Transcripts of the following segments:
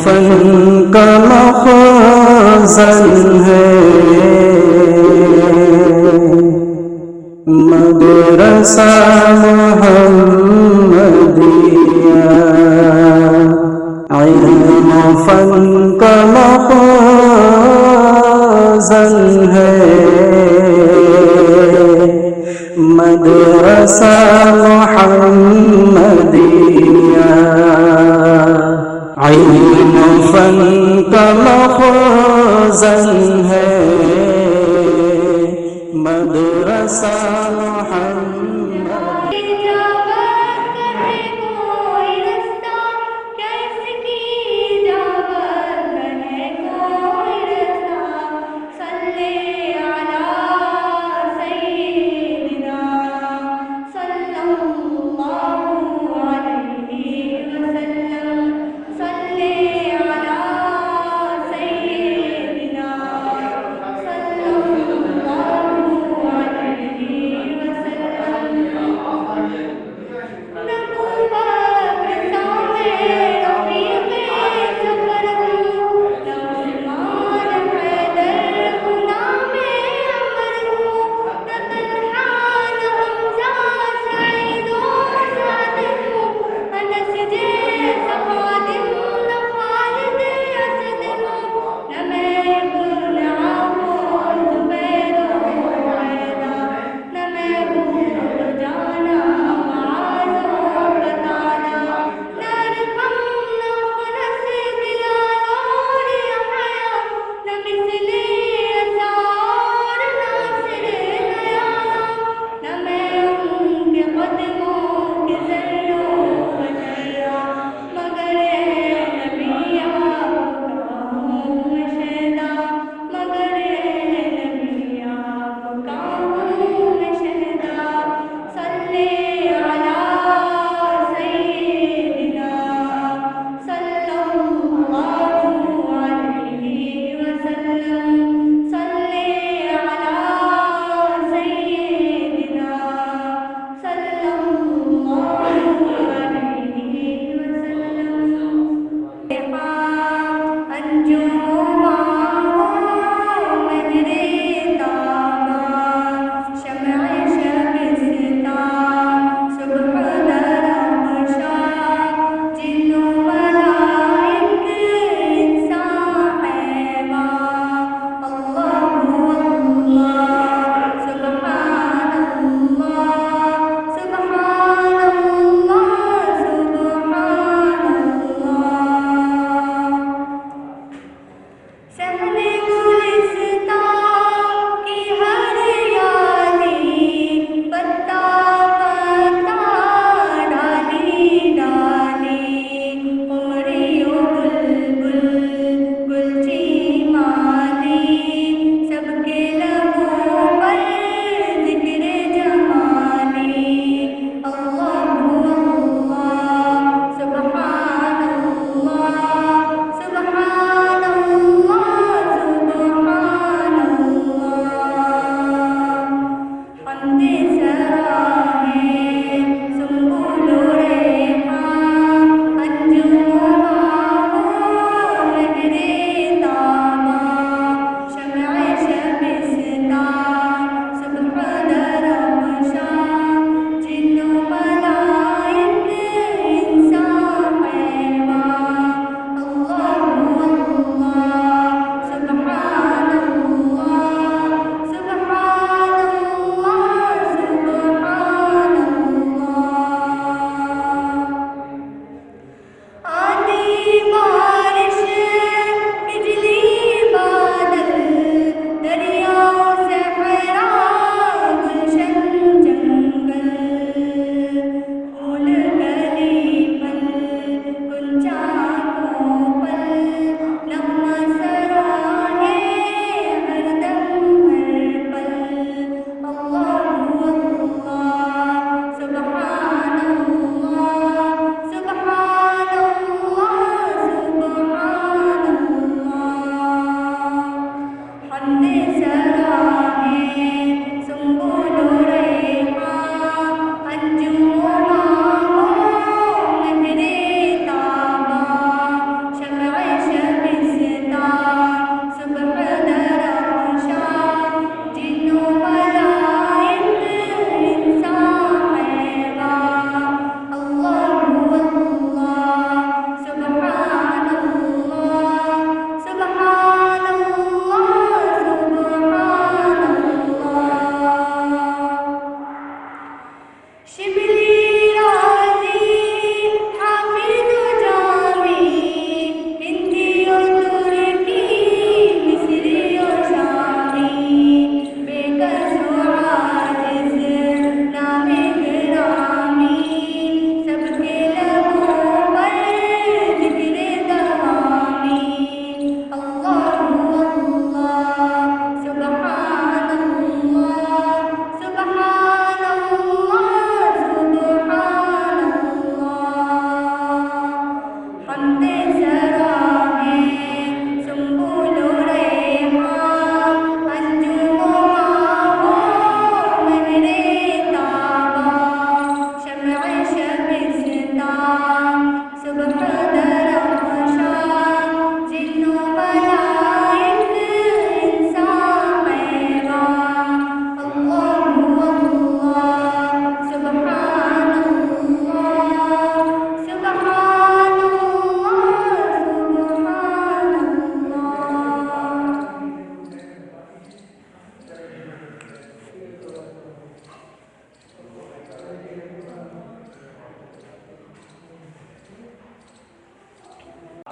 فن کا مخزن ہے مدرسہ محمدیہ، علم و فن کا مخزن ہے مدرسہ محمدیہ، علم و فن کا مخزن ہے مدرسہ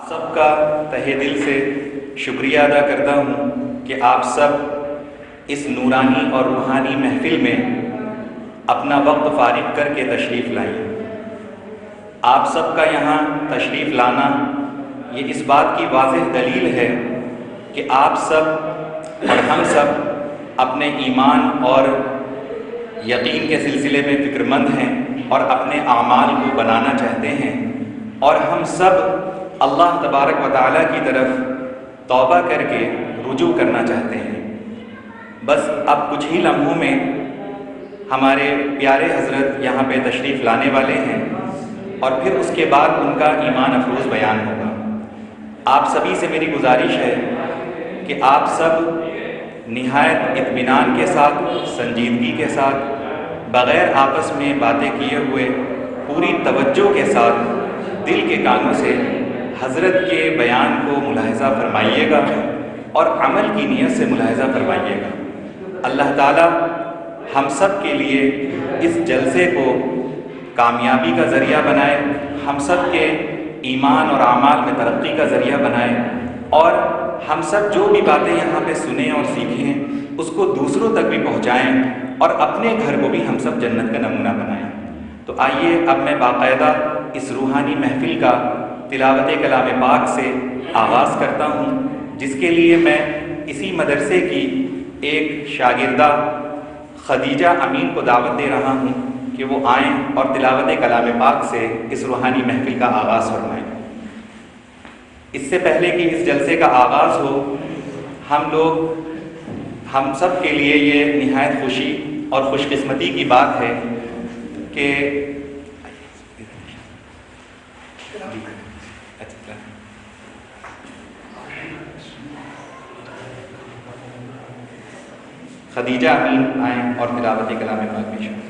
سب کا تہہ دل سے شکریہ ادا کرتا ہوں کہ آپ سب اس نورانی اور روحانی محفل میں اپنا وقت فارغ کر کے تشریف لائیں۔ آپ سب کا یہاں تشریف لانا یہ اس بات کی واضح دلیل ہے کہ آپ سب اور ہم سب اپنے ایمان اور یقین کے سلسلے میں فکر مند ہیں اور اپنے اعمال کو بنانا چاہتے ہیں، اور ہم سب اللہ تبارک و تعالیٰ کی طرف توبہ کر کے رجوع کرنا چاہتے ہیں۔ بس اب کچھ ہی لمحوں میں ہمارے پیارے حضرت یہاں پہ تشریف لانے والے ہیں، اور پھر اس کے بعد ان کا ایمان افروز بیان ہوگا۔ آپ سبھی سے میری گزارش ہے کہ آپ سب نہایت اطمینان کے ساتھ، سنجیدگی کے ساتھ، بغیر آپس میں باتیں کیے ہوئے پوری توجہ کے ساتھ دل کے کانوں سے حضرت کے بیان کو ملاحظہ فرمائیے گا اور عمل کی نیت سے ملاحظہ فرمائیے گا۔ اللہ تعالی ہم سب کے لیے اس جلسے کو کامیابی کا ذریعہ بنائے، ہم سب کے ایمان اور اعمال میں ترقی کا ذریعہ بنائے، اور ہم سب جو بھی باتیں یہاں پہ سنیں اور سیکھیں اس کو دوسروں تک بھی پہنچائیں، اور اپنے گھر کو بھی ہم سب جنت کا نمونہ بنائیں۔ تو آئیے اب میں باقاعدہ اس روحانی محفل کا تلاوت کلام پاک سے آغاز کرتا ہوں، جس کے لیے میں اسی مدرسے کی ایک شاگردہ خدیجہ امین کو دعوت دے رہا ہوں کہ وہ آئیں اور تلاوت کلام پاک سے اس روحانی محفل کا آغاز فرمائیں۔ اس سے پہلے کہ اس جلسے کا آغاز ہو، ہم سب کے لیے یہ نہایت خوشی اور خوش قسمتی کی بات ہے کہ خدیجہ امین آئیں اور تلاوت کلام پاک پیش کریں۔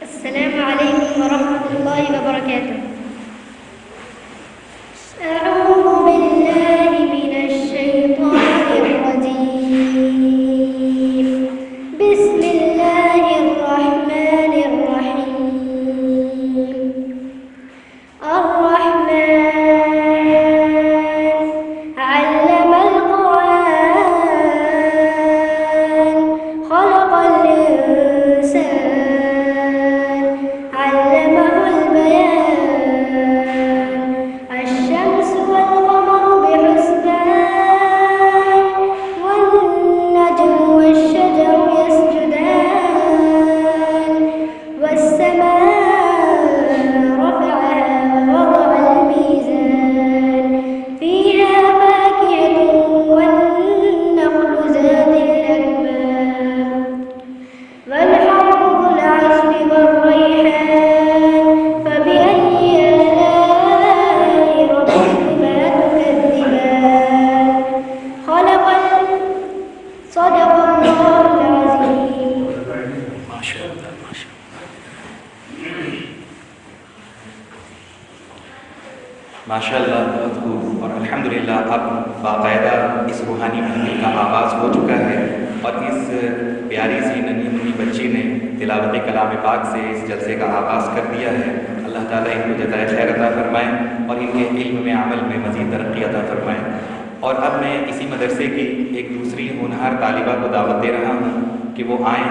السلام علیکم ورحمۃ اللہ وبرکاتہ۔ اعوذ باللہ من الشیطان الرجیم، بسم اللہ الرحمن الرحیم۔ الرحمن علم القرآن، خلق الإنسان، علمه البيان، الشمس والقمر بحسبان، والنجم والشجر يسجدان، والسماء رفعها ووضع الميزان، فيها فاكهة والنخل ذات الأكمام، والحب ذو العصف والريحان، فبأي آلاء ربكما تكذبان، صدق الله العظيم۔ ماشاء اللہ، بہت خوب۔ اور الحمدللہ اب باقاعدہ اس روحانی محفل کا آغاز ہو چکا ہے، اور اس پیاری سی ننھی منھی بچی نے تلاوت کلام پاک سے اس جلسے کا آغاز کر دیا ہے۔ اللہ تعالیٰ ان کو جزائے خیر عطا فرمائیں اور ان کے علم میں عمل میں مزید ترقی عطا فرمائیں۔ اور اب میں اسی مدرسے کی ایک دوسری ہونہار طالبہ کو دعوت دے رہا ہوں کہ وہ آئیں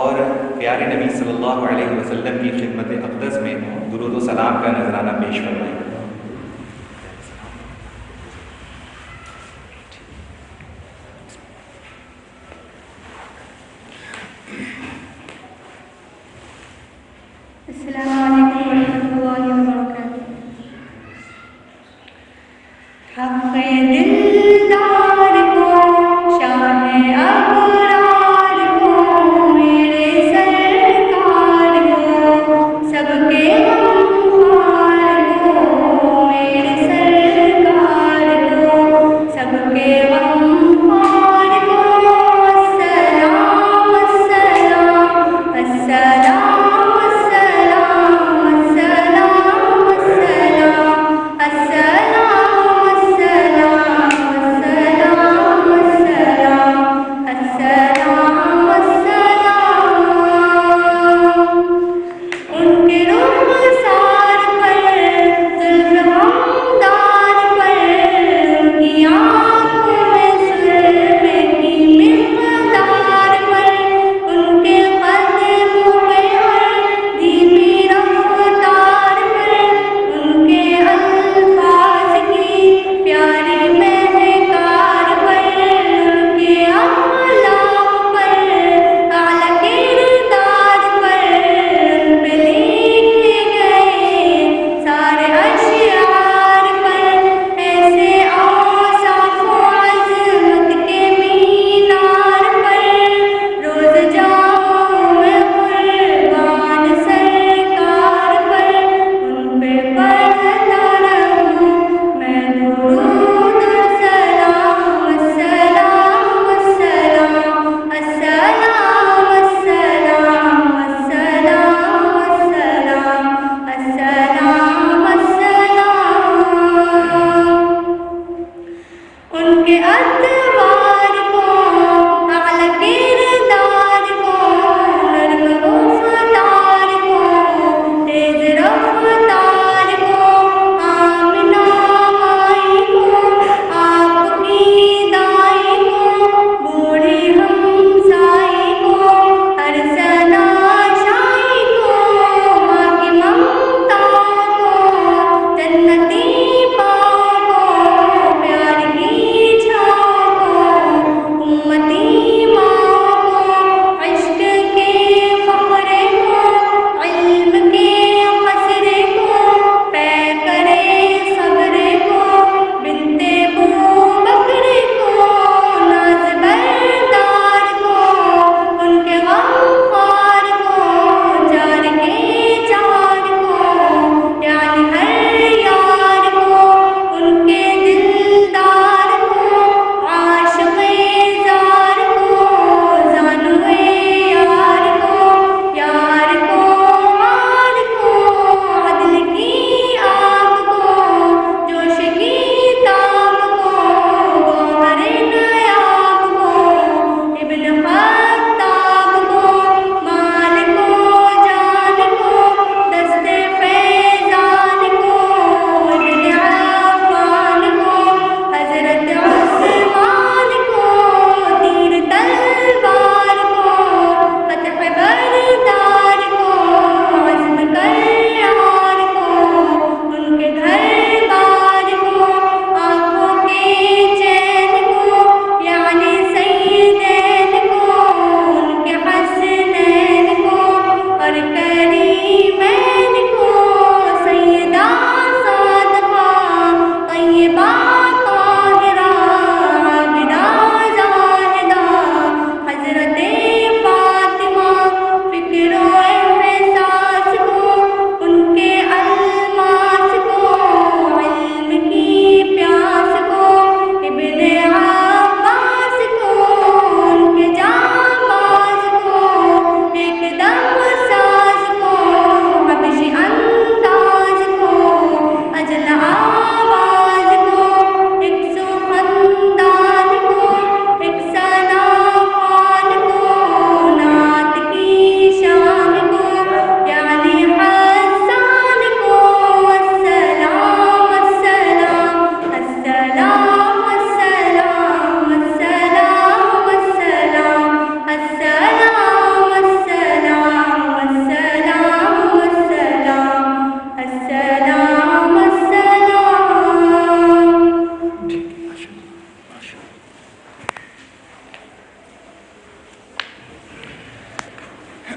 اور پیارے نبی صلی اللہ علیہ وسلم کی خدمت اقدس میں درود و سلام کا نذرانہ پیش فرمائیں۔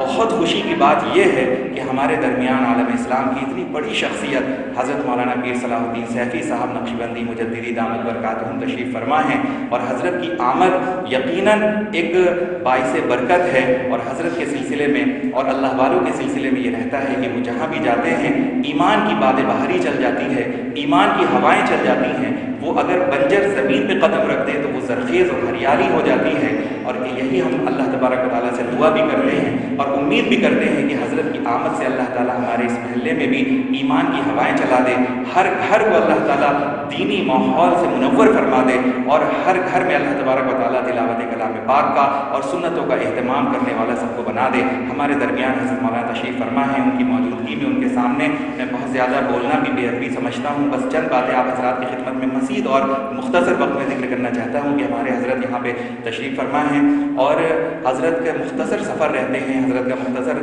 بہت خوشی کی بات یہ ہے کہ ہمارے درمیان عالم اسلام کی اتنی بڑی شخصیت حضرت مولانا پیر صلاح الدین سیفی صاحب نقشبندی مجددی دامت برکاتہم تشریف فرما ہیں، اور حضرت کی آمد یقیناً ایک باعث برکت ہے، اور حضرت کے سلسلے میں اور اللہ والوں کے سلسلے میں یہ رہتا ہے کہ وہ جہاں بھی جاتے ہیں ایمان کی باد بہاری چل جاتی ہے، ایمان کی ہوائیں چل جاتی ہیں، وہ اگر بنجر زمین پہ قدم رکھ دیں تو وہ زرخیز اور ہریالی ہو جاتی ہے، اور یہی ہم اللہ تبارک و تعالیٰ سے دعا بھی کرتے ہیں اور امید بھی کرتے ہیں کہ حضرت کی آمد سے اللہ تعالیٰ ہمارے اس محلے میں بھی ایمان کی ہوائیں چلا دے، ہر گھر کو اللہ تعالیٰ دینی ماحول سے منور فرما دے، اور ہر گھر میں اللہ تبارک و تعالیٰ تلاوت کلام پاک کا اور سنتوں کا اہتمام کرنے والا سب کو بنا دے۔ ہمارے درمیان حضرت مولانا تشریف فرما ہیں، ان کی موجودگی میں ان کے سامنے میں بہت زیادہ بولنا بھی بے ادبی سمجھتا ہوں، بس چند باتیں آپ حضرات کی خدمت میں مزید اور مختصر وقت میں ذکر کرنا چاہتا ہوں کہ ہمارے حضرت یہاں پہ تشریف فرما ہیں، اور حضرت کے مختصر سفر رہتے ہیں، حضرت کا مختصر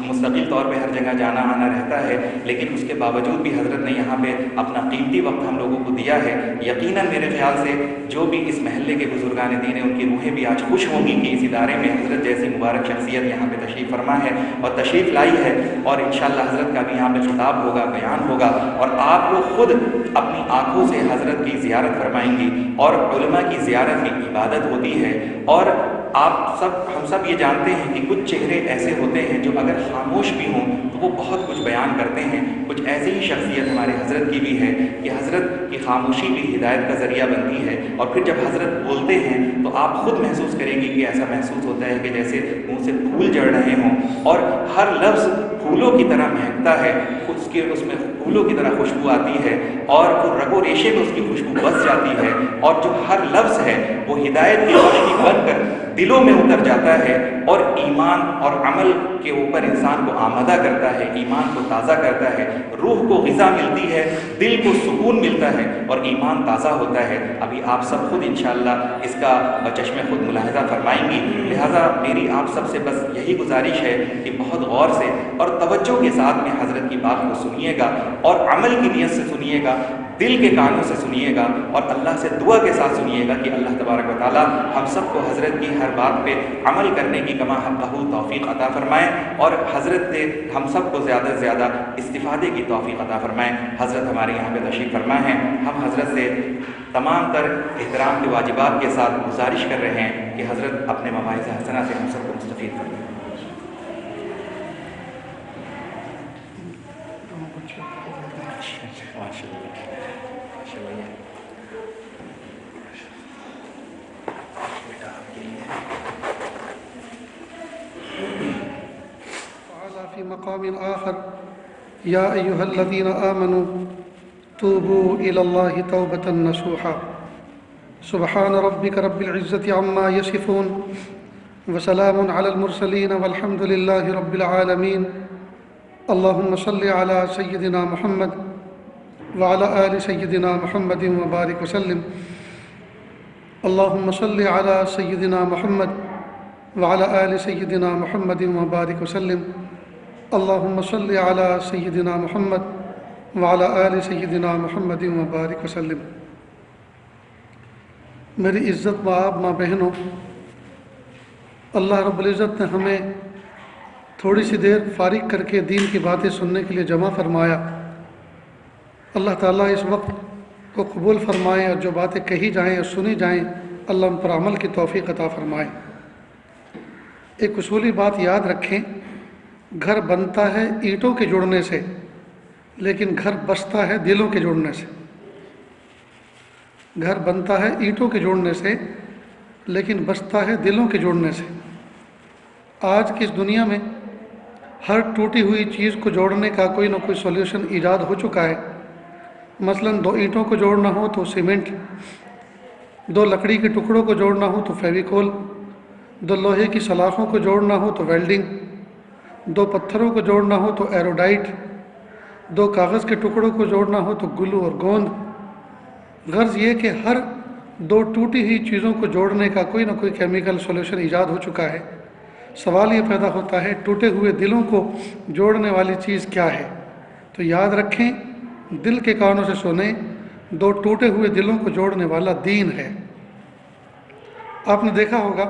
مستقل طور پہ ہر جگہ جانا آنا رہتا ہے، لیکن اس کے باوجود بھی حضرت نے یہاں پہ اپنا قیمتی وقت ہم لوگوں کو دیا ہے۔ یقیناً میرے خیال سے جو بھی اس محلے کے بزرگان دین ہیں ان کی روحیں بھی آج خوش ہوں گی کہ اس ادارے میں حضرت جیسی مبارک شخصیت یہاں پہ تشریف فرما ہے اور تشریف لائی ہے، اور انشاءاللہ حضرت کا بھی یہاں پہ خطاب ہوگا، بیان ہوگا، اور آپ لوگ خود اپنی آنکھوں سے حضرت کی زیارت فرمائیں گی، اور علماء کی زیارت بھی عبادت ہوتی ہے، اور ہم سب یہ جانتے ہیں کہ کچھ چہرے ایسے ہوتے ہیں جو اگر خاموش بھی ہوں تو وہ بہت کچھ بیان کرتے ہیں، کچھ ایسی ہی شخصیت ہمارے حضرت کی بھی ہے کہ حضرت کی خاموشی بھی ہدایت کا ذریعہ بنتی ہے، اور پھر جب حضرت بولتے ہیں تو آپ خود محسوس کریں گے کہ ایسا محسوس ہوتا ہے کہ جیسے منہ سے پھول جڑ رہے ہوں، اور ہر لفظ پھولوں کی طرح مہکتا ہے، اس میں پھولوں کی طرح خوشبو آتی ہے، اور وہ رگ و ریشے میں اس کی خوشبو بس جاتی ہے، اور جو ہر لفظ ہے وہ ہدایت کی روشنی بن کر دلوں میں اتر جاتا ہے، اور ایمان اور عمل کے اوپر انسان کو آمادہ کرتا ہے، ایمان کو تازہ کرتا ہے، روح کو غذا ملتی ہے، دل کو سکون ملتا ہے، اور ایمان تازہ ہوتا ہے۔ ابھی آپ سب خود انشاءاللہ اس کا بچشم خود ملاحظہ فرمائیں گی، لہٰذا میری آپ سب سے بس یہی گزارش ہے کہ بہت غور سے اور توجہ کے ساتھ میں حضرت کی بات کو سنیے گا، اور عمل کی نیت سے سنیے گا، دل کے کانوں سے سنیے گا، اور اللہ سے دعا کے ساتھ سنیے گا کہ اللہ تبارک و تعالیٰ ہم سب کو حضرت کی ہر بات پہ عمل کرنے کی کما حقہ توفیق عطا فرمائے، اور حضرت سے ہم سب کو زیادہ سے زیادہ استفادے کی توفیق عطا فرمائے۔ حضرت ہمارے یہاں پہ تشریف فرما ہیں، ہم حضرت سے تمام تر احترام کے واجبات کے ساتھ گزارش کر رہے ہیں کہ حضرت اپنے مواعظ حسنہ سے ہم سب کو مستفید کریں۔ في مقام آخر يا أيها الذين آمنوا توبوا إلى الله توبة نصوحا سبحان ربك رب العزة عما يصفون وسلام على المرسلين والحمد لله رب العالمين اللهم صل على سيدنا محمد وعلى آل سيدنا محمد وبارك وسلم اللهم صل على سيدنا محمد وعلى آل سيدنا محمد وبارك وسلم اللهم صل على سيدنا محمد وعلى آل سيدنا محمد وبارك وسلم۔ میری عزت مآب ماں بہنوں، اللہ رب العزت نے ہمیں تھوڑی سی دیر فارغ کر کے دین کی باتیں سننے کے لیے جمع فرمایا۔ اللہ تعالیٰ اس وقت کو قبول فرمائے، اور جو باتیں کہی جائیں اور سنی جائیں اللہ ان پر عمل کی توفیق عطا فرمائے۔ ایک اصولی بات یاد رکھیں، گھر بنتا ہے اینٹوں کے جڑنے سے، لیکن گھر بستا ہے دلوں کے جڑنے سے۔ گھر بنتا ہے اینٹوں کے جوڑنے سے، لیکن بستا ہے دلوں کے جوڑنے سے۔ آج کی اس دنیا میں ہر ٹوٹی ہوئی چیز کو جوڑنے کا کوئی نہ کوئی سولوشن ایجاد ہو چکا ہے۔ مثلا 2 اینٹوں کو جوڑنا ہو تو سیمنٹ، 2 لکڑی کے ٹکڑوں کو جوڑنا ہو تو فیویکول، 2 لوہے کی سلاخوں کو جوڑنا ہو تو ویلڈنگ، 2 پتھروں کو جوڑنا ہو تو ایروڈائٹ، 2 کاغذ کے ٹکڑوں کو جوڑنا ہو تو گلو اور گوند۔ غرض یہ کہ ہر 2 ٹوٹی ہوئی چیزوں کو جوڑنے کا کوئی نہ کوئی کیمیکل سولوشن ایجاد ہو چکا ہے۔ سوال یہ پیدا ہوتا ہے ٹوٹے ہوئے دلوں کو جوڑنے والی چیز کیا ہے؟ تو یاد رکھیں، دل کے کانوں سے سنیں، 2 ٹوٹے ہوئے دلوں کو جوڑنے والا دین ہے۔ آپ نے دیکھا ہوگا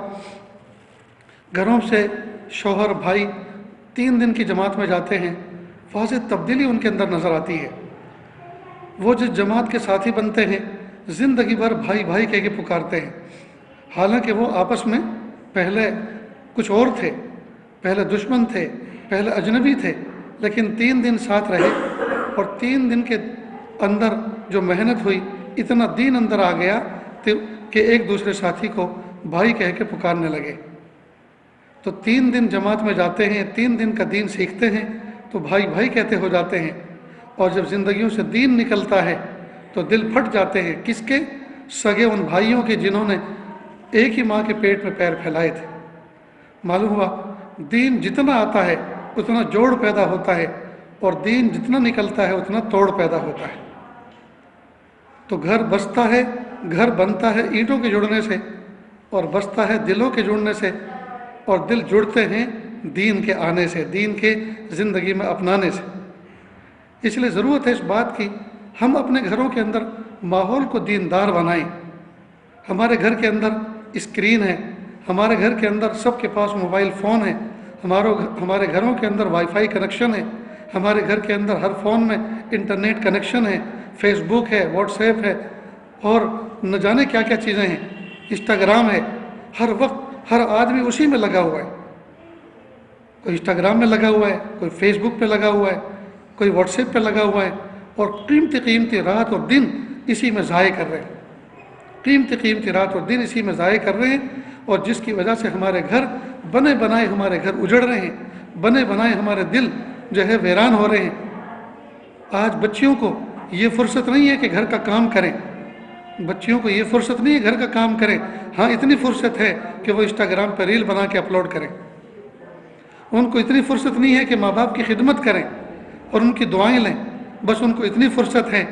گھروں سے شوہر بھائی 3 دن کی جماعت میں جاتے ہیں، واضح تبدیلی ان کے اندر نظر آتی ہے۔ وہ جس جماعت کے ساتھی بنتے ہیں زندگی بھر بھائی بھائی کہہ کے پکارتے ہیں، حالانکہ وہ آپس میں پہلے کچھ اور تھے، پہلے دشمن تھے، پہلے اجنبی تھے، لیکن 3 دن ساتھ رہے اور 3 دن کے اندر جو محنت ہوئی اتنا دین اندر آ گیا کہ ایک دوسرے ساتھی کو بھائی کہہ کے پکارنے لگے۔ تو 3 دن جماعت میں جاتے ہیں، 3 دن کا دین سیکھتے ہیں تو بھائی بھائی کہتے ہو جاتے ہیں، اور جب زندگیوں سے دین نکلتا ہے تو دل پھٹ جاتے ہیں۔ کس کے؟ سگے ان بھائیوں کے جنہوں نے ایک ہی ماں کے پیٹ میں پیر پھیلائے تھے۔ معلوم ہوا دین جتنا آتا ہے اتنا جوڑ پیدا ہوتا ہے، اور دین جتنا نکلتا ہے اتنا توڑ پیدا ہوتا ہے۔ تو گھر بستا ہے، گھر بنتا ہے اینٹوں کے جڑنے سے، اور بستا ہے دلوں کے جڑنے سے، اور دل جڑتے ہیں دین کے آنے سے، دین کے زندگی میں اپنانے سے۔ اس لیے ضرورت ہے اس بات کی ہم اپنے گھروں کے اندر ماحول کو دیندار بنائیں۔ ہمارے گھر کے اندر اسکرین ہے، ہمارے گھر کے اندر سب کے پاس موبائل فون ہے، ہمارے گھروں کے اندر وائی فائی کنیکشن ہے، ہمارے گھر کے اندر ہر فون میں انٹرنیٹ کنیکشن ہے، فیس بک ہے، واٹس ایپ ہے، اور نہ جانے کیا کیا چیزیں ہیں، انسٹاگرام ہے۔ ہر وقت ہر آدمی اسی میں لگا ہوا ہے، کوئی انسٹاگرام میں لگا ہوا ہے، کوئی فیس بک پہ لگا ہوا ہے، کوئی واٹس ایپ پہ لگا ہوا ہے، اور قیمتی رات اور دن اسی میں ضائع کر رہے ہیں، قیمتی رات اور دن اسی میں ضائع کر رہے ہیں، اور جس کی وجہ سے ہمارے گھر بنے بنائے ہمارے گھر اجڑ رہے ہیں، بنے بنائے ہمارے دل جو ہے ویران ہو رہے ہیں۔ آج بچیوں کو یہ فرصت نہیں ہے کہ گھر کا کام کریں، بچیوں کو یہ فرصت نہیں ہے گھر کا کام کریں، ہاں اتنی فرصت ہے کہ وہ انسٹاگرام پہ ریل بنا کے اپلوڈ کریں۔ ان کو اتنی فرصت نہیں ہے کہ ماں باپ کی خدمت کریں اور ان کی دعائیں لیں، بس ان کو اتنی فرصت ہے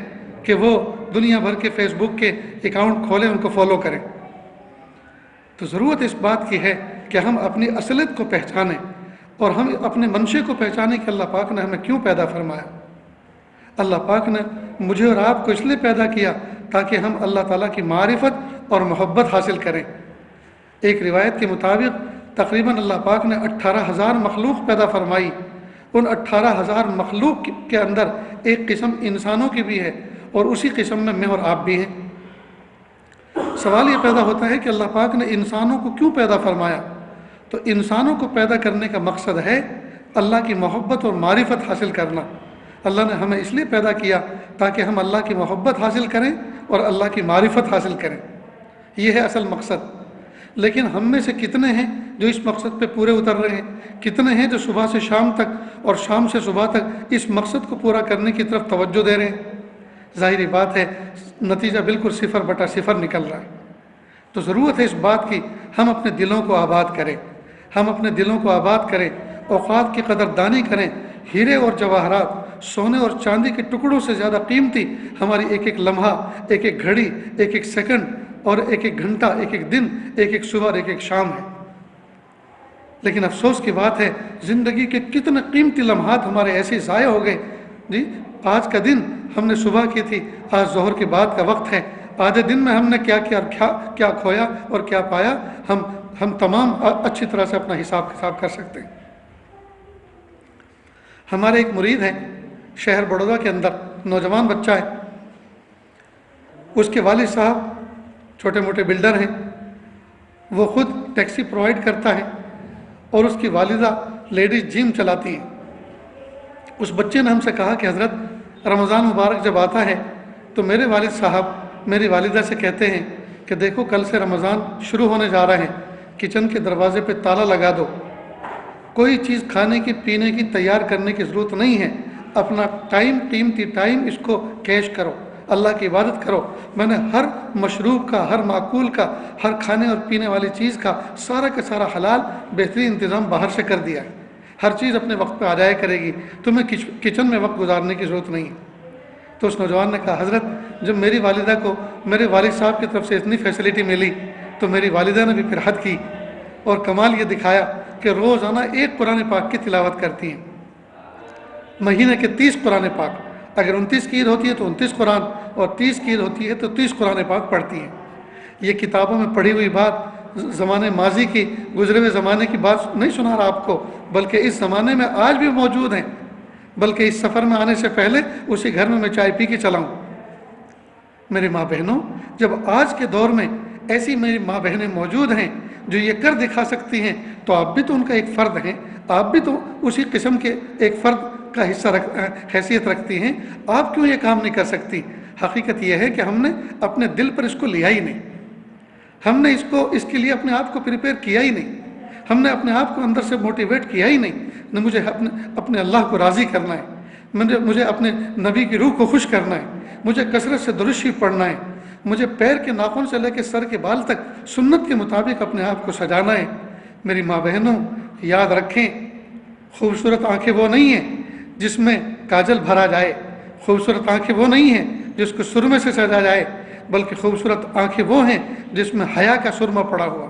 کہ وہ دنیا بھر کے فیس بک کے اکاؤنٹ کھولیں، ان کو فالو کریں۔ تو ضرورت اس بات کی ہے کہ ہم اپنی اصلیت کو پہچانیں، اور ہم اپنے منشے کو پہچانیں کہ اللہ پاک نے ہمیں کیوں پیدا فرمایا۔ اللہ پاک نے مجھے اور آپ کو اس لیے پیدا کیا تاکہ ہم اللہ تعالیٰ کی معرفت اور محبت حاصل کریں۔ ایک روایت کے مطابق تقریباً اللہ پاک نے 18,000 مخلوق پیدا فرمائی، ان 18,000 مخلوق کے اندر ایک قسم انسانوں کی بھی ہے، اور اسی قسم میں میں اور آپ بھی ہیں۔ سوال یہ پیدا ہوتا ہے کہ اللہ پاک نے انسانوں کو کیوں پیدا فرمایا؟ تو انسانوں کو پیدا کرنے کا مقصد ہے اللہ کی محبت اور معرفت حاصل کرنا۔ اللہ نے ہمیں اس لیے پیدا کیا تاکہ ہم اللہ کی محبت حاصل کریں اور اللہ کی معرفت حاصل کریں، یہ ہے اصل مقصد۔ لیکن ہم میں سے کتنے ہیں جو اس مقصد پہ پورے اتر رہے ہیں؟ کتنے ہیں جو صبح سے شام تک اور شام سے صبح تک اس مقصد کو پورا کرنے کی طرف توجہ دے رہے ہیں؟ ظاہری بات ہے نتیجہ بالکل 0/0 نکل رہا ہے۔ تو ضرورت ہے اس بات کی ہم اپنے دلوں کو آباد کریں، ہم اپنے دلوں کو آباد کریں، اوقات کی قدر دانی کریں۔ ہیرے اور جواہرات، سونے اور چاندی کے ٹکڑوں سے زیادہ قیمتی ہماری ایک ایک لمحہ، ایک ایک گھڑی، ایک ایک سیکنڈ، اور ایک ایک گھنٹہ، ایک ایک دن، ایک ایک صبح اور ایک ایک شام ہے۔ لیکن افسوس کی بات ہے زندگی کے کتنے قیمتی لمحات ہمارے ایسے ضائع ہو گئے۔ جی آج کا دن ہم نے صبح کی تھی، آج ظہر کے بعد کا وقت ہے، آدھے دن میں ہم نے کیا کھویا اور کیا پایا، ہم تمام اچھی طرح سے اپنا حساب کتاب کر سکتے ہیں۔ ہمارے ایک مرید ہیں شہر بڑودہ کے اندر، نوجوان بچہ ہے، اس کے والد صاحب چھوٹے موٹے بلڈر ہیں، وہ خود ٹیکسی پرووائڈ کرتا ہے، اور اس کی والدہ لیڈیز جم چلاتی ہے۔ اس بچے نے ہم سے کہا کہ حضرت رمضان مبارک جب آتا ہے تو میرے والد صاحب میری والدہ سے کہتے ہیں کہ دیکھو کل سے رمضان شروع ہونے جا رہے ہیں، کچن کے دروازے پہ تالا لگا دو، کوئی چیز کھانے کی پینے کی تیار کرنے کی ضرورت نہیں ہے، اپنا ٹائم، قیمتی ٹائم اس کو کیش کرو، اللہ کی عبادت کرو۔ میں نے ہر مشروب کا، ہر معقول کا، ہر کھانے اور پینے والی چیز کا سارا حلال بہترین انتظام باہر سے کر دیا ہے، ہر چیز اپنے وقت پہ آ جایا کرے گی، تمہیں کچن میں وقت گزارنے کی ضرورت نہیں ہے۔ تو اس نوجوان نے کہا حضرت جب میری والدہ کو میرے والد صاحب کی طرف سے اتنی فیسلٹی ملی تو میری والدہ نے بھی پھر حد کی، اور کمال یہ دکھایا کہ روزانہ 1 قرآن پاک کی تلاوت کرتی ہیں، مہینے کے 30 قرآن پاک، اگر 29 کی عید ہوتی ہے تو 29 قرآن، اور 30 کی عید ہوتی ہے تو 30 قرآن پاک پڑھتی ہیں۔ یہ کتابوں میں پڑھی ہوئی بات زمانے ماضی کی، گزرے ہوئے زمانے کی بات نہیں سنا رہا آپ کو، بلکہ اس زمانے میں آج بھی موجود ہیں، بلکہ اس سفر میں آنے سے پہلے اسی گھر میں چائے پی کے چلا ہوں۔ میری ماں بہنوں، جب آج کے دور میں ایسی میری ماں بہنیں موجود ہیں جو یہ کر دکھا سکتی ہیں، تو آپ بھی تو ان کا ایک فرد ہیں، آپ بھی تو اسی قسم کے ایک فرد کا حیثیت رکھتی ہیں، آپ کیوں یہ کام نہیں کر سکتی؟ حقیقت یہ ہے کہ ہم نے اپنے دل پر اس کو لیا ہی نہیں، ہم نے اس کے لیے اپنے آپ کو پریپیئر کیا ہی نہیں، ہم نے اپنے آپ کو اندر سے موٹیویٹ کیا ہی نہیں۔ نہ مجھے اپنے اللہ کو راضی کرنا ہے، مجھے اپنے نبی کی روح کو خوش کرنا ہے، مجھے کثرت سے درود شریف پڑھنا ہے، مجھے پیر کے ناخن سے لے کے سر کے بال تک سنت کے مطابق اپنے آپ کو سجانا ہے۔ میری ماں بہنوں، یاد رکھیں، خوبصورت آنکھیں وہ نہیں ہیں جس میں کاجل بھرا جائے، خوبصورت آنکھیں وہ نہیں ہیں جس کو سرمے سے سجا جائے، بلکہ خوبصورت آنکھیں وہ ہیں جس میں حیا کا سرمہ پڑا ہوا،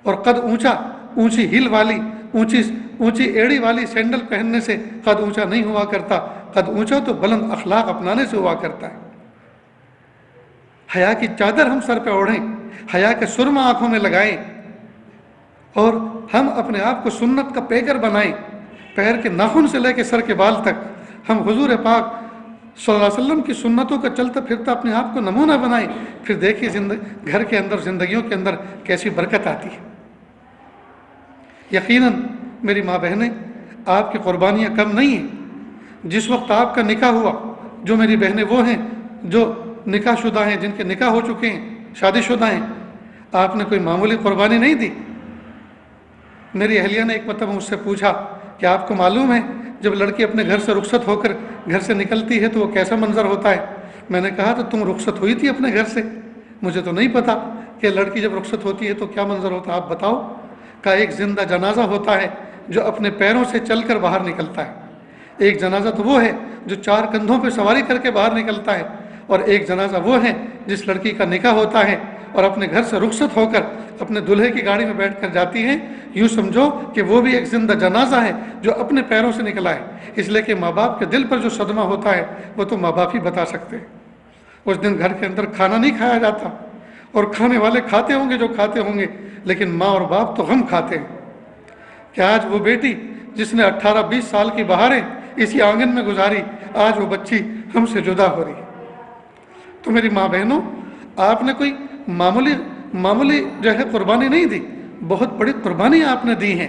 اور قد اونچا، اونچی ہیل والی، اونچی ایڑی والی سینڈل پہننے سے قد اونچا نہیں ہوا کرتا، قد اونچا تو بلند اخلاق اپنانے سے ہوا کرتا ہے۔ حیا کی چادر ہم سر پہ اوڑھیں، حیا کا سرمہ آنکھوں میں لگائیں، اور ہم اپنے آپ کو سنت کا پیکر بنائیں، پیر کے ناخن سے لے کے سر کے بال تک ہم حضور پاک صلی اللہ علیہ وسلم کی سنتوں کا چلتا پھرتا اپنے آپ کو نمونہ بنائیں۔ پھر دیکھیے گھر کے اندر، زندگیوں کے اندر کیسی برکت آتی ہے۔ یقیناً میری ماں بہنیں، آپ کی قربانیاں کم نہیں ہیں۔ جس وقت آپ کا نکاح ہوا، جو میری بہنیں وہ ہیں جو نکاح شدہ ہیں، جن کے نکاح ہو چکے ہیں، شادی شدہ ہیں، آپ نے کوئی معمولی قربانی نہیں دی۔ میری اہلیہ نے ایک مرتبہ مجھ سے پوچھا کہ آپ کو معلوم ہے جب لڑکی اپنے گھر سے رخصت ہو کر گھر سے نکلتی ہے تو وہ کیسا منظر ہوتا ہے؟ میں نے کہا تو تم رخصت ہوئی تھی اپنے گھر سے، مجھے تو نہیں پتا کہ لڑکی جب رخصت ہوتی ہے تو کیا منظر ہوتا ہے، آپ بتاؤ۔ کا ایک زندہ جنازہ ہوتا ہے جو اپنے پیروں سے چل کر باہر نکلتا ہے، ایک جنازہ تو وہ ہے جو 4 کندھوں پہ سواری کر کے باہر نکلتا ہے، اور ایک جنازہ وہ ہے جس لڑکی کا نکاح ہوتا ہے اور اپنے گھر سے رخصت ہو کر اپنے دلہے کی گاڑی میں بیٹھ کر جاتی ہیں۔ یوں سمجھو کہ وہ بھی ایک زندہ جنازہ ہے جو اپنے پیروں سے نکلا ہے، اس لیے کہ ماں باپ کے دل پر جو صدمہ ہوتا ہے وہ تو ماں باپ ہی بتا سکتے ہیں۔ اس دن گھر کے اندر کھانا نہیں کھایا جاتا، اور کھانے والے کھاتے ہوں گے جو کھاتے ہوں گے، لیکن ماں اور باپ تو غم کھاتے ہیں کہ آج وہ بیٹی جس نے 18-20 سال کی بہاریں اسی آنگن میں گزاری، آج وہ بچی ہم سے جدا ہو رہی ہے۔ تو میری ماں بہنوں، آپ نے کوئی معمولی جو ہے قربانی نہیں دی، بہت بڑی قربانی آپ نے دی ہیں۔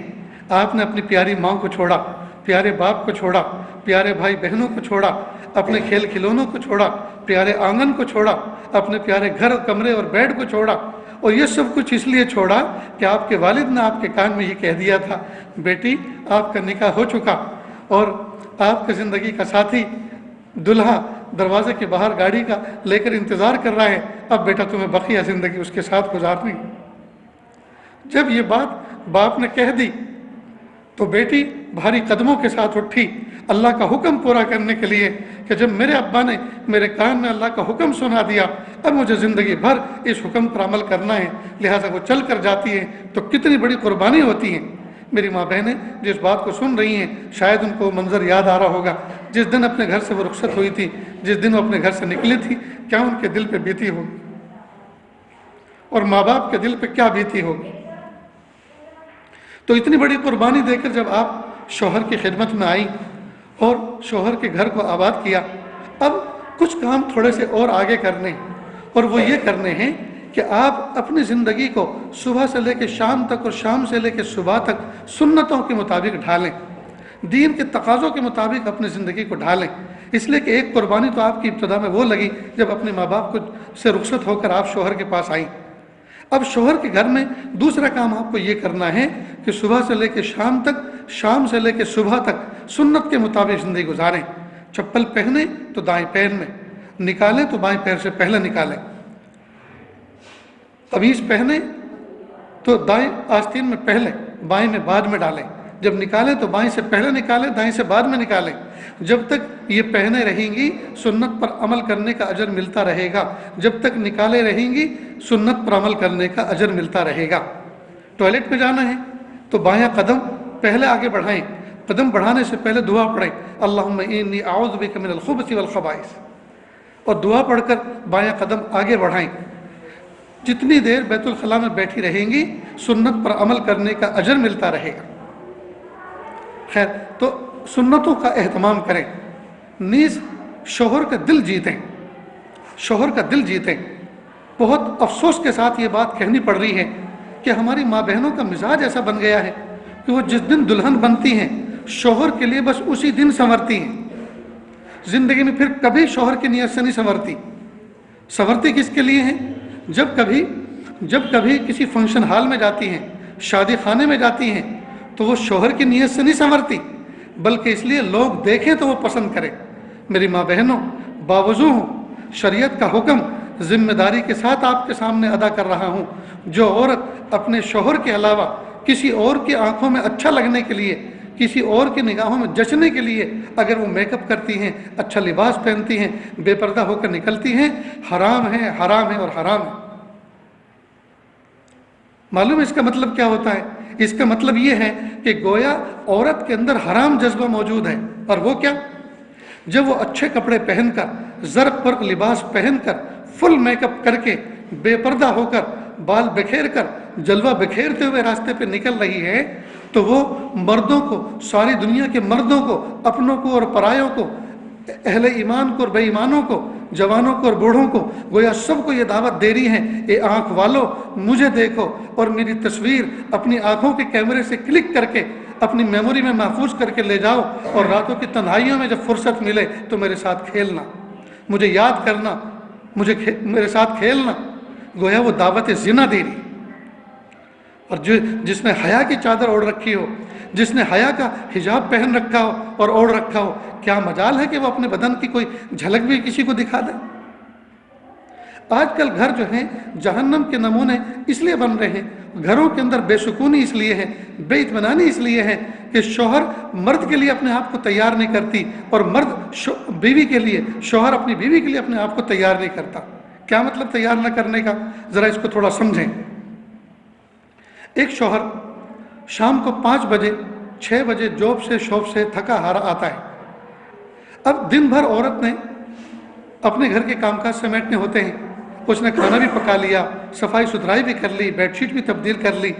آپ نے اپنی پیاری ماں کو چھوڑا، پیارے باپ کو چھوڑا، پیارے بھائی بہنوں کو چھوڑا، اپنے کھیل کھلونوں کو چھوڑا، پیارے آنگن کو چھوڑا، اپنے پیارے گھر، کمرے اور بیڈ کو چھوڑا، اور یہ سب کچھ اس لیے چھوڑا کہ آپ کے والد نے آپ کے کان میں یہ کہہ دیا تھا، بیٹی آپ کا نکاح ہو چکا اور آپ کے زندگی کا ساتھی دلہا دروازے کے باہر گاڑی کا لے کر انتظار کر رہا ہے، اب بیٹا تمہیں بقیہ زندگی اس کے ساتھ گزارنی۔ جب یہ بات باپ نے کہہ دی تو بیٹی بھاری قدموں کے ساتھ اٹھی اللہ کا حکم پورا کرنے کے لیے کہ جب میرے ابا نے میرے کان میں اللہ کا حکم سنا دیا، اب مجھے زندگی بھر اس حکم پر عمل کرنا ہے، لہٰذا وہ چل کر جاتی ہے تو کتنی بڑی قربانی ہوتی ہے۔ میری ماں بہنیں جس بات کو سن رہی ہیں، شاید ان کو منظر یاد آ رہا ہوگا جس دن اپنے گھر سے وہ رخصت ہوئی تھی، جس دن وہ اپنے گھر سے نکلی تھی، کیا ان کے دل پہ بیتی ہوگی اور ماں باپ کے دل پہ کیا بیتی ہوگی۔ تو اتنی بڑی قربانی دے کر جب آپ شوہر کی خدمت میں آئی اور شوہر کے گھر کو آباد کیا، اب کچھ کام تھوڑے سے اور آگے کرنے ہیں، اور وہ یہ کرنے ہیں کہ آپ اپنی زندگی کو صبح سے لے کے شام تک اور شام سے لے کے صبح تک سنتوں کے مطابق ڈھالیں، دین کے تقاضوں کے مطابق اپنی زندگی کو ڈھالیں۔ اس لیے کہ ایک قربانی تو آپ کی ابتدا میں وہ لگی جب اپنے ماں باپ سے رخصت ہو کر آپ شوہر کے پاس آئیں۔ اب شوہر کے گھر میں دوسرا کام آپ کو یہ کرنا ہے کہ صبح سے لے کے شام تک، شام سے لے کے صبح تک سنت کے مطابق زندگی گزاریں۔ چپل پہنیں تو دائیں پیر میں نکالیں تو بائیں پیر سے پہلے نکالیں، قمیض پہنیں تو دائیں آستین میں پہلے، بائیں میں بعد میں ڈالیں، جب نکالیں تو بائیں سے پہلے نکالیں، دائیں سے بعد میں نکالیں۔ جب تک یہ پہنے رہیں گی سنت پر عمل کرنے کا اجر ملتا رہے گا، جب تک نکالے رہیں گی سنت پر عمل کرنے کا اجر ملتا رہے گا۔ ٹوائلٹ میں جانا ہے تو بایاں قدم پہلے آگے بڑھائیں، قدم بڑھانے سے پہلے دعا پڑھیں، اللہم انی اعوذ بک من الخبث والخبائث، اور دعا پڑھ کر بایاں قدم آگے بڑھائیں۔ جتنی دیر بیت الخلاء میں بیٹھی رہیں گی سنت پر عمل کرنے کا اجر ملتا رہے گا۔ خیر، تو سنتوں کا اہتمام کریں، نیز شوہر کا دل جیتیں، شوہر کا دل جیتیں۔ بہت افسوس کے ساتھ یہ بات کہنی پڑ رہی ہے کہ ہماری ماں بہنوں کا مزاج ایسا بن گیا ہے کہ وہ جس دن دلہن بنتی ہیں شوہر کے لیے بس اسی دن سنورتی ہیں، زندگی میں پھر کبھی شوہر کی نیت سے نہیں سنورتی۔ سنورتی کس کے لیے ہیں؟ جب کبھی کسی فنکشن ہال میں جاتی ہیں، شادی خانے میں جاتی ہیں، تو وہ شوہر کی نیت سے نہیں سنورتی، بلکہ اس لیے لوگ دیکھیں تو وہ پسند کریں۔ میری ماں بہنوں، باوضو ہوں، شریعت کا حکم ذمہ داری کے ساتھ آپ کے سامنے ادا کر رہا ہوں۔ جو عورت اپنے شوہر کے علاوہ کسی اور کی آنکھوں میں اچھا لگنے کے لیے، کسی اور کی نگاہوں میں جچنے کے لیے اگر وہ میک اپ کرتی ہیں، اچھا لباس پہنتی ہیں، بے پردہ ہو کر نکلتی ہیں، حرام ہے، حرام ہے اور حرام ہے۔ معلوم ہے اس کا مطلب کیا ہوتا ہے؟ اس کا مطلب یہ ہے کہ گویا عورت کے اندر حرام جذبہ موجود ہے، اور وہ کیا؟ جب وہ اچھے کپڑے پہن کر، زرق پرق لباس پہن کر، فل میک اپ کر کے، بے پردہ ہو کر، بال بکھیر کر، جلوہ بکھیرتے ہوئے راستے پہ نکل رہی ہے، تو وہ مردوں کو، ساری دنیا کے مردوں کو، اپنوں کو اور پرایوں کو، اہل ایمان کو اور بے ایمانوں کو، جوانوں کو اور بوڑھوں کو، گویا سب کو یہ دعوت دے رہی ہیں، اے آنکھ والو مجھے دیکھو اور میری تصویر اپنی آنکھوں کے کیمرے سے کلک کر کے اپنی میموری میں محفوظ کر کے لے جاؤ، اور راتوں کی تنہائیوں میں جب فرصت ملے تو میرے ساتھ کھیلنا، مجھے یاد کرنا، میرے ساتھ کھیلنا۔ گویا وہ دعوت زنا دے رہی۔ اور جس نے حیا کی چادر اوڑھ رکھی ہو، جس نے حیا کا حجاب پہن رکھا ہو اور اوڑھ رکھا ہو، کیا مجال ہے کہ وہ اپنے بدن کی کوئی جھلک بھی کسی کو دکھا دے؟ آج کل گھر جو ہیں جہنم کے نمونے اس لیے بن رہے ہیں، گھروں کے اندر بے سکونی اس لیے ہے، بے اطمینانی اس لیے ہے کہ شوہر مرد کے لیے اپنے آپ کو تیار نہیں کرتی، اور مرد بیوی کے لیے، شوہر اپنی بیوی کے لیے اپنے آپ کو تیار نہیں کرتا۔ کیا مطلب تیار نہ کرنے کا؟ ذرا اس کو تھوڑا سمجھیں۔ ایک شوہر شام کو 5 بجے 6 بجے شاپ سے تھکا ہارا آتا ہے۔ اب دن بھر عورت نے اپنے گھر کے کام کاج سمیٹنے ہوتے ہیں، اس نے کھانا بھی پکا لیا، صفائی ستھرائی بھی کر لی، بیڈ شیٹ بھی تبدیل کر لی۔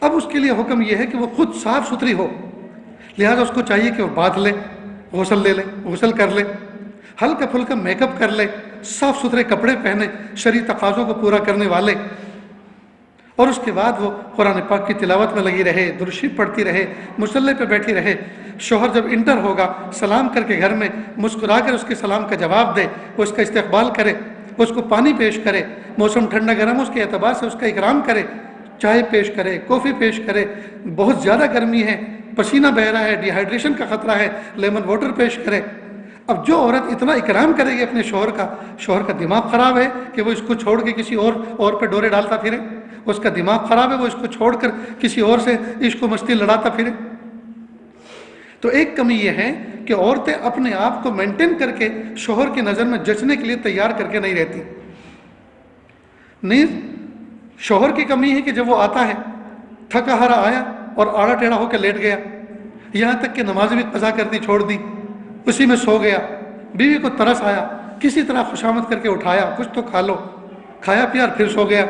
اب اس کے لیے حکم یہ ہے کہ وہ خود صاف ستھری ہو، لہٰذا اس کو چاہیے کہ وہ باتھ لے، غسل کر لے، ہلکا پھلکا میک اپ کر لے، صاف ستھرے کپڑے پہنے، شرعی تقاضوں کو پورا کرنے والے، اور اس کے بعد وہ قرآن پاک کی تلاوت میں لگی رہے، درود شریف پڑھتی رہے، مصلی پہ بیٹھی رہے۔ شوہر جب انٹر ہوگا سلام کر کے گھر میں مسکرا کر اس کے سلام کا جواب دے، وہ اس کا استقبال کرے، اس کو پانی پیش کرے، موسم ٹھنڈا گرم اس کے اعتبار سے اس کا اکرام کرے، چائے پیش کرے، کافی پیش کرے، بہت زیادہ گرمی ہے، پسینہ بہہ رہا ہے، ڈی ہائیڈریشن کا خطرہ ہے، لیمن واٹر پیش کرے۔ اب جو عورت اتنا اکرام کرے گی اپنے شوہر کا دماغ خراب ہے کہ وہ اس کو چھوڑ کے کسی اور پہ ڈورے ڈالتا پھرے، اس کا دماغ خراب ہے وہ اس کو چھوڑ کر کسی اور سے عشق و مستی لڑاتا پھرے۔ تو ایک کمی یہ ہے کہ عورتیں اپنے آپ کو مینٹین کر کے شوہر کی نظر میں جچنے کے لیے تیار کر کے نہیں رہتی۔ نیز شوہر کی کمی ہے کہ جب وہ آتا ہے تھکا ہارا آیا اور آڑا ٹیڑھا ہو کے لیٹ گیا، یہاں تک کہ نماز بھی قضا کر دی، چھوڑ دی، اسی میں سو گیا۔ بیوی کو ترس آیا، کسی طرح خوشامد کر کے اٹھایا، کچھ تو کھا لو، کھایا پیا پھر سو گیا،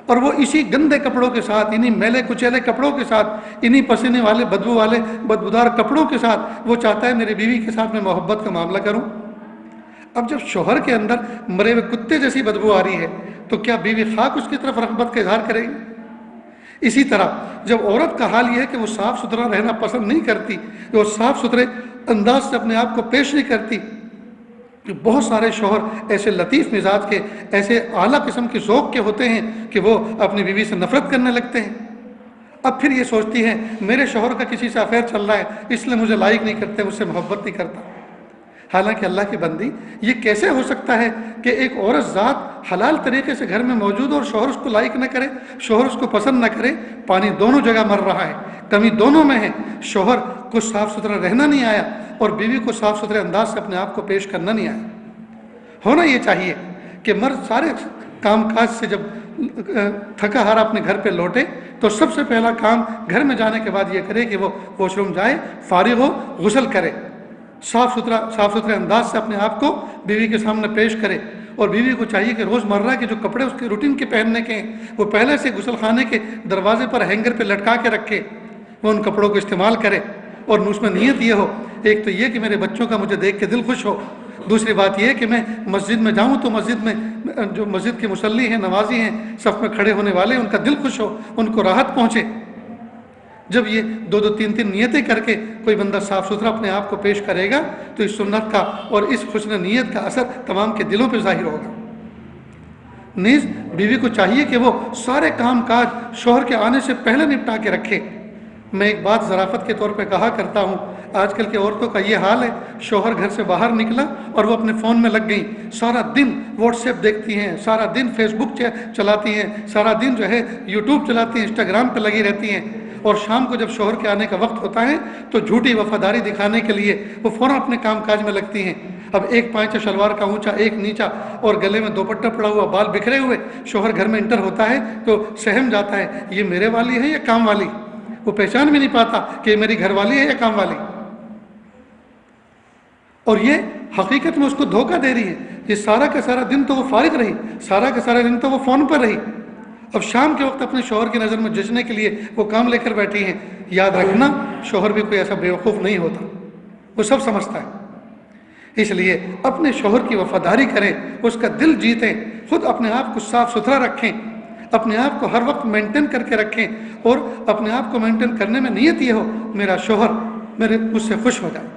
اور وہ اسی گندے کپڑوں کے ساتھ، انہی میلے کچیلے کپڑوں کے ساتھ، انہی پسینے والے بدبودار کپڑوں کے ساتھ وہ چاہتا ہے میری بیوی کے ساتھ میں محبت کا معاملہ کروں۔ اب جب شوہر کے اندر مرے ہوئے کتے جیسی بدبو آ رہی ہے تو کیا بیوی خاک اس کی طرف رغبت کا اظہار کرے گی؟ اسی طرح جب عورت کا حال یہ ہے کہ وہ صاف ستھرا رہنا پسند نہیں کرتی، وہ صاف ستھرے انداز سے اپنے آپ کو پیش نہیں کرتی، بہت سارے شوہر ایسے لطیف مزاج کے، ایسے اعلیٰ قسم کے ذوق کے ہوتے ہیں کہ وہ اپنی بیوی سے نفرت کرنے لگتے ہیں۔ اب پھر یہ سوچتی ہے میرے شوہر کا کسی سے افیئر چل رہا ہے، اس لیے مجھے لائک نہیں کرتے، مجھ سے محبت نہیں کرتا۔ حالانکہ اللہ کی بندی، یہ کیسے ہو سکتا ہے کہ ایک عورت ذات حلال طریقے سے گھر میں موجود ہو اور شوہر اس کو لائک نہ کرے، شوہر اس کو پسند نہ کرے؟ پانی دونوں جگہ مر رہا ہے، کمی دونوں میں ہے۔ شوہر کو صاف ستھرا رہنا نہیں آیا اور بیوی کو صاف ستھرے انداز سے اپنے آپ کو پیش کرنا نہیں آیا۔ ہونا یہ چاہیے کہ مرد سارے کام کاج سے جب تھکا ہارا اپنے گھر پہ لوٹے تو سب سے پہلا کام گھر میں جانے کے بعد یہ کرے کہ وہ واش روم جائے، فارغ ہو، غسل کرے، صاف ستھرے انداز سے اپنے آپ کو بیوی کے سامنے پیش کرے، اور بیوی کو چاہیے کہ روزمرہ کے جو کپڑے اس کے روٹین کے پہننے کے ہیں وہ پہلے سے غسل خانے کے دروازے پر ہینگر پہ لٹکا کے رکھے، وہ ان کپڑوں کو استعمال کرے، اور اس میں نیت یہ ہو، ایک تو یہ کہ میرے بچوں کا مجھے دیکھ کے دل خوش ہو، دوسری بات یہ کہ میں مسجد میں جاؤں تو مسجد میں جو مسجد کے مصلی ہیں، نمازی ہیں، صف میں کھڑے ہونے والے، ان کا دل خوش ہو، ان کو راحت پہنچے۔ جب یہ دو تین نیتیں کر کے کوئی بندہ صاف ستھرا اپنے آپ کو پیش کرے گا تو اس سنت کا اور اس حسن نیت کا اثر تمام کے دلوں پہ ظاہر ہوگا۔ نیز بیوی کو چاہیے کہ وہ سارے کام کاج شوہر کے آنے سے پہلے نپٹا کے رکھے۔ میں ایک بات ظرافت کے طور پہ کہا کرتا ہوں، آج کل کے عورتوں کا یہ حال ہے، شوہر گھر سے باہر نکلا اور وہ اپنے فون میں لگ گئیں، سارا دن واٹس ایپ دیکھتی ہیں، سارا دن فیس بک چلاتی ہیں، سارا دن جو ہے یوٹیوب چلاتی ہیں، انسٹاگرام پہ لگی رہتی ہیں، اور شام کو جب شوہر کے آنے کا وقت ہوتا ہے تو جھوٹی وفاداری دکھانے کے لیے وہ فوراً اپنے کام کاج میں لگتی ہیں۔ اب ایک پانچہ شلوار کا اونچا، ایک نیچا، اور گلے میں دوپٹہ پڑا ہوا، بال بکھرے ہوئے، شوہر گھر میں انٹر ہوتا ہے تو سہم جاتا ہے، یہ میرے والی ہے یا کام والی؟ وہ پہچان بھی نہیں پاتا کہ یہ میری گھر والی ہے یا کام والی، اور یہ حقیقت میں اس کو دھوکہ دے رہی ہے۔ یہ سارا کا سارا دن تو وہ فارغ رہی، سارا کا سارا دن تو وہ فون پر رہی، اب شام کے وقت اپنے شوہر کی نظر میں جچنے کے لیے وہ کام لے کر بیٹھی ہیں۔ یاد رکھنا، شوہر بھی کوئی ایسا بیوقوف نہیں ہوتا، وہ سب سمجھتا ہے۔ اس لیے اپنے شوہر کی وفاداری کریں، اس کا دل جیتیں، خود اپنے آپ کو صاف ستھرا رکھیں، اپنے آپ کو ہر وقت مینٹین کر کے رکھیں، اور اپنے آپ کو مینٹین کرنے میں نیت یہ ہو، میرا شوہر مجھ سے خوش ہو جائے،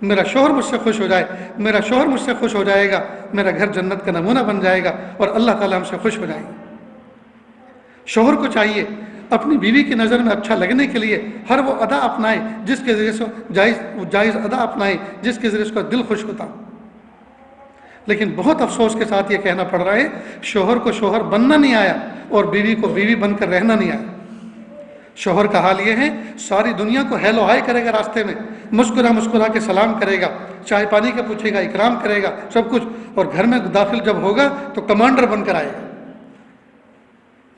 میرا شوہر مجھ سے خوش ہو جائے، میرا شوہر مجھ سے خوش ہو جائے گا، میرا گھر جنت کا نمونہ بن جائے گا اور اللہ تعالیٰ ہم سے خوش ہو جائیں گے۔ شوہر کو چاہیے اپنی بیوی کی نظر میں اچھا لگنے کے لیے ہر وہ ادا اپنائے جس کے ذریعے سے جائز ادا اپنائے جس کے ذریعے اس کا دل خوش ہوتا۔ لیکن بہت افسوس کے ساتھ یہ کہنا پڑ رہا ہے، شوہر کو شوہر بننا نہیں آیا اور بیوی کو بیوی بن کر رہنا نہیں آیا۔ شوہر کا حال یہ ہے، ساری دنیا کو ہیلو ہائی کرے گا، راستے میں مسکرا کے سلام کرے گا، چائے پانی کا پوچھے گا، اکرام کرے گا، سب کچھ، اور گھر میں داخل جب ہوگا تو کمانڈر بن کر آئے گا،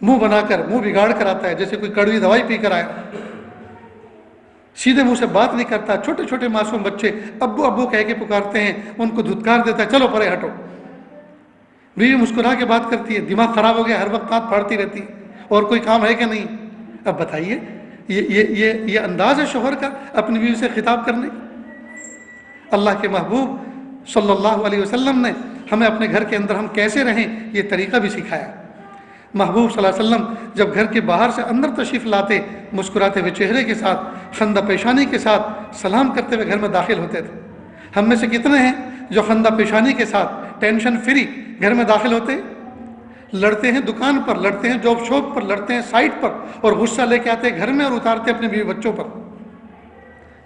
منہ بنا کر، منہ بگاڑ کر آتا ہے جیسے کوئی کڑوی دوائی پی کر آیا، سیدھے منہ سے بات نہیں کرتا۔ چھوٹے چھوٹے معصوم بچے ابو ابو کہہ کے پکارتے ہیں، ان کو دھتکار دیتا ہے، چلو پرے ہٹو۔ بیوی مسکرا کے بات کرتی ہے، دماغ خراب ہو گیا، ہر وقت ہاتھ پھاڑتی رہتی ہے، اور کوئی کام ہے کہ نہیں؟ اب بتائیے، یہ انداز ہے شوہر کا اپنی بیوی سے خطاب کرنے کا؟ اللہ کے محبوب صلی اللہ علیہ وسلم نے ہمیں اپنے گھر کے اندر ہم کیسے رہیں یہ طریقہ بھی سکھایا۔ محبوب صلی اللہ علیہ وسلم جب گھر کے باہر سے اندر تشریف لاتے، مسکراتے ہوئے چہرے کے ساتھ، خندہ پیشانی کے ساتھ سلام کرتے ہوئے گھر میں داخل ہوتے تھے۔ ہم میں سے کتنے ہیں جو خندہ پیشانی کے ساتھ ٹینشن فری گھر میں داخل ہوتے ہیں؟ لڑتے ہیں دکان پر، لڑتے ہیں جاب شاپ پر، لڑتے ہیں سائٹ پر، اور غصہ لے کے آتے ہیں گھر میں اور اتارتے اپنے بیوی بچوں پر۔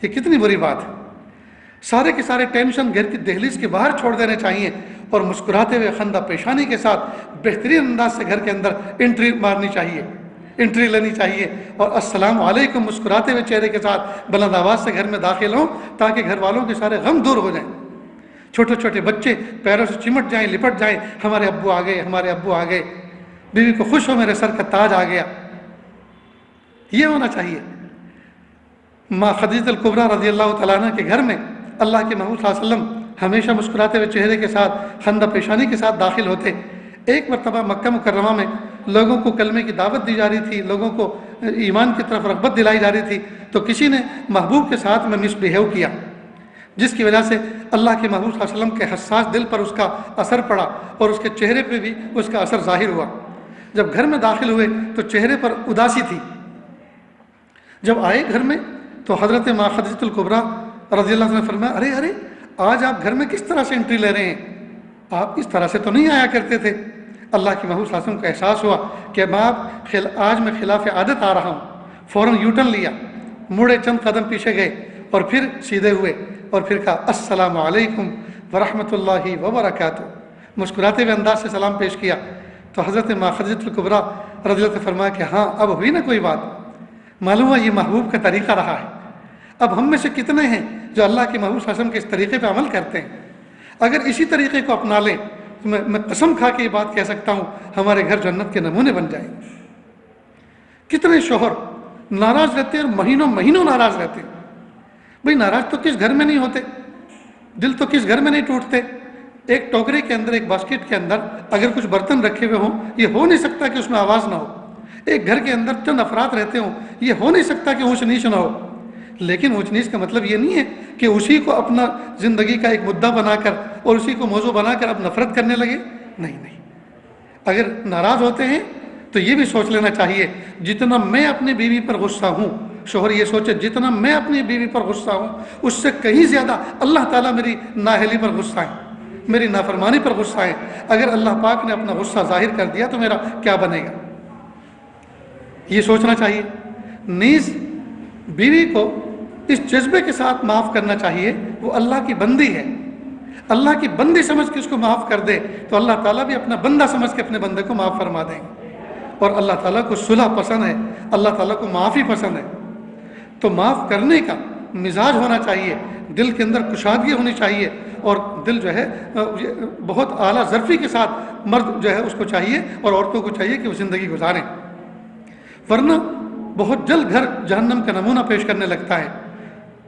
یہ کتنی بری بات ہے۔ سارے کے سارے ٹینشن گھر کی دہلیز کے باہر چھوڑ دینے چاہیے، اور مسکراتے ہوئے خندہ پیشانی کے ساتھ بہترین انداز سے گھر کے اندر انٹری مارنی چاہیے، انٹری لینی چاہیے، اور السلام علیکم مسکراتے ہوئے چہرے کے ساتھ بلند آواز سے گھر میں داخل ہوں تاکہ گھر والوں کے سارے غم دور ہو جائیں۔ چھوٹے چھوٹے بچے پیروں سے چمٹ جائیں، لپٹ جائیں، ہمارے ابو آ گئے، ہمارے ابو آ گئے، بیوی کو خوش ہو، میرے سر کا تاج آ گیا۔ یہ ہونا چاہیے۔ ماں خدیجہ الکبریٰ رضی اللہ تعالیٰ عنہ کے گھر میں اللہ کے محبوب صلی اللہ علیہ وسلم ہمیشہ مسکراتے ہوئے چہرے کے ساتھ خندہ پیشانی کے ساتھ داخل ہوتے۔ ایک مرتبہ مکہ مکرمہ میں لوگوں کو کلمے کی دعوت دی جا رہی تھی، لوگوں کو ایمان کی طرف رغبت دلائی جا رہی تھی، تو کسی نے محبوب کے ساتھ میں مس بہیو کیا، جس کی وجہ سے اللہ کے محبوب صلی اللہ علیہ وسلم کے حساس دل پر اس کا اثر پڑا اور اس کے چہرے پہ بھی اس کا اثر ظاہر ہوا۔ جب گھر میں داخل ہوئے تو چہرے پر اداسی تھی۔ جب آئے گھر میں تو حضرت ماں خدیجہ الکبریٰ رضی اللہ عنہ نے فرمایا، ارے آج آپ گھر میں کس طرح سے انٹری لے رہے ہیں؟ آپ اس طرح سے تو نہیں آیا کرتے تھے۔ اللہ کے محبوب صلی اللہ علیہ وسلم کو احساس ہوا کہ آج میں خلاف عادت آ رہا ہوں، فوراً یوٹرن لیا، مڑے چند قدم پیچھے گئے اور پھر سیدھے ہوئے اور پھر کہا السلام علیکم ورحمۃ اللہ وبرکاتہ، مسکراتے ہوئے انداز سے سلام پیش کیا۔ تو حضرت ماں خدیجہ الکبریٰ رضی اللہ عنہ نے فرمایا کہ ہاں اب ہوئی نا کوئی بات، معلوم ہوا یہ محبوب کا طریقہ رہا ہے۔ اب ہم میں سے کتنے ہیں جو اللہ کے محبوب صلی اللہ علیہ وسلم کے اس طریقے پہ عمل کرتے ہیں؟ اگر اسی طریقے کو اپنا لیں تو میں قسم کھا کے یہ بات کہہ سکتا ہوں ہمارے گھر جنت کے نمونے بن جائیں گے۔ کتنے شوہر ناراض رہتے ہیں اور مہینوں ناراض رہتے ہیں۔ بھئی ناراض تو کس گھر میں نہیں ہوتے، دل تو کس گھر میں نہیں ٹوٹتے، ایک ٹوکرے کے اندر، ایک باسکٹ کے اندر اگر کچھ برتن رکھے ہوئے ہوں، یہ ہو نہیں سکتا کہ اس میں آواز نہ ہو. ایک گھر کے اندر چند افراد رہتے ہوں، یہ ہو نہیں سکتا کہ اونچ نیچ نہ ہو. لیکن اونچ نیچ کا مطلب یہ نہیں ہے کہ اسی کو اپنا زندگی کا ایک مدعا بنا کر اور اسی کو موضوع بنا کر اب نفرت کرنے لگے. نہیں نہیں، اگر ناراض ہوتے ہیں تو یہ بھی سوچ لینا چاہیے جتنا میں اپنی بیوی پر غصہ ہوں، شوہر یہ سوچے جتنا میں اپنی بیوی پر غصہ ہوں اس سے کہیں زیادہ اللہ تعالیٰ میری نااہلی پر غصہ ہے، میری نافرمانی پر غصہ ہے. اگر اللہ پاک نے اپنا غصہ ظاہر کر دیا تو میرا کیا بنے گا، یہ سوچنا چاہیے. نیز بیوی کو اس جذبے کے ساتھ معاف کرنا چاہیے، وہ اللہ کی بندی ہے، اللہ کی بندی سمجھ کے اس کو معاف کر دے تو اللہ تعالیٰ بھی اپنا بندہ سمجھ کے اپنے بندے کو معاف فرما دیں گے. اور اللہ تعالیٰ کو صلح پسند ہے، اللہ تعالیٰ کو معافی پسند ہے. تو معاف کرنے کا مزاج ہونا چاہیے، دل کے اندر کشادگی ہونی چاہیے، اور دل جو ہے بہت اعلیٰ ظرفی کے ساتھ مرد جو ہے اس کو چاہیے اور عورتوں کو چاہیے کہ وہ زندگی گزاریں. ورنہ بہت جلد گھر جہنم کا نمونہ پیش کرنے لگتا ہے.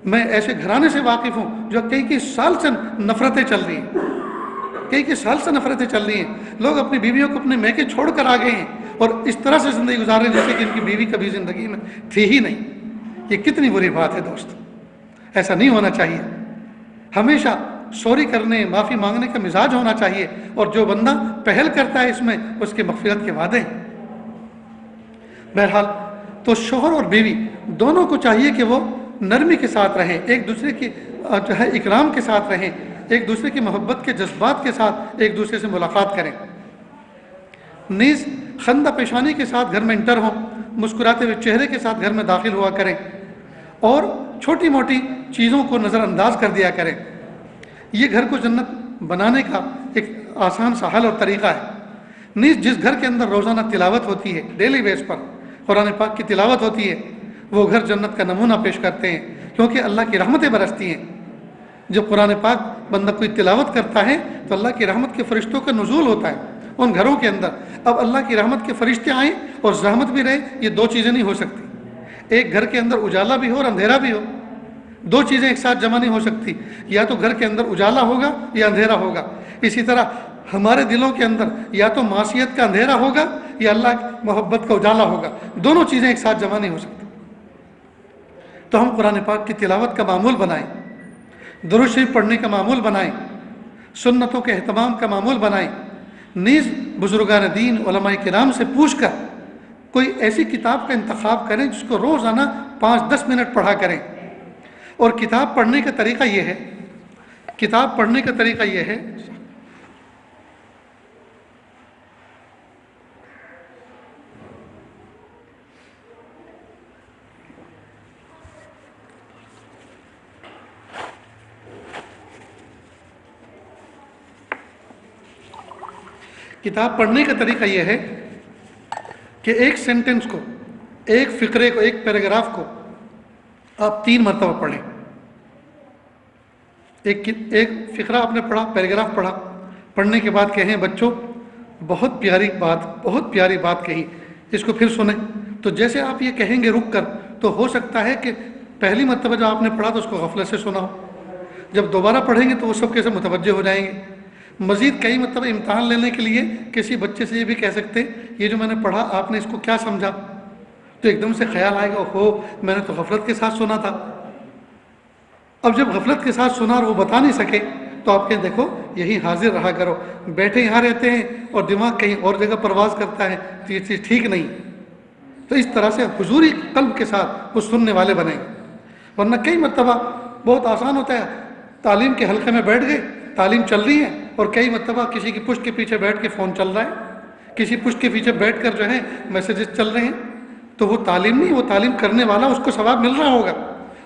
میں ایسے گھرانے سے واقف ہوں جو کئی سال سے نفرتیں چل رہی ہیں، کئی سال سے نفرتیں چل رہی ہیں. لوگ اپنی بیویوں کو اپنے میکے چھوڑ کر آ گئے ہیں اور اس طرح سے زندگی گزار رہے ہیں جیسے کہ ان کی بیوی کبھی زندگی میں تھی ہی نہیں. یہ کتنی بری بات ہے دوست، ایسا نہیں ہونا چاہیے. ہمیشہ سوری کرنے، معافی مانگنے کا مزاج ہونا چاہیے، اور جو بندہ پہل کرتا ہے اس میں اس کے مغفرت کے وعدے ہیں. بہرحال تو شوہر اور بیوی دونوں کو چاہیے کہ وہ نرمی کے ساتھ رہیں، ایک دوسرے کی جو ہے اکرام کے ساتھ رہیں، ایک دوسرے کی محبت کے جذبات کے ساتھ ایک دوسرے سے ملاقات کریں. نیز خندہ پیشانی کے ساتھ گھر میں انٹر ہوں، مسکراتے ہوئے چہرے کے ساتھ گھر میں داخل ہوا کریں، اور چھوٹی موٹی چیزوں کو نظر انداز کر دیا کریں. یہ گھر کو جنت بنانے کا ایک آسان سا حل اور طریقہ ہے. نیز جس گھر کے اندر روزانہ تلاوت ہوتی ہے، ڈیلی بیس پر قرآن پاک کی تلاوت ہوتی ہے، وہ گھر جنت کا نمونہ پیش کرتے ہیں، کیونکہ اللہ کی رحمتیں برستی ہیں. جب قرآن پاک بندہ کوئی تلاوت کرتا ہے تو اللہ کی رحمت کے فرشتوں کا نزول ہوتا ہے ان گھروں کے اندر. اب اللہ کی رحمت کے فرشتے آئیں اور زحمت بھی رہے، یہ دو چیزیں نہیں ہو سکتی. ایک گھر کے اندر اجالا بھی ہو اور اندھیرا بھی ہو، دو چیزیں ایک ساتھ جمع نہیں ہو سکتی. یا تو گھر کے اندر اجالا ہوگا یا اندھیرا ہوگا. اسی طرح ہمارے دلوں کے اندر یا تو معصیت کا اندھیرا ہوگا یا اللہ کی محبت کا اجالا ہوگا، دونوں چیزیں ایک ساتھ جمع نہیں ہو سکتی. تو ہم قرآن پاک کی تلاوت کا معمول بنائیں، درود شریف پڑھنے کا معمول بنائیں، سنتوں کے اہتمام کا معمول بنائیں. نیز بزرگان دین علماء کرام سے پوچھ کر کوئی ایسی کتاب کا انتخاب کریں جس کو روزانہ 5-10 منٹ پڑھا کریں. اور کتاب پڑھنے کا طریقہ یہ ہے، کتاب پڑھنے کا طریقہ یہ ہے کتاب پڑھنے کا طریقہ یہ ہے کہ ایک سینٹنس کو، ایک فقرے کو، ایک پیراگراف کو آپ 3 مرتبہ پڑھیں. ایک فقرہ آپ نے پڑھا، پیراگراف پڑھا، پڑھنے کے بعد کہیں بچوں بہت پیاری بات کہی، اس کو پھر سنیں. تو جیسے آپ یہ کہیں گے رک کر، تو ہو سکتا ہے کہ پہلی مرتبہ جو آپ نے پڑھا تو اس کو غفلت سے سنا ہو، جب دوبارہ پڑھیں گے تو وہ سب کیسے متوجہ ہو جائیں گے. مزید کئی مرتبہ امتحان لینے کے لیے کسی بچے سے یہ بھی کہہ سکتے یہ جو میں نے پڑھا آپ نے اس کو کیا سمجھا، تو ایک دم سے خیال آئے گا اوہو میں نے تو غفلت کے ساتھ سنا تھا. اب جب غفلت کے ساتھ سنا اور وہ بتا نہیں سکے تو آپ کہیں دیکھو یہی حاضر رہا کرو، بیٹھے یہاں رہتے ہیں اور دماغ کہیں اور جگہ پرواز کرتا ہے تو یہ چیز ٹھیک نہیں. تو اس طرح سے حضوری قلب کے ساتھ وہ سننے والے بنیں. ورنہ کئی مرتبہ بہت آسان ہوتا ہے، تعلیم کے حلقے میں بیٹھ گئے، تعلیم چل رہی ہے اور کئی مرتبہ کسی کی پشت کے پیچھے بیٹھ کے فون چل رہا ہے، کسی پشت کے پیچھے بیٹھ کر جو ہے میسیجز چل رہے ہیں. تو وہ تعلیم نہیں، وہ تعلیم کرنے والا اس کو ثواب مل رہا ہوگا،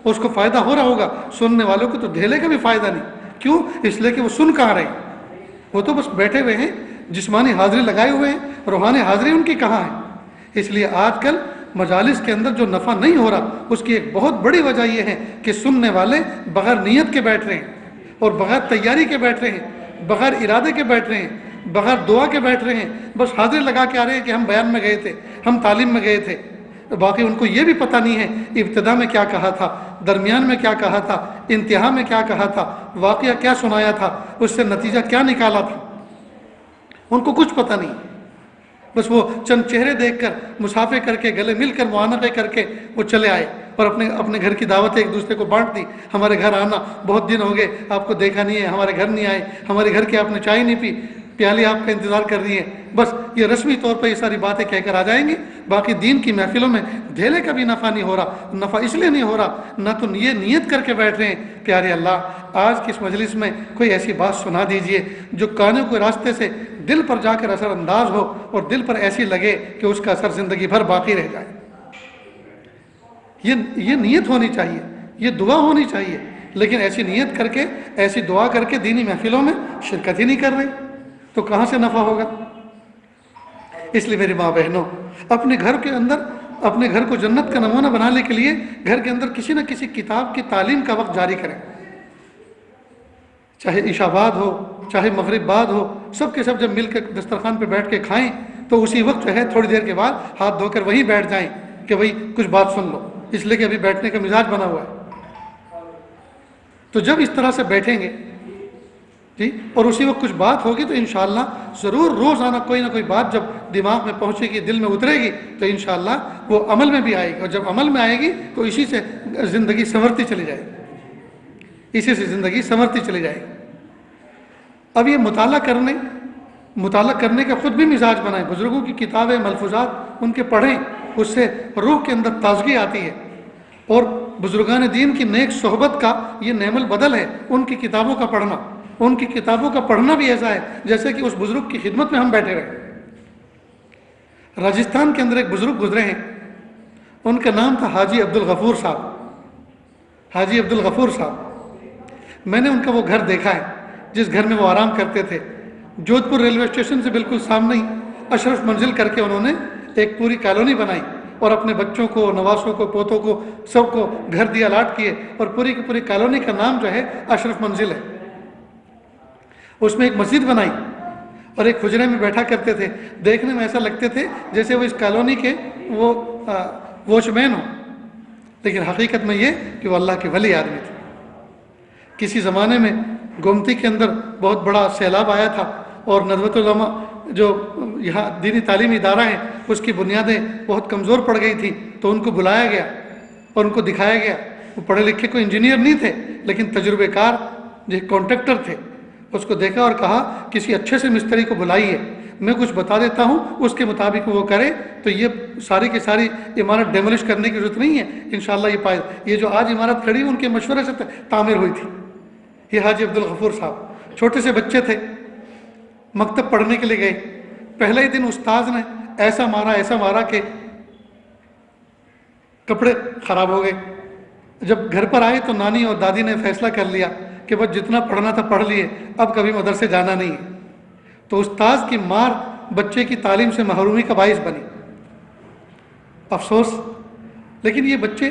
اس کو فائدہ ہو رہا ہوگا، سننے والوں کو تو دھیلے کا بھی فائدہ نہیں. کیوں؟ اس لیے کہ وہ سن کہاں رہے ہیں، وہ تو بس بیٹھے ہوئے ہیں، جسمانی حاضری لگائے ہوئے ہیں، روحانی حاضری ان کی کہاں ہے. اس لیے آج کل مجالس کے اندر جو نفع نہیں ہو رہا اس کی ایک بہت بڑی وجہ یہ ہے کہ سننے والے بغیر نیت کے بیٹھ رہے ہیں اور بغیر تیاری کے بیٹھ رہے ہیں، بغیر ارادے کے بیٹھ رہے ہیں، بغیر دعا کے بیٹھ رہے ہیں. بس حاضری لگا کے آ رہے ہیں کہ ہم بیان میں گئے تھے، ہم تعلیم میں گئے تھے. باقی ان کو یہ بھی پتہ نہیں ہے ابتدا میں کیا کہا تھا، درمیان میں کیا کہا تھا، انتہا میں کیا کہا تھا، واقعہ کیا سنایا تھا، اس سے نتیجہ کیا نکالا تھا، ان کو کچھ پتہ نہیں۔ بس وہ چند چہرے دیکھ کر مسافے کر کے گلے مل کر معانقے کر کے وہ چلے آئے اور اپنے گھر کی دعوت ایک دوسرے کو بانٹ دی، ہمارے گھر آنا، بہت دن ہو گئے آپ کو دیکھا نہیں ہے، ہمارے گھر نہیں آئے، ہمارے گھر کی آپ نے چائے نہیں پی، پیالی آپ کا انتظار کر رہی ہے۔ بس یہ رسمی طور پر یہ ساری باتیں کہہ کر آ جائیں گی، باقی دین کی محفلوں میں دھیلے کا بھی نفع نہیں ہو رہا۔ نفع اس لیے نہیں ہو رہا، نہ تو یہ نیت کر کے بیٹھ رہے ہیں پیارے اللہ آج کی اس مجلس میں کوئی ایسی بات سنا دیجئے جو کانوں کے راستے سے دل پر جا کر اثر انداز ہو اور دل پر ایسی لگے کہ اس کا اثر زندگی بھر باقی رہ جائے۔ یہ نیت ہونی چاہیے، یہ دعا ہونی چاہیے، لیکن ایسی نیت کر کے ایسی دعا کر کے دینی محفلوں میں شرکت ہی نہیں کر رہے تو کہاں سے نفع ہوگا؟ اس لیے میری ماں بہنوں، اپنے گھر کے اندر اپنے گھر کو جنت کا نمونہ بنانے کے لیے گھر کے اندر کسی نہ کسی کتاب کی تعلیم کا وقت جاری کریں، چاہے عشاء بعد ہو چاہے مغرب بعد ہو، سب کے سب جب مل کے دسترخوان پہ بیٹھ کے کھائیں تو اسی وقت جو ہے تھوڑی دیر کے بعد ہاتھ دھو کر وہیں بیٹھ جائیں کہ بھئی کچھ بات سن لو، اس لیے کہ ابھی بیٹھنے کا مزاج بنا ہوا ہے۔ تو جب اس طرح سے بیٹھیں گے جی اور اسی وقت کچھ بات ہوگی تو انشاءاللہ ضرور روزانہ کوئی نہ کوئی بات جب دماغ میں پہنچے گی، دل میں اترے گی تو انشاءاللہ وہ عمل میں بھی آئے گی، اور جب عمل میں آئے گی تو اسی سے زندگی سنورتی چلی جائے گی، اسی سے زندگی سنورتی چلی جائے گی۔ اب یہ مطالعہ کرنے کا خود بھی مزاج بنائیں، بزرگوں کی کتابیں ملفوظات ان کے پڑھیں، اس سے روح کے اندر تازگی آتی ہے، اور بزرگان دین کی نیک صحبت کا یہ نعم البدل ہے، ان کی کتابوں کا پڑھنا، ان کی کتابوں کا پڑھنا بھی ایسا ہے جیسے کہ اس بزرگ کی خدمت میں ہم بیٹھے رہے۔ راجستھان کے اندر ایک بزرگ گزرے ہیں، ان کا نام تھا حاجی عبدالغفور صاحب، حاجی عبدالغفور صاحب۔ میں نے ان کا وہ گھر دیکھا ہے جس گھر میں وہ آرام کرتے تھے، جودھ پور ریلوے اسٹیشن سے بالکل سامنے ہی اشرف منزل کر کے انہوں نے ایک پوری کالونی بنائی اور اپنے بچوں کو، نواسوں کو، پوتوں کو، سب کو گھر دیا الاٹ کیے، اور پوری کی پوری کالونی کا نام جو ہے اشرف منزل ہے۔ اس میں ایک مسجد بنائی اور ایک حجرے میں بیٹھا کرتے تھے، دیکھنے میں ایسا لگتے تھے جیسے وہ اس کالونی کے وہ واچ مین ہوں، لیکن حقیقت میں یہ کہ وہ اللہ کے ولی آدمی تھے۔ کسی زمانے میں گومتی کے اندر بہت بڑا سیلاب آیا تھا اور ندوۃ العلماء جو یہاں دینی تعلیمی ادارہ ہیں اس کی بنیادیں بہت کمزور پڑ گئی تھی، تو ان کو بلایا گیا اور ان کو دکھایا گیا۔ وہ پڑھے لکھے کوئی انجینئر نہیں تھے لیکن تجربے کار جو کانٹریکٹر تھے، اس کو دیکھا اور کہا کسی اچھے سے مستری کو بلائیے، میں کچھ بتا دیتا ہوں اس کے مطابق وہ کرے تو یہ ساری کی ساری عمارت ڈیمولش کرنے کی ضرورت نہیں ہے، انشاءاللہ یہ جو آج عمارت کھڑی ان کے مشورے سے تعمیر ہوئی تھی۔ یہ حاجی عبدالغفور صاحب چھوٹے سے بچے تھے، مکتب پڑھنے کے لیے گئے، پہلے ہی دن استاذ نے ایسا مارا کہ کپڑے خراب ہو گئے۔ جب گھر پر آئے تو نانی اور دادی نے فیصلہ کر لیا کہ بس جتنا پڑھنا تھا پڑھ لیے، اب کبھی مدرسے جانا نہیں ہے۔ تو استاذ کی مار بچے کی تعلیم سے محرومی کا باعث بنی۔ افسوس، لیکن یہ بچے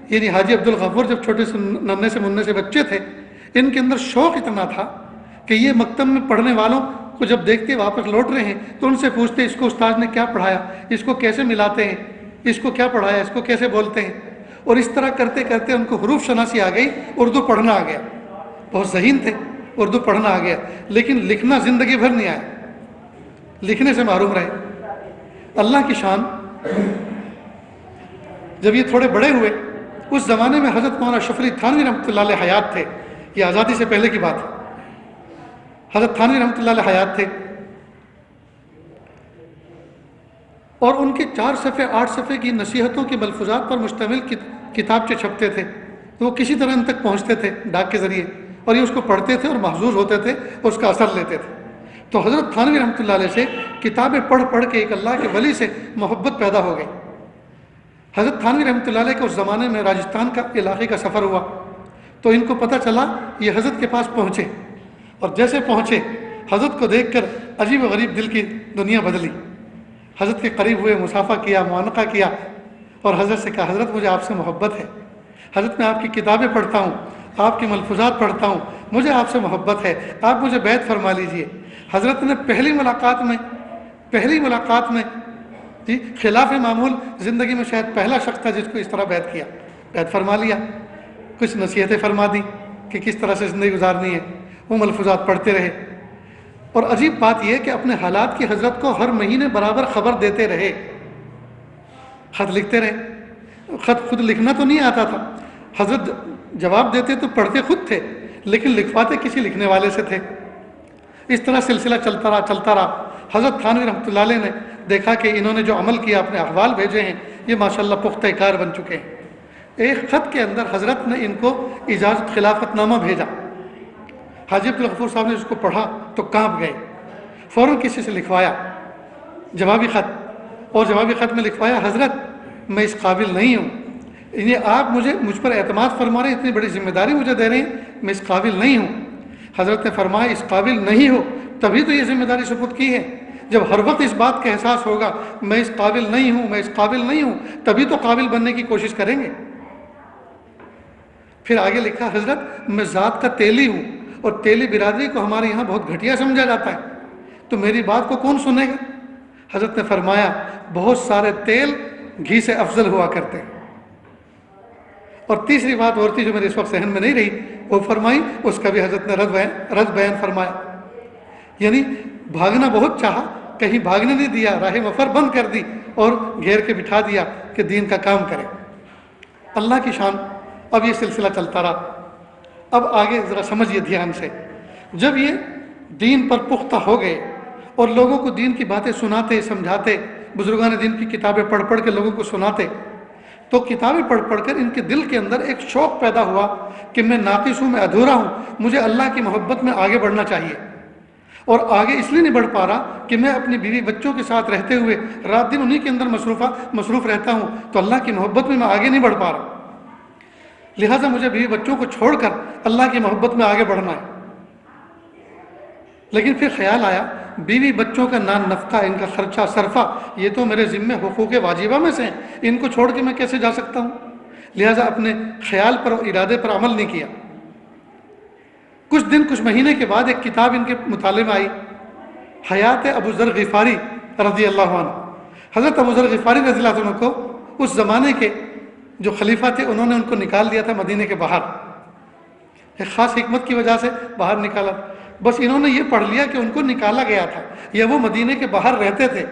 یعنی حاجی عبدالغفور جب چھوٹے سے ننھے سے مننے سے بچے تھے، ان کے اندر شوق اتنا تھا کہ یہ مکتب میں پڑھنے والوں کو جب دیکھتے واپس لوٹ رہے ہیں تو ان سے پوچھتے اس کو استاذ نے کیا پڑھایا، اس کو کیسے ملاتے ہیں، اس کو کیا پڑھایا، اس کو کیسے بولتے ہیں، اور اس طرح کرتے کرتے ان کو حروف شناسی آ گئی، اردو پڑھنا آ گیا۔ بہت ذہین تھے، اردو پڑھنا آ گیا، لیکن لکھنا زندگی بھر نہیں آیا، لکھنے سے محروم رہے۔ اللہ کی شان، جب یہ تھوڑے بڑے ہوئے اس زمانے میں حضرت مولانا شفری تھانوی رحمۃ اللہ علیہ حیات تھے، یہ آزادی سے پہلے کی بات ہے، حضرت تھانوی رحمۃ اللہ علیہ حیات تھے، اور ان کے 4 صفحے 8 صفحے کی نصیحتوں کے ملفوظات پر مشتمل کتابچے چھپتے تھے، تو وہ کسی طرح ان تک پہنچتے تھے ڈاک کے ذریعے، اور یہ اس کو پڑھتے تھے اور محظوظ ہوتے تھے اور اس کا اثر لیتے تھے۔ تو حضرت تھانوی رحمۃ اللہ علیہ سے کتابیں پڑھ پڑھ کے ایک اللہ کے ولی سے محبت پیدا ہو گئی۔ حضرت تھانوی رحمۃ اللہ علیہ کے اس زمانے میں راجستھان کا علاقے کا سفر ہوا، تو ان کو پتہ چلا یہ حضرت کے پاس پہنچے، اور جیسے پہنچے حضرت کو دیکھ کر عجیب و غریب دل کی دنیا بدلی۔ حضرت کے قریب ہوئے، مصافحہ کیا، معانقہ کیا، اور حضرت سے کہا حضرت مجھے آپ سے محبت ہے، حضرت میں آپ کی کتابیں پڑھتا ہوں، آپ کے ملفوظات پڑھتا ہوں، مجھے آپ سے محبت ہے، آپ مجھے بیعت فرما لیجئے۔ حضرت نے پہلی ملاقات میں جی خلاف معمول زندگی میں شاید پہلا شخص تھا جس کو اس طرح بیعت کیا، بیعت فرما لیا، کچھ نصیحتیں فرما دی کہ کس طرح سے زندگی گزارنی ہے، وہ ملفوظات پڑھتے رہے۔ اور عجیب بات یہ کہ اپنے حالات کی حضرت کو ہر مہینے برابر خبر دیتے رہے، خط لکھتے رہے۔ خط خود لکھنا تو نہیں آتا تھا، حضرت جواب دیتے تو پڑھتے خود تھے، لیکن لکھواتے کسی لکھنے والے سے تھے۔ اس طرح سلسلہ چلتا رہا۔ حضرت تھانوی رحمۃ اللہ علیہ نے دیکھا کہ انہوں نے جو عمل کیا، اپنے احوال بھیجے ہیں، یہ ماشاءاللہ پختہ کار بن چکے ہیں۔ ایک خط کے اندر حضرت نے ان کو اجازت خلافت نامہ بھیجا۔ حاجی عبدالغفور صاحب نے اس کو پڑھا تو کانپ گئے، فوراً کسی سے لکھوایا جوابی خط، اور جوابی خط میں لکھوایا، حضرت میں اس قابل نہیں ہوں، یہ آپ مجھ پر اعتماد فرما رہے ہیں، اتنی بڑی ذمہ داری مجھے دے رہے ہیں، میں اس قابل نہیں ہوں۔ حضرت نے فرمایا اس قابل نہیں ہو تبھی تو یہ ذمہ داری سپرد کی ہے، جب ہر وقت اس بات کا احساس ہوگا میں اس قابل نہیں ہوں، میں اس قابل نہیں ہوں، تبھی تو قابل بننے کی کوشش کریں گے۔ پھر آگے لکھا، حضرت میں ذات کا تیلی ہوں، اور تیلی برادری کو ہمارے یہاں بہت گھٹیا سمجھا جاتا ہے، تو میری بات کو کون سنے گا؟ حضرت نے فرمایا بہت سارے تیل گھی سے افضل ہوا کرتے ہیں۔ اور تیسری بات اور تھی جو میرے اس وقت ذہن میں نہیں رہی، وہ فرمائی، اس کا بھی حضرت نے رد بیان فرمایا۔ یعنی بھاگنا بہت چاہا، کہیں بھاگنے نہیں دیا، راہ مفر بند کر دی اور گھیر کے بٹھا دیا کہ دین کا کام کرے۔ اللہ کی شان۔ اب یہ سلسلہ چلتا رہا۔ اب آگے ذرا سمجھیے دھیان سے، جب یہ دین پر پختہ ہو گئے اور لوگوں کو دین کی باتیں سناتے سمجھاتے، بزرگان دین کی کتابیں پڑھ پڑھ کے لوگوں کو سناتے، تو کتابیں پڑھ پڑھ کر ان کے دل کے اندر ایک شوق پیدا ہوا کہ میں ناقص ہوں، میں ادھورا ہوں، مجھے اللہ کی محبت میں آگے بڑھنا چاہیے۔ اور آگے اس لیے نہیں بڑھ پا رہا کہ میں اپنی بیوی بچوں کے ساتھ رہتے ہوئے رات دن انہی کے اندر مصروف رہتا ہوں، تو اللہ کی محبت میں آگے نہیں بڑھ پا رہا، لہٰذا مجھے بیوی بچوں کو چھوڑ کر اللہ کی محبت میں آگے بڑھنا ہے۔ لیکن پھر خیال آیا بیوی بچوں کا نان نفقہ، ان کا خرچہ صرفہ، یہ تو میرے ذمہ حقوق واجبہ میں سے ہیں، ان کو چھوڑ کے میں کیسے جا سکتا ہوں؟ لہٰذا اپنے خیال پر اور ارادے پر عمل نہیں کیا۔ کچھ دن کچھ مہینے کے بعد ایک کتاب ان کے مطالعے میں آئی، حیات ابو ذر غفاری رضی اللہ عنہ۔ حضرت ابو ذر غفاری رضی اللہ عنہ کو اس زمانے کے جو خلیفہ تھے انہوں نے ان کو نکال دیا تھا مدینے کے باہر، ایک خاص حکمت کی وجہ سے باہر نکالا۔ بس انہوں نے یہ پڑھ لیا کہ ان کو نکالا گیا تھا یا وہ مدینے کے باہر رہتے تھے،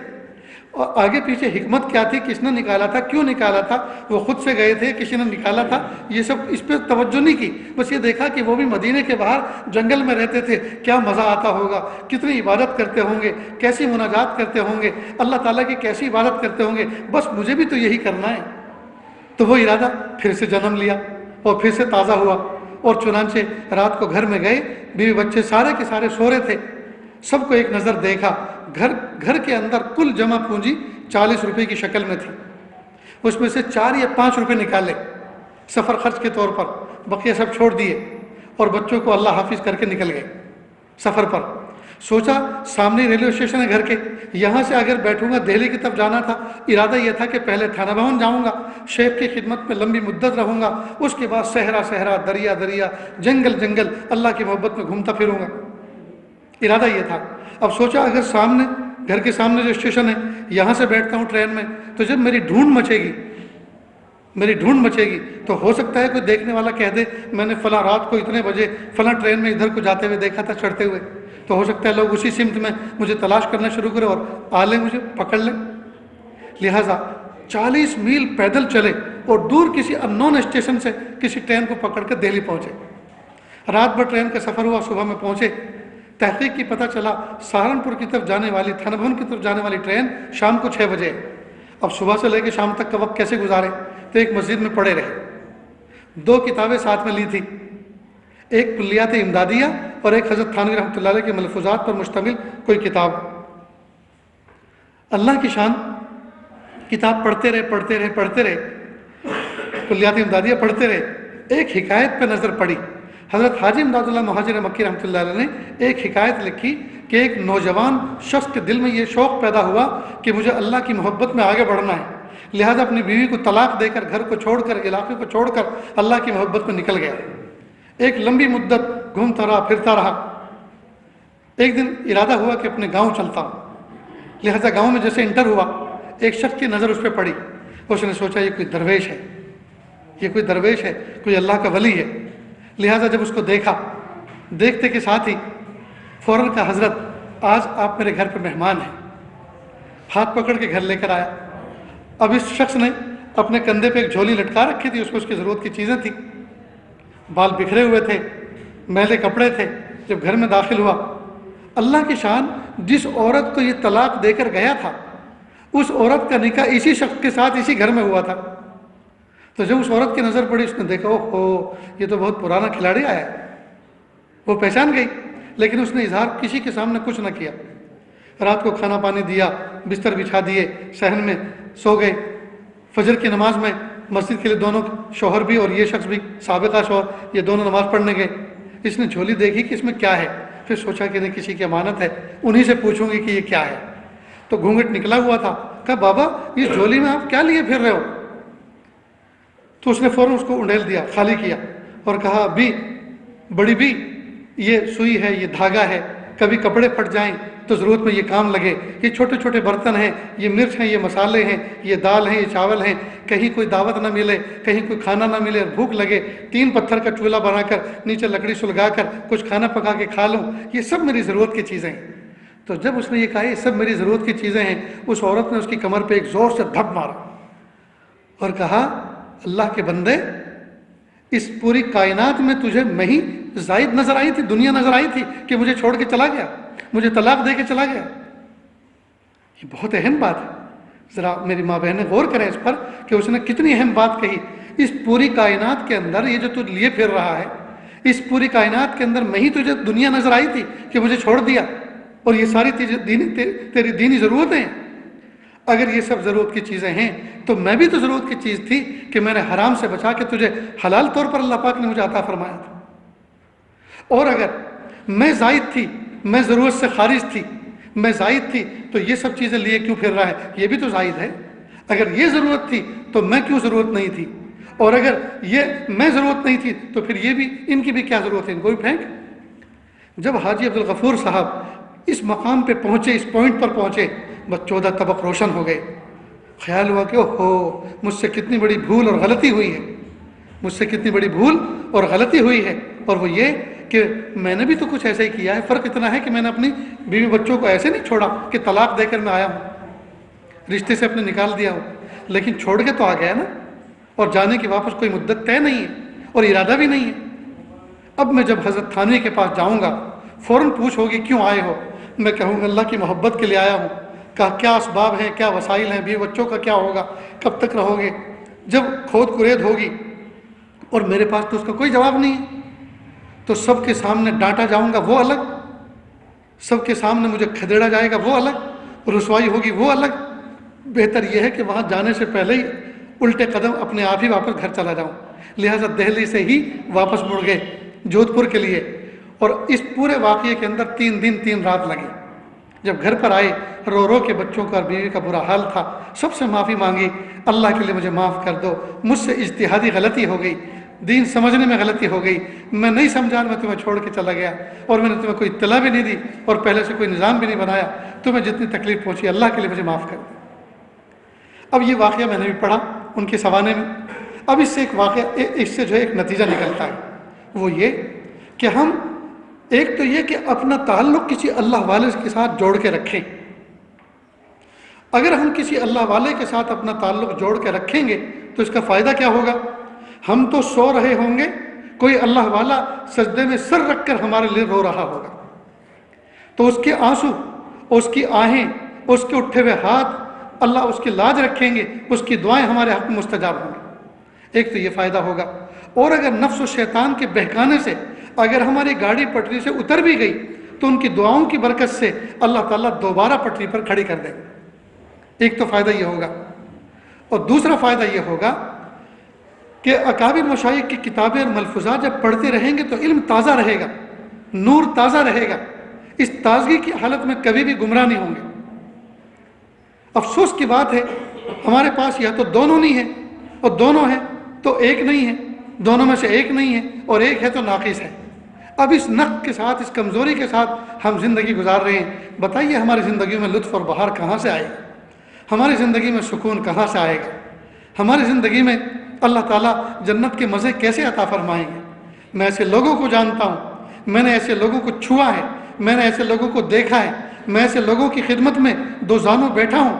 اور آگے پیچھے حکمت کیا تھی، کس نے نکالا تھا، کیوں نکالا تھا، وہ خود سے گئے تھے، کسی نے نکالا تھا، یہ سب اس پہ توجہ نہیں کی۔ بس یہ دیکھا کہ وہ بھی مدینے کے باہر جنگل میں رہتے تھے، کیا مزہ آتا ہوگا، کتنی عبادت کرتے ہوں گے، کیسی مناجات کرتے ہوں گے، اللہ تعالیٰ کی کیسی عبادت کرتے ہوں گے، بس مجھے بھی تو یہی کرنا ہے۔ تو وہ ارادہ پھر سے جنم لیا اور پھر سے تازہ ہوا، اور چنانچہ رات کو گھر میں گئے، بیوی بچے سارے کے سارے سو رہے تھے، سب کو ایک نظر دیکھا، گھر کے اندر کل جمع پونجی 40 روپے کی شکل میں تھی، اس میں سے 4 یا 5 روپے نکالے سفر خرچ کے طور پر، بقیہ سب چھوڑ دیے اور بچوں کو اللہ حافظ کر کے نکل گئے سفر پر۔ سوچا سامنے ریلوے اسٹیشن ہے گھر کے، یہاں سے اگر بیٹھوں گا دہلی کی طرف جانا تھا، ارادہ یہ تھا کہ پہلے تھانہ بھون جاؤں گا، شیخ کی خدمت میں لمبی مدت رہوں گا، اس کے بعد صحرا دریا جنگل اللہ کی محبت میں گھومتا پھروں گا، ارادہ یہ تھا۔ اب سوچا اگر سامنے گھر کے سامنے جو اسٹیشن ہے یہاں سے بیٹھتا ہوں ٹرین میں، تو جب میری ڈھونڈ مچے گی تو ہو سکتا ہے کوئی دیکھنے والا کہہ دے میں نے فلاں رات کو اتنے بجے فلاں ٹرین میں ادھر کو جاتے ہوئے دیکھا تھا، چڑھتے ہوئے، تو ہو سکتا ہے لوگ اسی سمت میں مجھے تلاش کرنا شروع کریں اور آ لیں، مجھے پکڑ لیں۔ لہٰذا 40 میل پیدل چلے اور دور کسی ان نون اسٹیشن سے کسی ٹرین کو پکڑ کر دہلی پہنچے۔ رات بھر ٹرین کا سفر ہوا، صبح میں پہنچے، تحقیق کی پتہ چلا سہارنپور کی طرف جانے والی، تھانہ بھون کی طرف جانے والی ٹرین شام کو 6 بجے۔ اب صبح سے لے کے شام تک کا وقت کیسے گزارے؟ تو ایک مسجد میں پڑے رہے، 2 کتابیں ساتھ میں لی تھی، ایک کلیات امدادیہ اور ایک حضرت تھانوی رحمۃ اللہ علیہ کے ملفوظات پر مشتمل کوئی کتاب۔ اللہ کی شان، کتاب پڑھتے رہے، کلیات امدادیہ پڑھتے رہے، ایک حکایت پہ نظر پڑی۔ حضرت حاجی امداد اللہ مہاجر مکی رحمۃ اللہ علیہ نے ایک حکایت لکھی کہ ایک نوجوان شخص کے دل میں یہ شوق پیدا ہوا کہ مجھے اللہ کی محبت میں آگے بڑھنا ہے، لہذا اپنی بیوی کو طلاق دے کر، گھر کو چھوڑ کر، علاقے کو چھوڑ کر اللہ کی محبت میں نکل گیا۔ ایک لمبی مدت گھومتا رہا، پھرتا رہا۔ ایک دن ارادہ ہوا کہ اپنے گاؤں چلتا ہوں، لہذا گاؤں میں جیسے انٹر ہوا، ایک شخص کی نظر اس پہ پڑی، اس نے سوچا یہ کوئی درویش ہے، یہ کوئی درویش ہے، کوئی اللہ کا ولی ہے۔ لہٰذا جب اس کو دیکھا، دیکھتے کے ساتھ ہی فوراً کہا حضرت آج آپ میرے گھر پہ مہمان ہیں، ہاتھ پکڑ کے گھر لے کر آیا۔ اب اس شخص نے اپنے کندھے پہ ایک جھولی لٹکا رکھی تھی، اس کو اس کی ضرورت کی چیزیں تھیں، بال بکھرے ہوئے تھے، میلے کپڑے تھے۔ جب گھر میں داخل ہوا، اللہ کی شان، جس عورت کو یہ طلاق دے کر گیا تھا اس عورت کا نکاح اسی شخص کے ساتھ اسی گھر میں ہوا تھا۔ تو جب اس عورت کی نظر پڑی، اس نے دیکھا اوہ یہ تو بہت پرانا کھلاڑی آیا ہے، وہ پہچان گئی، لیکن اس نے اظہار کسی کے سامنے کچھ نہ کیا۔ رات کو کھانا پانی دیا، بستر بچھا دیے، صحن میں سو گئے۔ فجر کی نماز میں مسجد کے لیے دونوں شوہر بھی اور یہ شخص بھی، سابقہ شوہر، یہ دونوں نماز پڑھنے گئے۔ اس نے جھولی دیکھی کہ اس میں کیا ہے، پھر سوچا کہ نہیں کسی کی امانت ہے، انہی سے پوچھوں گی کہ یہ کیا ہے۔ تو گھونگھٹ نکلا ہوا تھا، کہا بابا اس جھولی میں آپ کیا لیے پھر رہے ہو؟ تو اس نے فوراً اس کو انڈیل دیا، خالی کیا اور کہا بھی بڑی بھی یہ سوئی ہے، یہ دھاگا ہے، کبھی کپڑے پھٹ جائیں تو ضرورت میں یہ کام لگے، یہ چھوٹے چھوٹے برتن ہیں، یہ مرچ ہیں، یہ مسالے ہیں، یہ دال ہیں، یہ چاول ہیں، کہیں کوئی دعوت نہ ملے، کہیں کوئی کھانا نہ ملے، بھوک لگے، 3 پتھر کا چولہا بنا کر نیچے لکڑی سلگا کر کچھ کھانا پکا کے کھا لوں، یہ سب میری ضرورت کی چیزیں ہیں۔ تو جب اس نے یہ کہا یہ سب میری ضرورت کی چیزیں ہیں، اس عورت نے اس کی کمر پہ ایک زور سے دھپ مارا اور کہا اللہ کے بندے، اس پوری کائنات میں تجھے میں ہی زائد نظر آئی تھی، دنیا نظر آئی تھی کہ مجھے چھوڑ کے چلا گیا، مجھے طلاق دے کے چلا گیا۔ یہ بہت اہم بات ہے، ذرا میری ماں بہنیں غور کریں اس پر کہ اس نے کتنی اہم بات کہی۔ اس پوری کائنات کے اندر یہ جو تو لیے پھر رہا ہے، اس پوری کائنات کے اندر میں ہی تجھے دنیا نظر آئی تھی کہ مجھے چھوڑ دیا، اور یہ ساری تیری دینی ضرورتیں ہیں۔ اگر یہ سب ضرورت کی چیزیں ہیں تو میں بھی تو ضرورت کی چیز تھی کہ میں نے حرام سے بچا کے تجھے حلال طور پر اللہ پاک نے مجھے عطا فرمایا تھا۔ اور اگر میں زائد تھی، میں ضرورت سے خارج تھی، میں زائد تھی تو یہ سب چیزیں لیے کیوں پھر رہا ہے؟ یہ بھی تو زائد ہے۔ اگر یہ ضرورت تھی تو میں کیوں ضرورت نہیں تھی؟ اور اگر یہ میں ضرورت نہیں تھی تو پھر یہ بھی، ان کی بھی کیا ضرورت ہے، ان کو بھی پھینک۔ جب حاجی عبدالغفور صاحب اس مقام پہ پہنچے، اس پوائنٹ پر پہنچے، بس 14 طبق روشن ہو گئے۔ خیال ہوا کہ اوہو مجھ سے کتنی بڑی بھول اور غلطی ہوئی ہے، مجھ سے کتنی بڑی بھول اور غلطی ہوئی ہے، اور وہ یہ کہ میں نے بھی تو کچھ ایسا ہی کیا ہے۔ فرق اتنا ہے کہ میں نے اپنی بیوی بچوں کو ایسے نہیں چھوڑا کہ طلاق دے کر میں آیا ہوں، رشتے سے اپنے نکال دیا ہوں، لیکن چھوڑ کے تو آ گیا نا، اور جانے کی واپس کوئی مدت طے نہیں ہے اور ارادہ بھی نہیں ہے۔ اب میں جب حضرت تھانوی کے پاس جاؤں گا، فوراً پوچھ ہوگی کیوں آئے ہو، میں کہوں گا اللہ کی محبت کے لیے آیا ہوں۔ کہا کیا اسباب ہیں، کیا وسائل ہیں، بیوی بچوں کا کیا ہوگا، کب تک رہو گے؟ جب کھود کرید ہوگی اور میرے پاس تو اس کا کوئی جواب نہیں ہے، تو سب کے سامنے ڈانٹا جاؤں گا وہ الگ، سب کے سامنے مجھے کھدیڑا جائے گا وہ الگ، رسوائی ہوگی وہ الگ۔ بہتر یہ ہے کہ وہاں جانے سے پہلے ہی الٹے قدم اپنے آپ ہی واپس گھر چلا جاؤں۔ لہٰذا دہلی سے ہی واپس مڑ گئے جودھ پور کے لیے، اور اس پورے واقعے کے اندر 3 دن 3 رات لگے۔ جب گھر پر آئے، رو رو کے بچوں کا اور بیوی کا برا حال تھا، سب سے معافی مانگی، اللہ کے لیے مجھے معاف کر دو، مجھ سے اجتہادی غلطی ہو گئی، دین سمجھنے میں غلطی ہو گئی، میں نہیں سمجھا، میں تمہیں چھوڑ کے چلا گیا، اور میں نے تمہیں کوئی اطلاع بھی نہیں دی اور پہلے سے کوئی نظام بھی نہیں بنایا، تمہیں جتنی تکلیف پہنچی اللہ کے لیے مجھے معاف کر دو۔ اب یہ واقعہ میں نے بھی پڑھا ان کے سوانے میں۔ اب اس سے ایک واقعہ، اس سے جو ہے ایک نتیجہ نکلتا ہے، وہ یہ کہ ہم ایک تو یہ کہ اپنا تعلق کسی اللہ والے کے ساتھ جوڑ کے رکھیں۔ اگر ہم کسی اللہ والے کے ساتھ اپنا تعلق جوڑ کے رکھیں گے تو اس کا فائدہ کیا ہوگا؟ ہم تو سو رہے ہوں گے، کوئی اللہ والا سجدے میں سر رکھ کر ہمارے لیے رو رہا ہوگا، تو اس کے آنسو، اس کی آہیں، اس کے اٹھے ہوئے ہاتھ اللہ اس کی لاج رکھیں گے، اس کی دعائیں ہمارے حق میں مستجاب ہوں گی۔ ایک تو یہ فائدہ ہوگا۔ اور اگر نفس و شیطان کے بہکانے سے اگر ہماری گاڑی پٹری سے اتر بھی گئی تو ان کی دعاؤں کی برکت سے اللہ تعالیٰ دوبارہ پٹری پر کھڑی کر دے گا۔ ایک تو فائدہ یہ ہوگا، اور دوسرا فائدہ یہ ہوگا کہ اکابر مشائخ کی کتابیں اور ملفوظات جب پڑھتے رہیں گے تو علم تازہ رہے گا، نور تازہ رہے گا، اس تازگی کی حالت میں کبھی بھی گمراہ نہیں ہوں گے۔ افسوس کی بات ہے ہمارے پاس یا تو دونوں نہیں ہیں، اور دونوں ہیں تو ایک نہیں ہے، دونوں میں سے ایک نہیں ہے، اور ایک ہے تو ناقص ہے۔ اب اس نقص کے ساتھ، اس کمزوری کے ساتھ ہم زندگی گزار رہے ہیں۔ بتائیے ہماری زندگیوں میں لطف اور بہار کہاں سے آئے؟ ہماری زندگی میں سکون کہاں سے آئے گا؟ ہماری زندگی میں اللہ تعالیٰ جنت کے مزے کیسے عطا فرمائیں گے؟ میں ایسے لوگوں کو جانتا ہوں، میں نے ایسے لوگوں کو چھوا ہے، میں نے ایسے لوگوں کو دیکھا ہے، میں ایسے لوگوں کی خدمت میں دو زانوں بیٹھا ہوں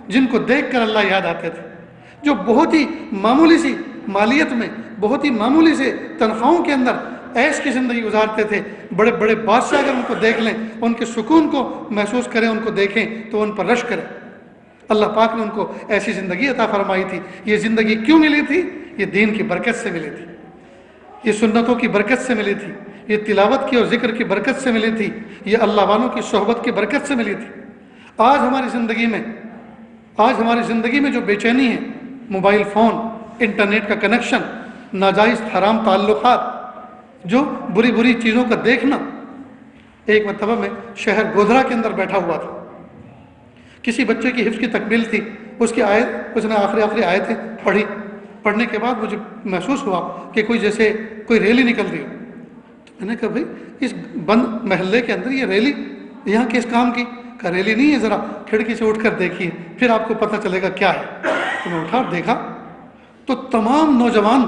جن کو دیکھ کر اللہ یاد آتے تھے، جو بہت ہی معمولی سی مالیت میں، بہت ہی معمولی سے تنخواہوں کے اندر عیش کی زندگی گزارتے تھے۔ بڑے بڑے بادشاہ اگر ان کو دیکھ لیں، ان کے سکون کو محسوس کریں، ان کو دیکھیں تو ان پر رشک کریں۔ اللہ پاک نے ان کو ایسی زندگی عطا فرمائی تھی۔ یہ زندگی کیوں ملی تھی؟ یہ دین کی برکت سے ملی تھی، یہ سنتوں کی برکت سے ملی تھی، یہ تلاوت کی اور ذکر کی برکت سے ملی تھی، یہ اللہ والوں کی صحبت کی برکت سے ملی تھی۔ آج ہماری زندگی میں جو بے چینی ہے، موبائل فون، انٹرنیٹ کا کنیکشن، ناجائز حرام تعلقات، جو بری بری چیزوں کا دیکھنا۔ ایک مرتبہ میں شہر گودھرا کے اندر بیٹھا ہوا تھا، کسی بچے کی حفظ کی تکمیل تھی، اس نے آخری آیتیں پڑھنے کے بعد مجھے محسوس ہوا کہ کوئی ریلی نکل رہی ہو۔ تو میں نے کہا بھائی اس بند محلے کے اندر یہ ریلی یہاں کس کام کی؟ کہا ریلی نہیں ہے، ذرا کھڑکی سے اٹھ کر دیکھیے پھر آپ کو پتہ چلے گا کیا ہے۔ تو میں اٹھا دیکھا تو تمام نوجوان،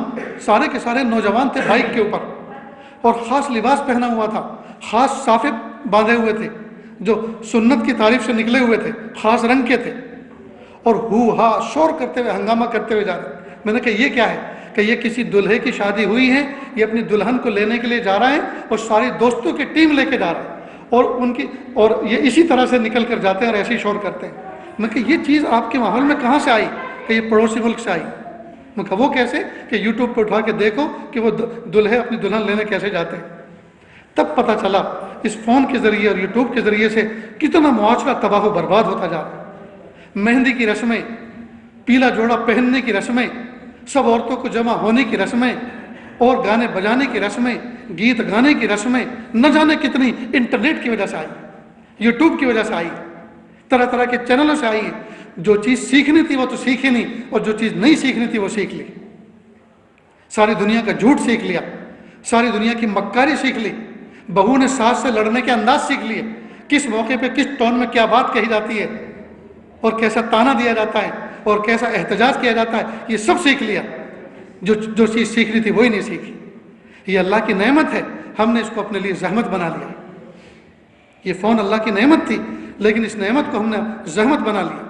سارے کے سارے نوجوان تھے بائک کے اوپر، اور خاص لباس پہنا ہوا تھا، خاص صافے باندھے ہوئے تھے جو سنت کی تعریف سے نکلے ہوئے تھے، خاص رنگ کے تھے، اور ہو ہا شور کرتے ہوئے، ہنگامہ کرتے ہوئے جا رہے۔ میں نے کہا یہ کیا ہے؟ کہ یہ کسی دلہے کی شادی ہوئی ہے، یہ اپنی دلہن کو لینے کے لیے جا رہا ہے اور ساری دوستوں کی ٹیم لے کے جا رہا ہے، اور یہ اسی طرح سے نکل کر جاتے ہیں اور ایسے ہی شور کرتے ہیں۔ میں کہ یہ چیز آپ کے ماحول میں کہاں سے آئی؟ کہ یہ پڑوسی ملک سے آئی۔ میں کہا وہ کیسے؟ کہ یوٹیوب پہ اٹھا کے دیکھو کہ وہ دلہے اپنی دلہن لینے کیسے جاتے ہیں۔ تب پتہ چلا اس فون کے ذریعے اور یوٹیوب کے ذریعے سے کتنا معاشرہ تباہ و برباد ہوتا جا رہا ہے۔ مہندی کی رسمیں، پیلا جوڑا پہننے کی رسمیں، سب عورتوں کو جمع ہونے کی رسمیں، اور گانے بجانے کی رسمیں، گیت گانے کی رسمیں، نہ جانے کتنی انٹرنیٹ کی وجہ سے آئی، یوٹیوب کی وجہ سے آئی، طرح طرح کے چینلوں سے آئی ہیں۔ جو چیز سیکھنی تھی وہ تو سیکھی نہیں، اور جو چیز نہیں سیکھنی تھی وہ سیکھ لی۔ ساری دنیا کا جھوٹ سیکھ لیا، ساری دنیا کی مکاری سیکھ لی، بہو نے ساس سے لڑنے کے انداز سیکھ لیے، کس موقع پہ کس ٹون میں کیا بات کہی جاتی ہے، اور کیسا تانا دیا جاتا ہے، اور کیسا احتجاج کیا جاتا ہے، یہ سب سیکھ لیا۔ جو چیز سیکھنی تھی وہی نہیں سیکھی۔ یہ اللہ کی نعمت ہے، ہم نے اس کو اپنے لیے زحمت بنا لیا۔ یہ فون اللہ کی نعمت تھی، لیکن اس نعمت کو ہم نے زحمت بنا لیا،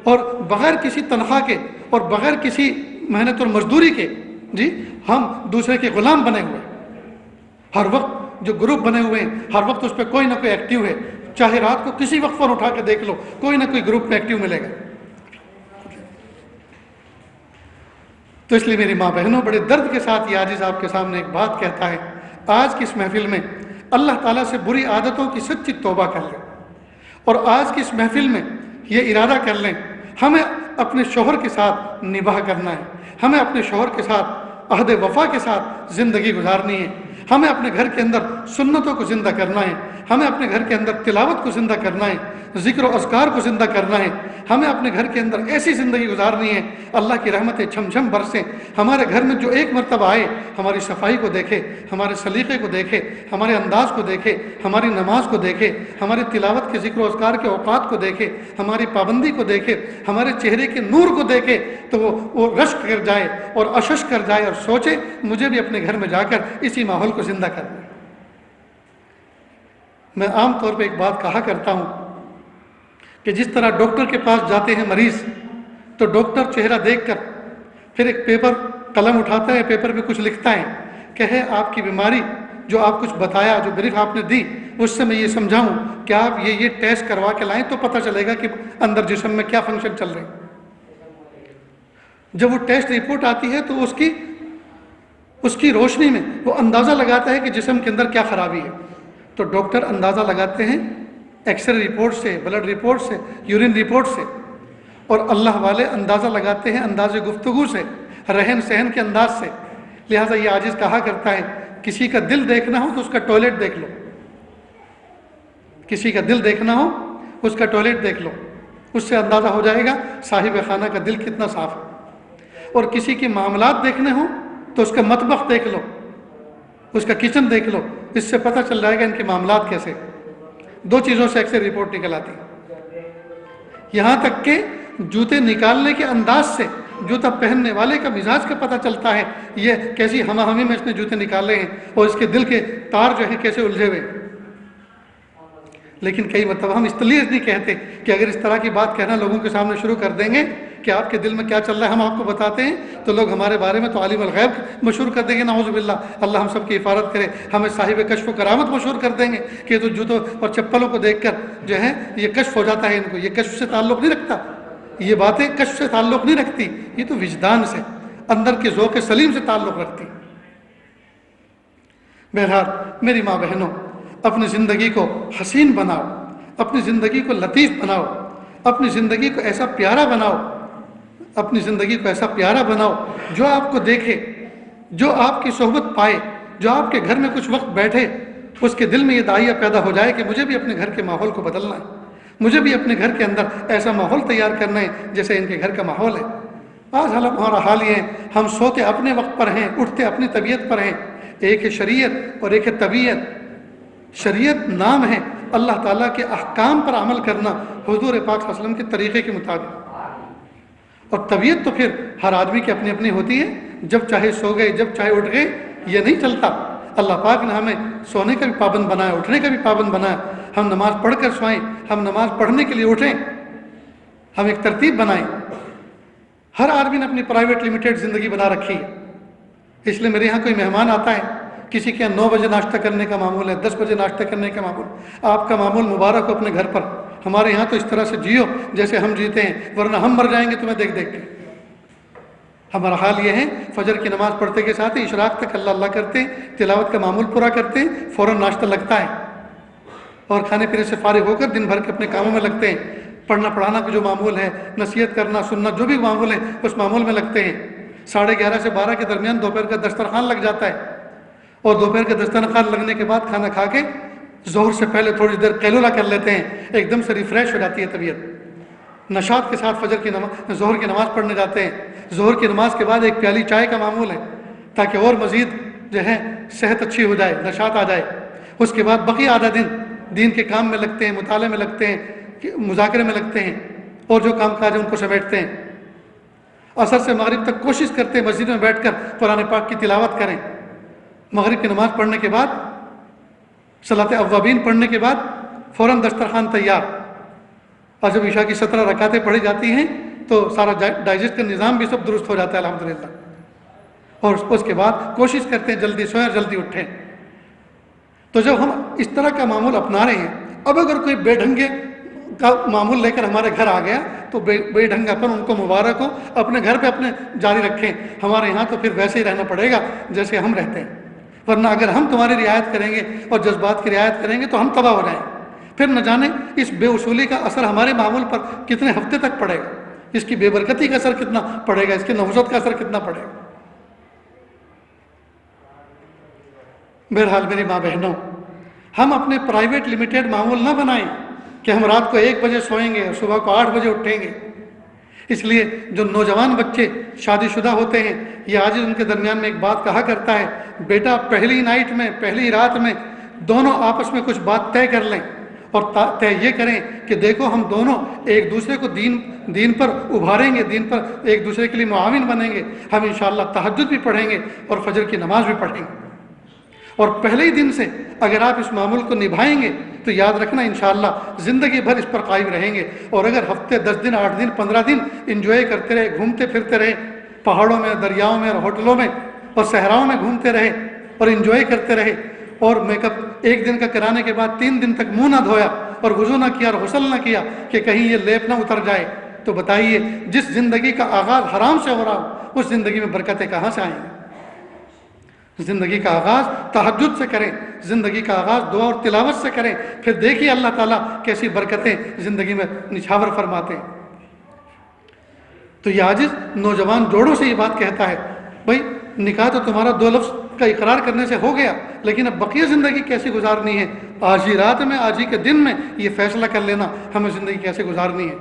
اور بغیر کسی تنخواہ کے اور بغیر کسی محنت اور مزدوری کے ہم دوسرے کے غلام بنے ہوئے۔ ہر وقت جو گروپ بنے ہوئے ہیں، ہر وقت اس پہ کوئی نہ کوئی ایکٹیو ہے، چاہے رات کو کسی وقت فون اٹھا کے دیکھ لو، کوئی نہ کوئی گروپ میں ایکٹیو ملے گا۔ تو اس لیے میری ماں بہنوں، بڑے درد کے ساتھ یہ عاجز آپ کے سامنے ایک بات کہتا ہے، آج کی اس محفل میں اللہ تعالیٰ سے بری عادتوں کی سچی توبہ کر لیں، اور آج کی اس محفل میں یہ ارادہ کر لیں ہمیں اپنے شوہر کے ساتھ نباہ کرنا ہے، ہمیں اپنے شوہر کے ساتھ عہد وفا کے ساتھ زندگی گزارنی ہے، ہمیں اپنے گھر کے اندر سنتوں کو زندہ کرنا ہے، ہمیں اپنے گھر کے اندر تلاوت کو زندہ کرنا ہے، ذکر و اذکار کو زندہ کرنا ہے، ہمیں اپنے گھر کے اندر ایسی زندگی گزارنی ہے اللہ کی رحمتیں چھم چھم برسیں۔ ہمارے گھر میں جو ایک مرتبہ آئے، ہماری صفائی کو دیکھے، ہمارے سلیقے کو دیکھے، ہمارے انداز کو دیکھے، ہماری نماز کو دیکھے، ہماری تلاوت کے ذکر و اذکار کے اوقات کو دیکھے، ہماری پابندی کو دیکھے، ہمارے چہرے کے نور کو دیکھے، تو وہ رشک کر جائے اور اشش کر جائے اور سوچے مجھے بھی اپنے گھر میں جا کر اسی ماحول کو زندہ کرنا ہے۔ میں عام طور پہ ایک بات کہا کرتا ہوں کہ جس طرح ڈاکٹر کے پاس جاتے ہیں مریض، تو ڈاکٹر چہرہ دیکھ کر پھر ایک پیپر قلم اٹھاتا ہے، پیپر پہ کچھ لکھتا ہے کہ ہے آپ کی بیماری، جو آپ کچھ بتایا، جو بریف آپ نے دی، اس سے میں یہ سمجھاؤں کہ آپ یہ ٹیسٹ کروا کے لائیں تو پتہ چلے گا کہ اندر جسم میں کیا فنکشن چل رہے ہیں۔ جب وہ ٹیسٹ رپورٹ آتی ہے تو اس کی روشنی میں وہ اندازہ لگاتا ہے کہ جسم کے اندر کیا خرابی ہے۔ تو ڈاکٹر اندازہ لگاتے ہیں ایکس رے رپورٹ سے، بلڈ رپورٹ سے، یورین رپورٹ سے، اور اللہ والے اندازہ لگاتے ہیں انداز گفتگو سے، رہن سہن کے انداز سے۔ لہٰذا یہ عاجز کہا کرتا ہے کسی کا دل دیکھنا ہو تو اس کا ٹوائلٹ دیکھ لو، کسی کا دل دیکھنا ہو اس کا ٹوائلٹ دیکھ لو، اس سے اندازہ ہو جائے گا صاحب خانہ کا دل کتنا صاف ہے۔ اور کسی کے معاملات دیکھنے ہوں تو اس کا مطبخ دیکھ لو، اس کا کچن دیکھ لو، اس سے پتہ چل جائے گا ان کے معاملات کیسے۔ دو چیزوں سے ایکس رے رپورٹ نکل آتی ہے۔ یہاں تک کہ جوتے نکالنے کے انداز سے جوتا پہننے والے کا مزاج کا پتہ چلتا ہے یہ کیسی ہمہ ہمی میں اس نے جوتے نکالے ہیں اور اس کے دل کے تار جو ہیں کیسے الجھے ہوئے۔ لیکن کئی مرتبہ ہم اس لیے نہیں کہتے کہ اگر اس طرح کی بات کہنا لوگوں کے سامنے شروع کر دیں گے کہ آپ کے دل میں کیا چل رہا ہے ہم آپ کو بتاتے ہیں تو لوگ ہمارے بارے میں تو عالم الغیب مشہور کر دیں گے، نعوذ باللہ، اللہ ہم سب کی حفاظت کرے، ہمیں صاحب کشف و کرامت مشہور کر دیں گے کہ تو جوتوں اور چپلوں کو دیکھ کر جو ہے یہ کشف ہو جاتا ہے ان کو، یہ کشف سے تعلق نہیں رکھتا، یہ باتیں کشف سے تعلق نہیں رکھتی، یہ تو وجدان سے، اندر کے ذوق سلیم سے تعلق رکھتی۔ بہرحال میری ماں بہنوں، اپنی زندگی کو حسین بناؤ، اپنی زندگی کو لطیف بناؤ، اپنی زندگی کو ایسا پیارا بناؤ، اپنی زندگی کو ایسا پیارا بناؤ جو آپ کو دیکھے، جو آپ کی صحبت پائے، جو آپ کے گھر میں کچھ وقت بیٹھے، اس کے دل میں یہ داعیہ پیدا ہو جائے کہ مجھے بھی اپنے گھر کے ماحول کو بدلنا ہے، مجھے بھی اپنے گھر کے اندر ایسا ماحول تیار کرنا ہے جیسے ان کے گھر کا ماحول ہے۔ آج ہمارا حال یہ ہے، ہم سوتے اپنے وقت پر ہیں، اٹھتے اپنی طبیعت پر ہیں۔ ایک ہے شریعت اور ایک ہے طبیعت۔ شریعت نام ہے اللہ تعالیٰ کے احکام پر عمل کرنا حضور پاک صلی اللہ علیہ وسلم کے طریقے کے مطابق، اور طبیعت تو پھر ہر آدمی کی اپنی اپنی ہوتی ہے، جب چاہے سو گئے جب چاہے اٹھ گئے، یہ نہیں چلتا۔ اللہ پاک نے ہمیں سونے کا بھی پابند بنایا، اٹھنے کا بھی پابند بنایا، ہم نماز پڑھ کر سوئیں، ہم نماز پڑھنے کے لیے اٹھیں، ہم ایک ترتیب بنائیں۔ ہر آدمی نے اپنی پرائیویٹ لمیٹڈ زندگی بنا رکھی ہے، اس لیے میرے یہاں کوئی مہمان آتا ہے، کسی کے یہاں 9 بجے ناشتہ کرنے کا معمول ہے، 10 بجے ناشتہ کرنے کا معمول، آپ کا معمول مبارک ہو اپنے گھر پر۔ ہمارے یہاں تو اس طرح سے جیو جیسے ہم جیتے ہیں، ورنہ ہم مر جائیں گے تمہیں دیکھ دیکھ کے۔ ہمارا حال یہ ہے، فجر کی نماز پڑھتے کے ساتھ ہی اشراق تک اللہ اللہ کرتے ہیں، تلاوت کا معمول پورا کرتے ہیں، فوراً ناشتہ لگتا ہے، اور کھانے پینے سے فارغ ہو کر دن بھر کے اپنے کاموں میں لگتے ہیں۔ پڑھنا پڑھانا کا جو معمول ہے، نصیحت کرنا سننا جو بھی معمول ہے، اس معمول میں لگتے ہیں۔ 11:30 سے 12 کے درمیان دوپہر کا دسترخوان لگ جاتا ہے، اور دوپہر کا دسترخوان لگنے کے بعد کھانا کھا کے ظہر سے پہلے تھوڑی دیر قیلولہ کر لیتے ہیں، ایک دم سے ریفریش ہو جاتی ہے طبیعت۔ نشاط کے ساتھ ظہر کی نماز پڑھنے جاتے ہیں۔ ظہر کی نماز کے بعد ایک پیالی چائے کا معمول ہے، تاکہ اور مزید جو ہے صحت اچھی ہو جائے، نشاط آ جائے۔ اس کے بعد بقیہ آدھا دن دین کے کام میں لگتے ہیں، مطالعے میں لگتے ہیں، مذاکرے میں لگتے ہیں، اور جو کام کاج ہے ان کو سمیٹتے ہیں۔ عصر سے مغرب تک کوشش کرتے ہیں مسجد میں بیٹھ کر قرآن پاک کی تلاوت کریں۔ مغرب کی نماز پڑھنے کے بعد، صلاۃ اوابین پڑھنے کے بعد فوراً دسترخوان تیار، اور جب عشاء کی 17 رکعتیں پڑھی جاتی ہیں تو سارا ڈائجسٹ کا نظام بھی سب درست ہو جاتا ہے الحمدللہ، اور اس کے بعد کوشش کرتے ہیں جلدی سوئیں اور جلدی اٹھیں۔ تو جب ہم اس طرح کا معمول اپنا رہے ہیں، اب اگر کوئی بے ڈھنگے کا معمول لے کر ہمارے گھر آ گیا تو بے ڈھنگا پر ان کو مبارک ہو، اپنے گھر پہ اپنے جاری رکھیں۔ ہمارے یہاں تو پھر ویسے ہی رہنا پڑے گا جیسے ہم رہتے ہیں، ورنہ اگر ہم تمہاری رعایت کریں گے اور جذبات کی رعایت کریں گے تو ہم تباہ ہو جائیں گے۔ پھر نہ جانے اس بے اصولی کا اثر ہمارے معمول پر کتنے ہفتے تک پڑے گا، اس کی بے برکتی کا اثر کتنا پڑے گا، اس کے نحوست کا اثر کتنا پڑے گا۔ بہرحال میری ماں بہنوں، ہم اپنے پرائیویٹ لمیٹڈ معمول نہ بنائیں کہ ہم رات کو 1 بجے سوئیں گے اور صبح کو 8 بجے اٹھیں گے۔ اس لیے جو نوجوان بچے شادی شدہ ہوتے ہیں، یہ آج ان کے درمیان میں ایک بات کہا کرتا ہے، بیٹا پہلی نائٹ میں، پہلی رات میں دونوں آپس میں کچھ بات طے کر لیں، اور طے یہ کریں کہ دیکھو ہم دونوں ایک دوسرے کو دین پر ابھاریں گے، دین پر ایک دوسرے کے لیے معاون بنیں گے، ہم انشاءاللہ تہجد بھی پڑھیں گے اور فجر کی نماز بھی پڑھیں گے۔ اور پہلے ہی دن سے اگر آپ اس معمول کو نبھائیں گے تو یاد رکھنا انشاءاللہ زندگی بھر اس پر قائم رہیں گے۔ اور اگر ہفتے 10 دن 8 دن 15 دن انجوائے کرتے رہے، گھومتے پھرتے رہے، پہاڑوں میں، دریاؤں میں اور ہوٹلوں میں اور صحراؤں میں گھومتے رہے اور انجوائے کرتے رہے، اور میک اپ 1 دن کا کرانے کے بعد 3 دن تک منہ نہ دھویا اور وضو نہ کیا اور غسل نہ کیا کہ کہیں یہ لیپ نہ اتر جائے، تو بتائیے جس زندگی کا آغاز حرام سے ہو رہا ہو اس زندگی میں برکتیں کہاں سے آئیں گی؟ زندگی کا آغاز تہجد سے کریں، زندگی کا آغاز دعا اور تلاوت سے کریں، پھر دیکھیے اللہ تعالیٰ کیسی برکتیں زندگی میں نچھاور فرماتے ہیں۔ تو یہ عاجز نوجوان جوڑوں سے یہ بات کہتا ہے، بھائی نکاح تو تمہارا 2 لفظ کا اقرار کرنے سے ہو گیا، لیکن اب بقیہ زندگی کیسے گزارنی ہے؟ آج ہی رات میں، آج ہی کے دن میں یہ فیصلہ کر لینا ہمیں زندگی کیسے گزارنی ہے۔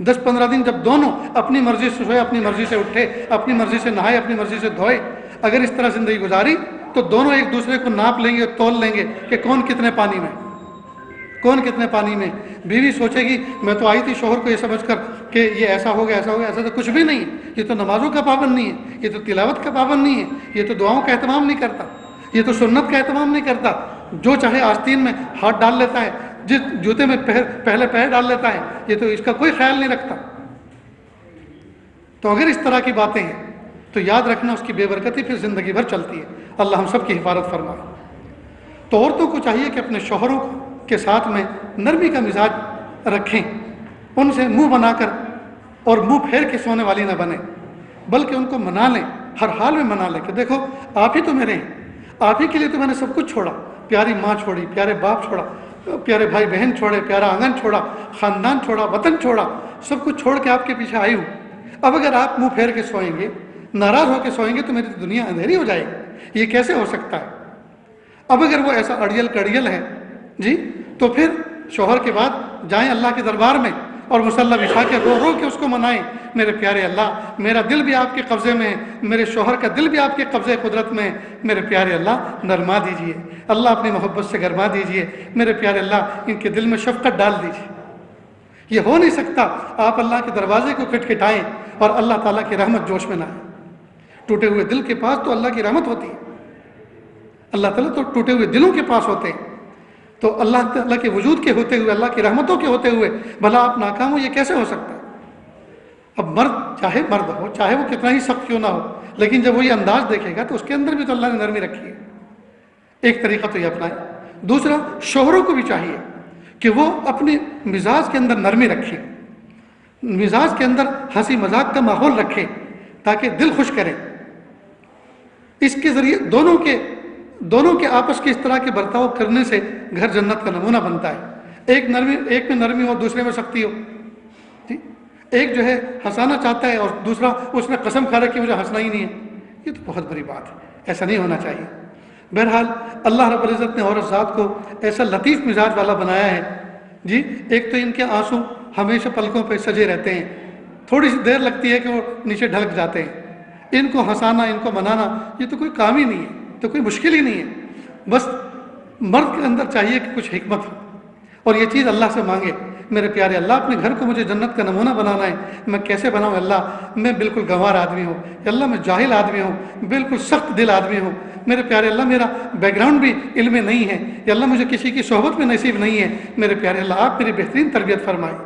10-15 دن جب دونوں اپنی مرضی سے سوئے، اپنی مرضی سے اٹھے، اپنی مرضی سے نہائے، اپنی مرضی سے دھوئے، اگر اس طرح زندگی گزاری تو دونوں ایک دوسرے کو ناپ لیں گے، تول لیں گے کہ کون کتنے پانی میں۔ کون کتنے پانی میں. بیوی سوچے گی میں تو آئی تھی شوہر کو یہ سمجھ کر کہ یہ ایسا ہو گیا ایسا ہو گیا، ایسا تو کچھ بھی نہیں ہے. یہ تو نمازوں کا پابند نہیں ہے، یہ تو تلاوت کا پابند نہیں ہے، یہ تو دعاؤں کا اہتمام نہیں کرتا، یہ تو سنت کا اہتمام نہیں کرتا. جو چاہے آستین میں ہاتھ ڈال لیتا ہے، جس جوتے میں پہلے پیر ڈال لیتا ہے، یہ تو اس کا کوئی خیال نہیں رکھتا. تو اگر اس طرح کی باتیں ہیں تو یاد رکھنا اس کی بے برکتی پھر زندگی بھر چلتی ہے. اللہ ہم سب کی حفاظت فرمائے. تو عورتوں کو چاہیے کہ اپنے شوہروں کے ساتھ میں نرمی کا مزاج رکھیں، ان سے منہ بنا کر اور منہ پھیر کے سونے والی نہ بنیں، بلکہ ان کو منا لیں، ہر حال میں منا لیں کہ دیکھو آپ ہی تو میرے ہیں، آپ ہی کے لیے تو میں نے سب کچھ چھوڑا، پیاری ماں چھوڑی، پیارے باپ چھوڑا، پیارے بھائی بہن چھوڑے، پیارا آنگن چھوڑا، خاندان چھوڑا، وطن چھوڑا، سب کچھ چھوڑ کے آپ کے پیچھے آئی ہوں. اب اگر آپ منہ پھیر کے سوئیں گے، ناراض ہو کے سوئیں گے تو میری دنیا اندھیری ہو جائے گی. یہ کیسے ہو سکتا ہے؟ اب اگر وہ ایسا اڑیل کڑیل ہے جی، تو پھر شوہر کے بعد جائیں اللہ کے دربار میں اور مصلی بچھا کے رو رو کے اس کو منائیں. میرے پیارے اللہ، میرا دل بھی آپ کے قبضے میں ہے، میرے شوہر کا دل بھی آپ کے قبضے قدرت میں ہے، میرے پیارے اللہ نرما دیجئے، اللہ اپنی محبت سے گرما دیجئے، میرے پیارے اللہ ان کے دل میں شفقت ڈال دیجئے. یہ ہو نہیں سکتا آپ اللہ کے دروازے کو کھٹکھٹائیں اور اللہ تعالیٰ کی رحمت جوش میں نہ آئے. ٹوٹے ہوئے دل کے پاس تو اللہ کی رحمت ہوتی ہے، اللہ تعالیٰ تو ٹوٹے ہوئے دلوں کے پاس ہوتے ہیں. تو اللہ تعالیٰ کے وجود کے ہوتے ہوئے، اللہ کی رحمتوں کے ہوتے ہوئے بھلا آپ ناکام ہو، یہ کیسے ہو سکتا ہے؟ اب مرد چاہے مرد ہو، چاہے وہ کتنا ہی سخت کیوں نہ ہو، لیکن جب وہ یہ انداز دیکھے گا تو اس کے اندر بھی تو اللہ نے نرمی رکھی ہے. ایک طریقہ تو یہ اپنائے. دوسرا، شوہروں کو بھی چاہیے کہ وہ اپنے مزاج کے اندر نرمی رکھیں، مزاج کے اندر ہنسی مذاق کا ماحول رکھیں تاکہ دل خوش کریں. اس کے ذریعے دونوں کے آپس کی اس طرح کے برتاؤ کرنے سے گھر جنت کا نمونہ بنتا ہے. ایک میں نرمی ہو، دوسرے میں سختی ہو. ایک جو ہے ہنسانا چاہتا ہے اور دوسرا اس نے قسم کھا رہا کہ مجھے ہنسنا ہی نہیں ہے. یہ تو بہت بڑی بات ہے، ایسا نہیں ہونا چاہیے. بہرحال اللہ رب العزت نے عورت ذات کو ایسا لطیف مزاج والا بنایا ہے جی. ایک تو ان کے آنسو ہمیشہ پلکوں پہ سجے رہتے ہیں، تھوڑی سی دیر لگتی ہے کہ وہ نیچے ڈھلک جاتے ہیں. ان کو ہنسانا، ان کو منانا یہ تو کوئی کام ہی نہیں ہے، تو کوئی مشکل ہی نہیں ہے. بس مرد کے اندر چاہیے کہ کچھ حکمت ہو اور یہ چیز اللہ سے مانگے. میرے پیارے اللہ، اپنے گھر کو مجھے جنت کا نمونہ بنانا ہے، میں کیسے بناؤں اللہ؟ میں بالکل گنوار آدمی ہوں یا اللہ، میں جاہل آدمی ہوں، بالکل سخت دل آدمی ہوں. میرے پیارے اللہ، میرا بیک گراؤنڈ بھی علم میں نہیں ہے یا اللہ، مجھے کسی کی صحبت میں نصیب نہیں ہے. میرے پیارے اللہ، آپ میری بہترین تربیت فرمائیں،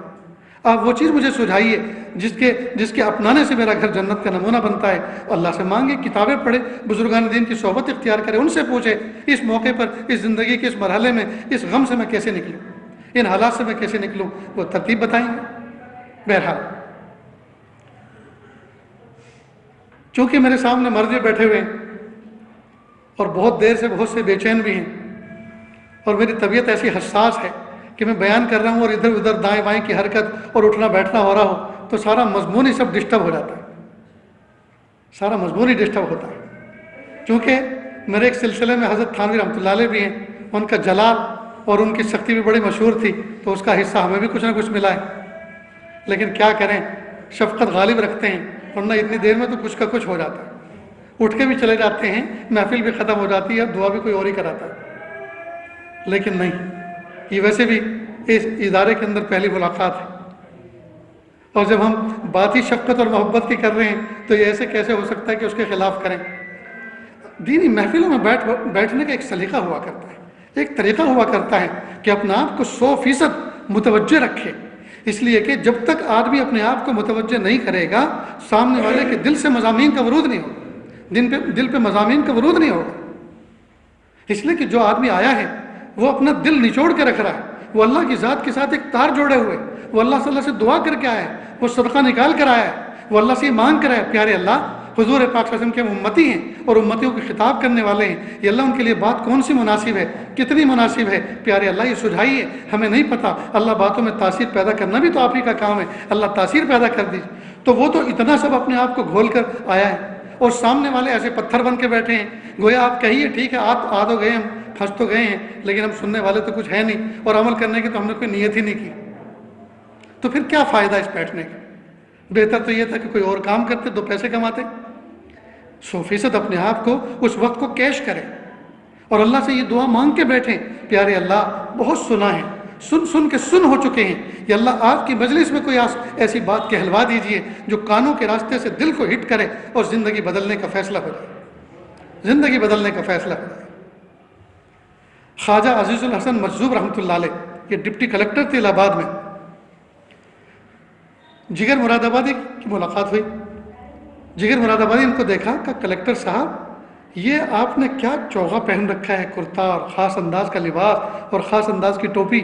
آپ وہ چیز مجھے سجھائیے جس کے اپنانے سے میرا گھر جنت کا نمونہ بنتا ہے. اللہ سے مانگے، کتابیں پڑھے، بزرگان دین کی صحبت اختیار کرے، ان سے پوچھے اس موقع پر، اس زندگی کے اس مرحلے میں، اس غم سے میں کیسے نکلوں، ان حالات سے میں کیسے نکلوں، وہ ترتیب بتائیں گے. بہرحال چونکہ میرے سامنے مرد بیٹھے ہوئے ہیں اور بہت دیر سے بہت سے بے چین بھی ہیں، اور میری طبیعت ایسی حساس ہے کہ میں بیان کر رہا ہوں اور ادھر ادھر دائیں بائیں کی حرکت اور اٹھنا بیٹھنا ہو رہا ہو تو سارا مضمون ہی سب ڈسٹرب ہو جاتا ہے، سارا مضمون ہی ڈسٹرب ہوتا ہے. چونکہ میرے ایک سلسلے میں حضرت تھانوی رحمۃ اللہ علیہ بھی ہیں، ان کا جلال اور ان کی سختی بھی بڑی مشہور تھی، تو اس کا حصہ ہمیں بھی کچھ نہ کچھ ملا ہے. لیکن کیا کریں، شفقت غالب رکھتے ہیں، ورنہ اتنی دیر میں تو کچھ کا کچھ ہو جاتا ہے. اٹھ کے بھی چلے جاتے ہیں، محفل بھی ختم ہو جاتی ہے، دعا بھی کوئی اور ہی کراتا ہے. لیکن نہیں، یہ ویسے بھی اس ادارے کے اندر پہلی ملاقات ہے، اور جب ہم بات ہی شفقت اور محبت کی کر رہے ہیں تو یہ ایسے کیسے ہو سکتا ہے کہ اس کے خلاف کریں. دینی محفلوں میں بیٹھنے کا ایک سلیقہ ہوا کرتا ہے، ایک طریقہ ہوا کرتا ہے کہ اپنے آپ کو 100% متوجہ رکھے. اس لیے کہ جب تک آدمی اپنے آپ کو متوجہ نہیں کرے گا، سامنے والے کے دل سے مضامین کا ورود نہیں ہوگا، دل پہ مضامین کا ورود نہیں ہوگا. اس لیے کہ جو آدمی آیا ہے وہ اپنا دل نچوڑ کے رکھ رہا ہے، وہ اللہ کی ذات کے ساتھ ایک تار جوڑے ہوئے، وہ اللہ صلی اللہ سے دعا کر کے آیا ہے، وہ صدقہ نکال کر آیا ہے، وہ اللہ سے یہ مانگ کر آیا ہے، پیارے اللہ حضور پاک صلی اللہ علیہ وسلم کے امتی ہیں اور امتیوں کو خطاب کرنے والے ہیں، یہ اللہ ان کے لیے بات کون سی مناسب ہے، کتنی مناسب ہے، پیارے اللہ یہ سجھائیے، ہمیں نہیں پتہ. اللہ باتوں میں تاثیر پیدا کرنا بھی تو آپ ہی کا کام ہے، اللہ تاثیر پیدا کر دیجیے. تو وہ تو اتنا سب اپنے آپ کو گھول کر آیا ہے، اور سامنے والے ایسے پتھر بن کے بیٹھے ہیں، گویا آپ کہیے ٹھیک ہے آ تو گئے ہم، پھنس تو گئے ہیں، لیکن ہم سننے والے تو کچھ ہے نہیں اور عمل کرنے کی تو ہم نے کوئی نیت ہی نہیں کی. تو پھر کیا فائدہ اس بیٹھنے کا؟ بہتر تو یہ تھا کہ کوئی اور کام کرتے، 2 پیسے کماتے. 100% اپنے آپ کو اس وقت کو کیش کریں اور اللہ سے یہ دعا مانگ کے بیٹھیں، پیارے اللہ بہت سنا ہے، سن سن کے سن ہو چکے ہیں. یا اللہ آج کی مجلس میں کوئی ایسی بات کہلوا دیجئے جو کانوں کے راستے سے دل کو ہٹ کرے اور زندگی بدلنے کا فیصلہ ہو جائے. زندگی بدلنے کا فیصلہ ہو جائے. خواجہ عزیز الحسن مجذوب رحمۃ اللہ علیہ، یہ ڈپٹی کلکٹر تھے الہ آباد میں. جگر مراد آبادی کی ملاقات ہوئی. جگر مراد آبادی ان کو دیکھا کہ کلکٹر صاحب یہ آپ نے کیا چوغا پہن رکھا ہے، کرتا اور خاص انداز کا لباس اور خاص انداز کی ٹوپی،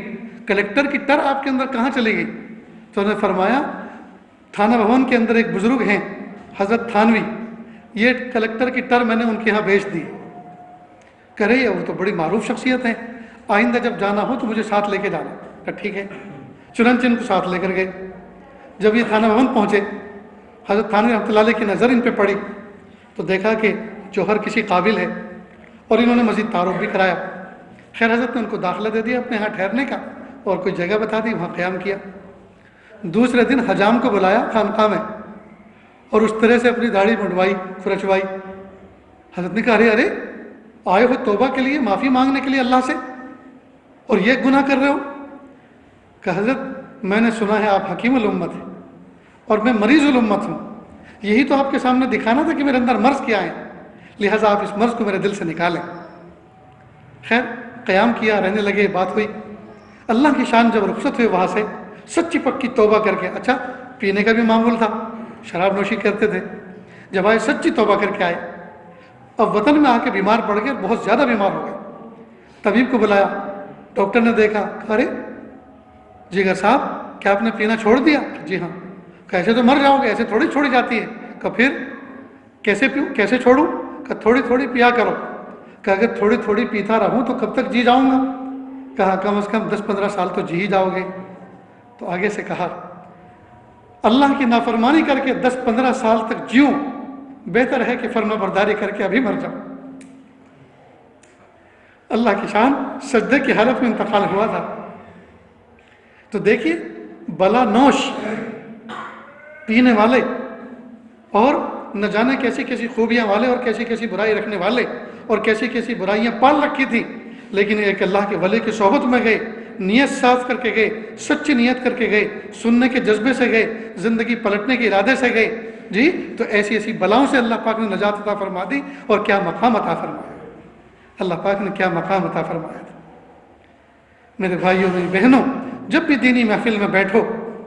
کلکٹر کی ٹر آپ کے اندر کہاں چلی گئی؟ تو انہوں نے فرمایا تھانہ بھون کے اندر ایک بزرگ ہیں حضرت تھانوی، یہ کلکٹر کی ٹر میں نے ان کے ہاں بیچ دی. کہہ رہی ہے وہ تو بڑی معروف شخصیت ہیں، آئندہ جب جانا ہو تو مجھے ساتھ لے کے جانا. کہ ٹھیک ہے. چنانچہ ان کو ساتھ لے کر گئے. جب یہ تھانہ بھون پہنچے، حضرت تھانوی رحمۃ اللہ علیہ کی نظر ان پہ پڑی تو دیکھا کہ جوہر کسی قابل ہے، اور انہوں نے مزید تعارف بھی کرایا. خیر حضرت نے ان کو داخلہ دے دیا اپنے ہاں ٹھہرنے کا، اور کوئی جگہ بتا دی، وہاں قیام کیا. دوسرے دن حجام کو بلایا خانقاہ میں، اور اس طرح سے اپنی داڑھی منڈوائی، کھرچوائی. حضرت نے کہا ارے آئے ہو توبہ کے لیے، معافی مانگنے کے لیے اللہ سے، اور یہ گناہ کر رہے ہو؟ کہ حضرت میں نے سنا ہے آپ حکیم الامت ہیں اور میں مریض الامت ہوں، یہی تو آپ کے سامنے دکھانا تھا کہ میرے اندر مرض کیا ہے، لہٰذا آپ اس مرض کو میرے دل سے نکالیں. خیر قیام کیا، رہنے لگے، بات ہوئی. اللہ کی شان جب رخصت ہوئے وہاں سے سچی پکی توبہ کر کے، اچھا پینے کا بھی معمول تھا، شراب نوشی کرتے تھے، جب آئے سچی توبہ کر کے آئے. اب وطن میں آ کے بیمار پڑ گئے، بہت زیادہ بیمار ہو گئے. طبیب کو بلایا، ڈاکٹر نے دیکھا، ارے جگر صاحب کیا آپ نے پینا چھوڑ دیا؟ جی ہاں. کیسے تو مر جاؤ گے، ایسے تھوڑی چھوڑی جاتی ہے. کہ پھر کیسے پیوں، کیسے چھوڑوں؟ کہ تھوڑی تھوڑی پیا کرو. کہ اگر تھوڑی تھوڑی پیتا رہوں تو کب تک جی جاؤں گا؟ کہا کم از کم 10-15 سال تو جی ہی جاؤ گے. تو آگے سے کہا اللہ کی نافرمانی کر کے 10-15 سال تک جیوں، بہتر ہے کہ فرما برداری کر کے ابھی مر جاؤں. اللہ کی شان، سجدے کی حالت میں انتقال ہوا تھا. تو دیکھیے بلا نوش پینے والے اور نہ جانے کیسی کیسی خوبیاں والے اور کیسی کیسی برائی رکھنے والے اور کیسی کیسی برائیاں پال رکھی تھیں، لیکن ایک اللہ کے ولی کی صحبت میں گئے، نیت صاف کر کے گئے، سچی نیت کر کے گئے، سننے کے جذبے سے گئے، زندگی پلٹنے کے ارادے سے گئے. جی تو ایسی ایسی بلاؤں سے اللہ پاک نے نجات عطا فرما دی، اور کیا مقام عطا فرمایا. اللہ پاک نے کیا مقام عطا فرمایا تھا. میرے بھائیوں میری بہنوں، جب بھی دینی محفل میں بیٹھو،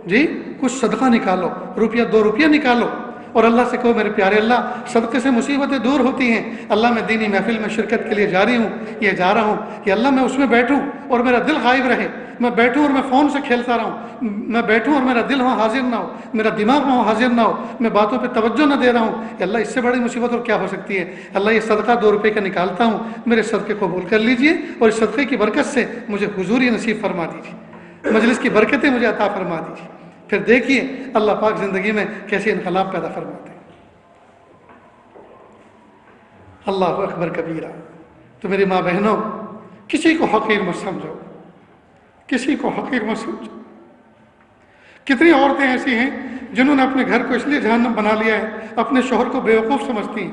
جی کچھ صدقہ نکالو، روپیہ 2 روپیہ نکالو، اور اللہ سے کہو میرے پیارے اللہ صدقے سے مصیبتیں دور ہوتی ہیں. اللہ میں دینی محفل میں شرکت کے لیے جاری ہوں، یہ جا رہا ہوں کہ اللہ میں اس میں بیٹھوں اور میرا دل غائب رہے، میں بیٹھوں اور میں فون سے کھیلتا رہوں، میں بیٹھوں اور میرا دل وہاں حاضر نہ ہو، میرا دماغ وہاں حاضر نہ ہو، میں باتوں پہ توجہ نہ دے رہا ہوں. کہ اللہ اس سے بڑی مصیبت اور کیا ہو سکتی ہے. اللہ یہ صدقہ 2 روپے کا نکالتا ہوں، میرے صدقے قبول کر لیجئے، اور اس صدقے کی برکت سے مجھے حضوری نصیب فرما دیجیے، مجلس کی برکتیں مجھے عطا فرما دیجیے. پھر دیکھیے اللہ پاک زندگی میں کیسے انقلاب پیدا فرماتے ہیں. اللہ اکبر کبیرہ. تو میری ماں بہنوں، کسی کو حقیر مت سمجھو، کسی کو حقیر مت سمجھو. کتنی عورتیں ایسی ہیں جنہوں نے اپنے گھر کو اس لیے جہنم بنا لیا ہے، اپنے شوہر کو بیوقوف سمجھتی ہیں،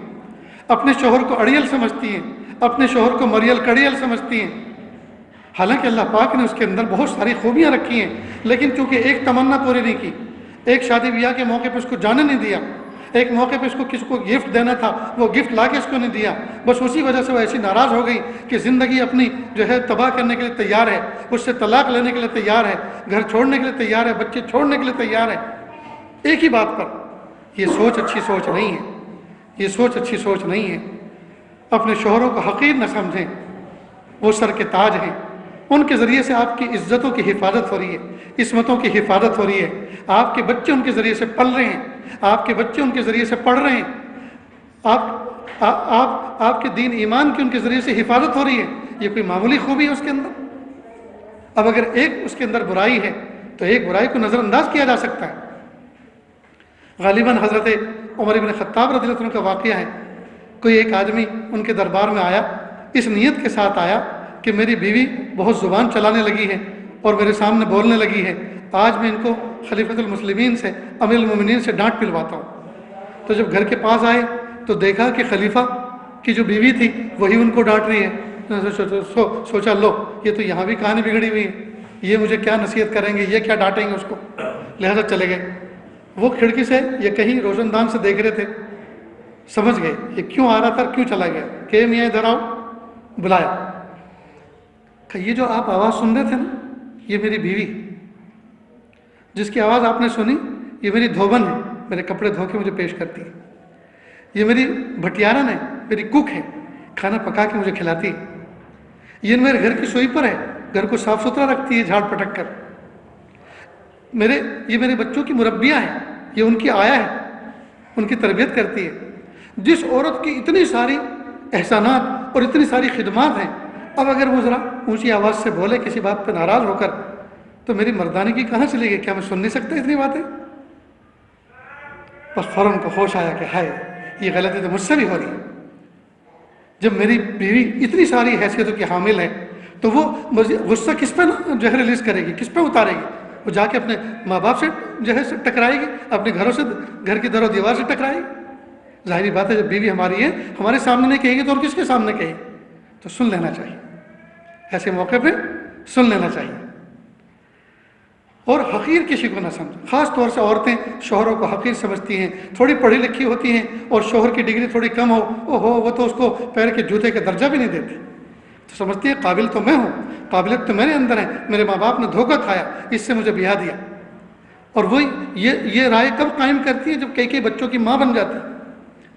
اپنے شوہر کو اڑیل سمجھتی ہیں، اپنے شوہر کو مریل کڑیل سمجھتی ہیں. حالانکہ اللہ پاک نے اس کے اندر بہت ساری خوبیاں رکھی ہیں، لیکن چونکہ ایک تمنا پوری نہیں کی، ایک شادی بیاہ کے موقع پہ اس کو جانے نہیں دیا، ایک موقع پہ اس کو کسی کو گفٹ دینا تھا وہ گفٹ لا کے اس کو نہیں دیا، بس اسی وجہ سے وہ ایسی ناراض ہو گئی کہ زندگی اپنی جو ہے تباہ کرنے کے لیے تیار ہے، اس سے طلاق لینے کے لیے تیار ہے، گھر چھوڑنے کے لیے تیار ہے، بچے چھوڑنے کے لیے تیار ہے، ایک ہی بات پر. یہ سوچ اچھی سوچ نہیں ہے، یہ سوچ اچھی سوچ نہیں ہے. اپنے شوہروں کو حقیر نہ سمجھیں، وہ سر کے تاج ہیں، ان کے ذریعے سے آپ کی عزتوں کی حفاظت ہو رہی ہے، عصمتوں کی حفاظت ہو رہی ہے. آپ کے بچے ان کے ذریعے سے پل رہے ہیں، آپ کے بچے ان کے ذریعے سے پڑھ رہے ہیں، آپ کے دین ایمان کی ان کے ذریعے سے حفاظت ہو رہی ہے. یہ کوئی معمولی خوبی ہے اس کے اندر؟ اب اگر ایک اس کے اندر برائی ہے تو ایک برائی کو نظر انداز کیا جا سکتا ہے. غالباً حضرت عمر بن خطاب رضی اللہ عنہ کا واقعہ ہے. کوئی ایک آدمی ان کے دربار میں آیا، اس نیت کے ساتھ آیا کہ میری بیوی بہت زبان چلانے لگی ہے اور میرے سامنے بولنے لگی ہے، آج میں ان کو خلیفۃ المسلمین سے، امیر المومنین سے ڈانٹ پلواتا ہوں. تو جب گھر کے پاس آئے تو دیکھا کہ خلیفہ کی جو بیوی تھی وہی ان کو ڈانٹ رہی ہے. سوچا لو یہ تو یہاں بھی کہانی بگڑی ہوئی ہے. یہ مجھے کیا نصیحت کریں گے، یہ کیا ڈانٹیں گے اس کو، لہذا چلے گئے۔ وہ کھڑکی سے یہ کہیں روشن دان سے دیکھ رہے تھے، سمجھ گئے یہ کیوں آ رہا تھا اور کیوں چلا گیا، کہ میاں ادھر آؤ، بلایا، کہ یہ جو آپ آواز سن رہے تھے نا، یہ میری بیوی، جس کی آواز آپ نے سنی، یہ میری دھوبن ہے، میرے کپڑے دھو کے مجھے پیش کرتی ہے، یہ میری بھٹیارن ہے، میری کوک ہے، کھانا پکا کے مجھے کھلاتی ہے، یہ میرے گھر کی سوئی پر ہے، گھر کو صاف ستھرا رکھتی ہے جھاڑ پٹک کر، یہ میرے بچوں کی مربیہ ہے، یہ ان کی آیا ہے، ان کی تربیت کرتی ہے۔ جس عورت کی اتنی ساری احسانات اور اتنی ساری خدمات ہیں، اب اگر وہ ذرا اونچی آواز سے بولے کسی بات پہ ناراض ہو کر، تو میری مردانگی کہاں چلی گئی؟ کیا میں سن نہیں سکتا اتنی باتیں؟ بس فوراً کو ہوش آیا کہ ہائے یہ غلطی تو مجھ سے بھی ہو رہی ہے۔ جب میری بیوی اتنی ساری حیثیتوں کی حامل ہے تو وہ غصہ کس پہ جو ہے ریلیز کرے گی، کس پہ اتارے گی؟ وہ جا کے اپنے ماں باپ سے جو ہے ٹکرائے گی، اپنے گھر کی در و دیوار سے ٹکرائے گی۔ ظاہری بات ہے جب بیوی ہماری ہے، ہمارے سامنے نہیں کہے گی تو اور کس کے سامنے کہے گی؟ تو سن لینا چاہیے، ایسے موقع پہ سن لینا چاہیے، اور حقیر کسی کو نہ سمجھ۔ خاص طور سے عورتیں شوہروں کو حقیر سمجھتی ہیں، تھوڑی پڑھی لکھی ہوتی ہیں اور شوہر کی ڈگری تھوڑی کم ہو، وہ تو اس کو پیر کے جوتے کا درجہ بھی نہیں دیتی، تو سمجھتی ہے قابل تو میں ہوں، قابلیت تو میرے اندر ہے، میرے ماں باپ نے دھوکہ کھایا، اس سے مجھے بیاہ دیا۔ اور وہی یہ رائے کب قائم کرتی ہے؟ جب کئی بچوں کی ماں بن جاتی ہے،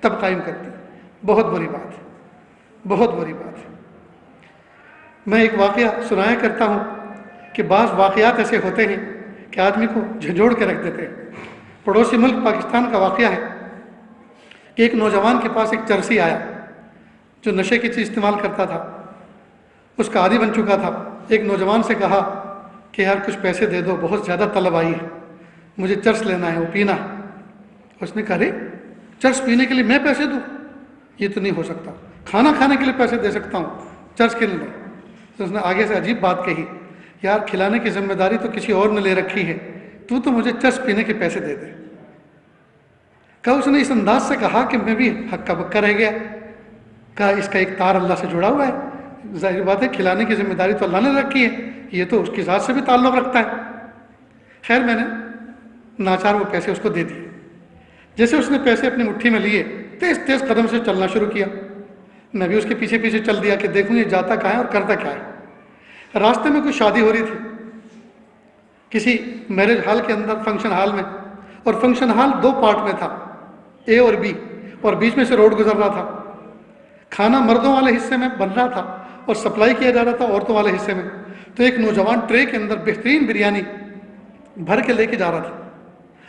تب قائم کرتی ہے۔ بہت بری بات ہے، بہت بری بات ہے۔ میں ایک واقعہ سنایا کرتا ہوں کہ بعض واقعات ایسے ہوتے ہیں کہ آدمی کو جھنجھوڑ کے رکھ دیتے ہیں۔ پڑوسی ملک پاکستان کا واقعہ ہے کہ ایک نوجوان کے پاس ایک چرسی آیا جو نشے کی چیز استعمال کرتا تھا، اس کا عادی بن چکا تھا۔ ایک نوجوان سے کہا کہ یار کچھ پیسے دے دو، بہت زیادہ طلب آئی ہے، مجھے چرس لینا ہے، وہ پینا ہے۔ اس نے کہا ارے چرس پینے کے لیے میں پیسے دوں؟ یہ تو نہیں ہو سکتا، کھانا کھانے کے لیے پیسے دے سکتا ہوں، چرس کے لیے نہیں۔ تو اس نے آگے سے عجیب بات کہی، یار کھلانے کی ذمہ داری تو کسی اور نے لے رکھی ہے، تو مجھے چرس پینے کے پیسے دے دے۔ کہا اس نے اس انداز سے کہا کہ میں بھی ہکا بکا رہ گیا۔ کہا اس کا ایک تار اللہ سے جڑا ہوا ہے، ظاہر بات ہے کھلانے کی ذمہ داری تو اللہ نے رکھی ہے، یہ تو اس کی ذات سے بھی تعلق رکھتا ہے۔ خیر میں نے ناچار وہ پیسے اس کو دے دیے۔ جیسے اس نے پیسے اپنی مٹھی میں لیے، تیز تیز قدم سے چلنا شروع کیا۔ میں بھی اس کے پیچھے پیچھے چل دیا کہ دیکھوں یہ جاتا کہاں ہے اور کرتا کیا ہے۔ راستے میں کوئی شادی ہو رہی تھی کسی میرج ہال کے اندر، فنکشن ہال میں، اور فنکشن ہال 2 پارٹ میں تھا، اے اور بی، اور بیچ میں سے روڈ گزر رہا تھا۔ کھانا مردوں والے حصے میں بن رہا تھا اور سپلائی کیا جا رہا تھا عورتوں والے حصے میں۔ تو ایک نوجوان ٹرے کے اندر بہترین بریانی بھر کے لے کے جا رہا تھا۔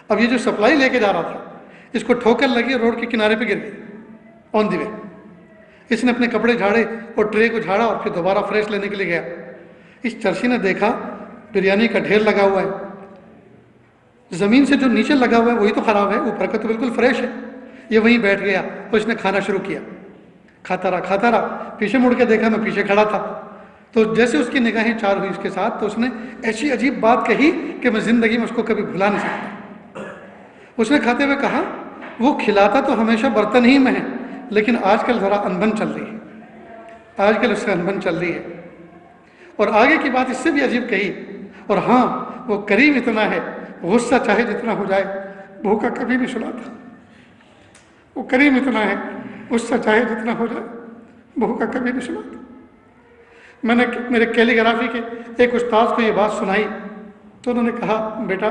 اب یہ جو سپلائی لے کے جا رہا تھا، اس کو ٹھوکر لگی، روڈ کے کنارے پہ گر گئی آن دی وے۔ اس نے اپنے کپڑے جھاڑے اور ٹرے کو جھاڑا اور پھر دوبارہ فریش لینے کے لیے گیا۔ اس چرسی نے دیکھا بریانی کا ڈھیر لگا ہوا ہے، زمین سے جو نیچے لگا ہوا ہے وہی تو خراب ہے، اوپر کا تو بالکل فریش ہے۔ یہ وہیں بیٹھ گیا اور اس نے کھانا شروع کیا، کھاتا رہا۔ پیچھے مڑ کے دیکھا، میں پیچھے کھڑا تھا، تو جیسے اس کی نگاہیں چار ہوئی اس کے ساتھ، تو اس نے ایسی عجیب بات کہی کہ میں زندگی میں اس کو کبھی بھلا نہیں سکتا۔ اس نے کھاتے ہوئے کہا وہ کھلاتا تو ہمیشہ برتن ہی میں ہے، لیکن آج کل ذرا انبن چل رہی ہے، آج کل اس سے انبن چل رہی ہے۔ اور آگے کی بات اس سے بھی عجیب کہی، اور ہاں وہ کریم اتنا ہے، غصہ چاہے جتنا ہو جائے بھوکا کبھی نہیں سلاتا۔ وہ کریم اتنا ہے، غصہ چاہے جتنا ہو جائے بھوکا کبھی نہیں سلاتا۔ میں نے میرے کیلیگرافی کے ایک استاد کو یہ بات سنائی تو انہوں نے کہا بیٹا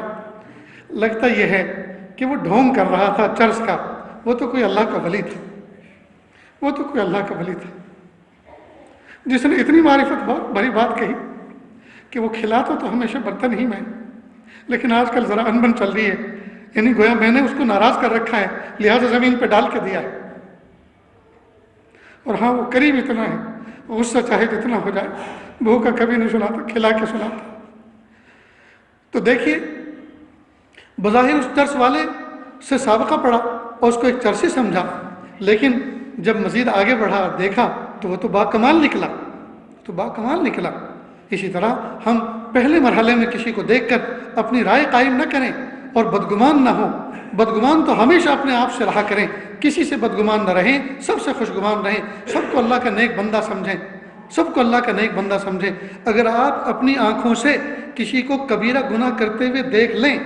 لگتا یہ ہے کہ وہ ڈھونگ کر رہا تھا چرس کا، وہ تو کوئی اللہ کا ولی تھا، وہ تو کوئی اللہ کا ولی تھا جس نے اتنی معرفت بڑی بات کہی کہ وہ کھلاتا تو ہمیشہ برتن ہی میں، لیکن آج کل ذرا انبن چل رہی ہے، یعنی گویا میں نے اس کو ناراض کر رکھا ہے، لہٰذا زمین پہ ڈال کے دیا ہے۔ اور ہاں وہ کریم اتنا ہے، غصہ چاہے جتنا ہو جائے بھوکا کبھی نہیں سلاتا، کھلا کے سلاتا۔ تو دیکھیے بظاہر اس چرس والے سے سابقہ پڑا اور اس کو ایک چرسی سمجھا، لیکن جب مزید آگے بڑھا اور دیکھا تو وہ تو باکمال نکلا۔ اسی طرح ہم پہلے مرحلے میں کسی کو دیکھ کر اپنی رائے قائم نہ کریں اور بدگمان نہ ہوں۔ بدگمان تو ہمیشہ اپنے آپ سے رہا کریں، کسی سے بدگمان نہ رہیں، سب سے خوشگمان رہیں، سب کو اللہ کا نیک بندہ سمجھیں، سب کو اللہ کا نیک بندہ سمجھیں۔ اگر آپ اپنی آنکھوں سے کسی کو کبیرہ گناہ کرتے ہوئے دیکھ لیں،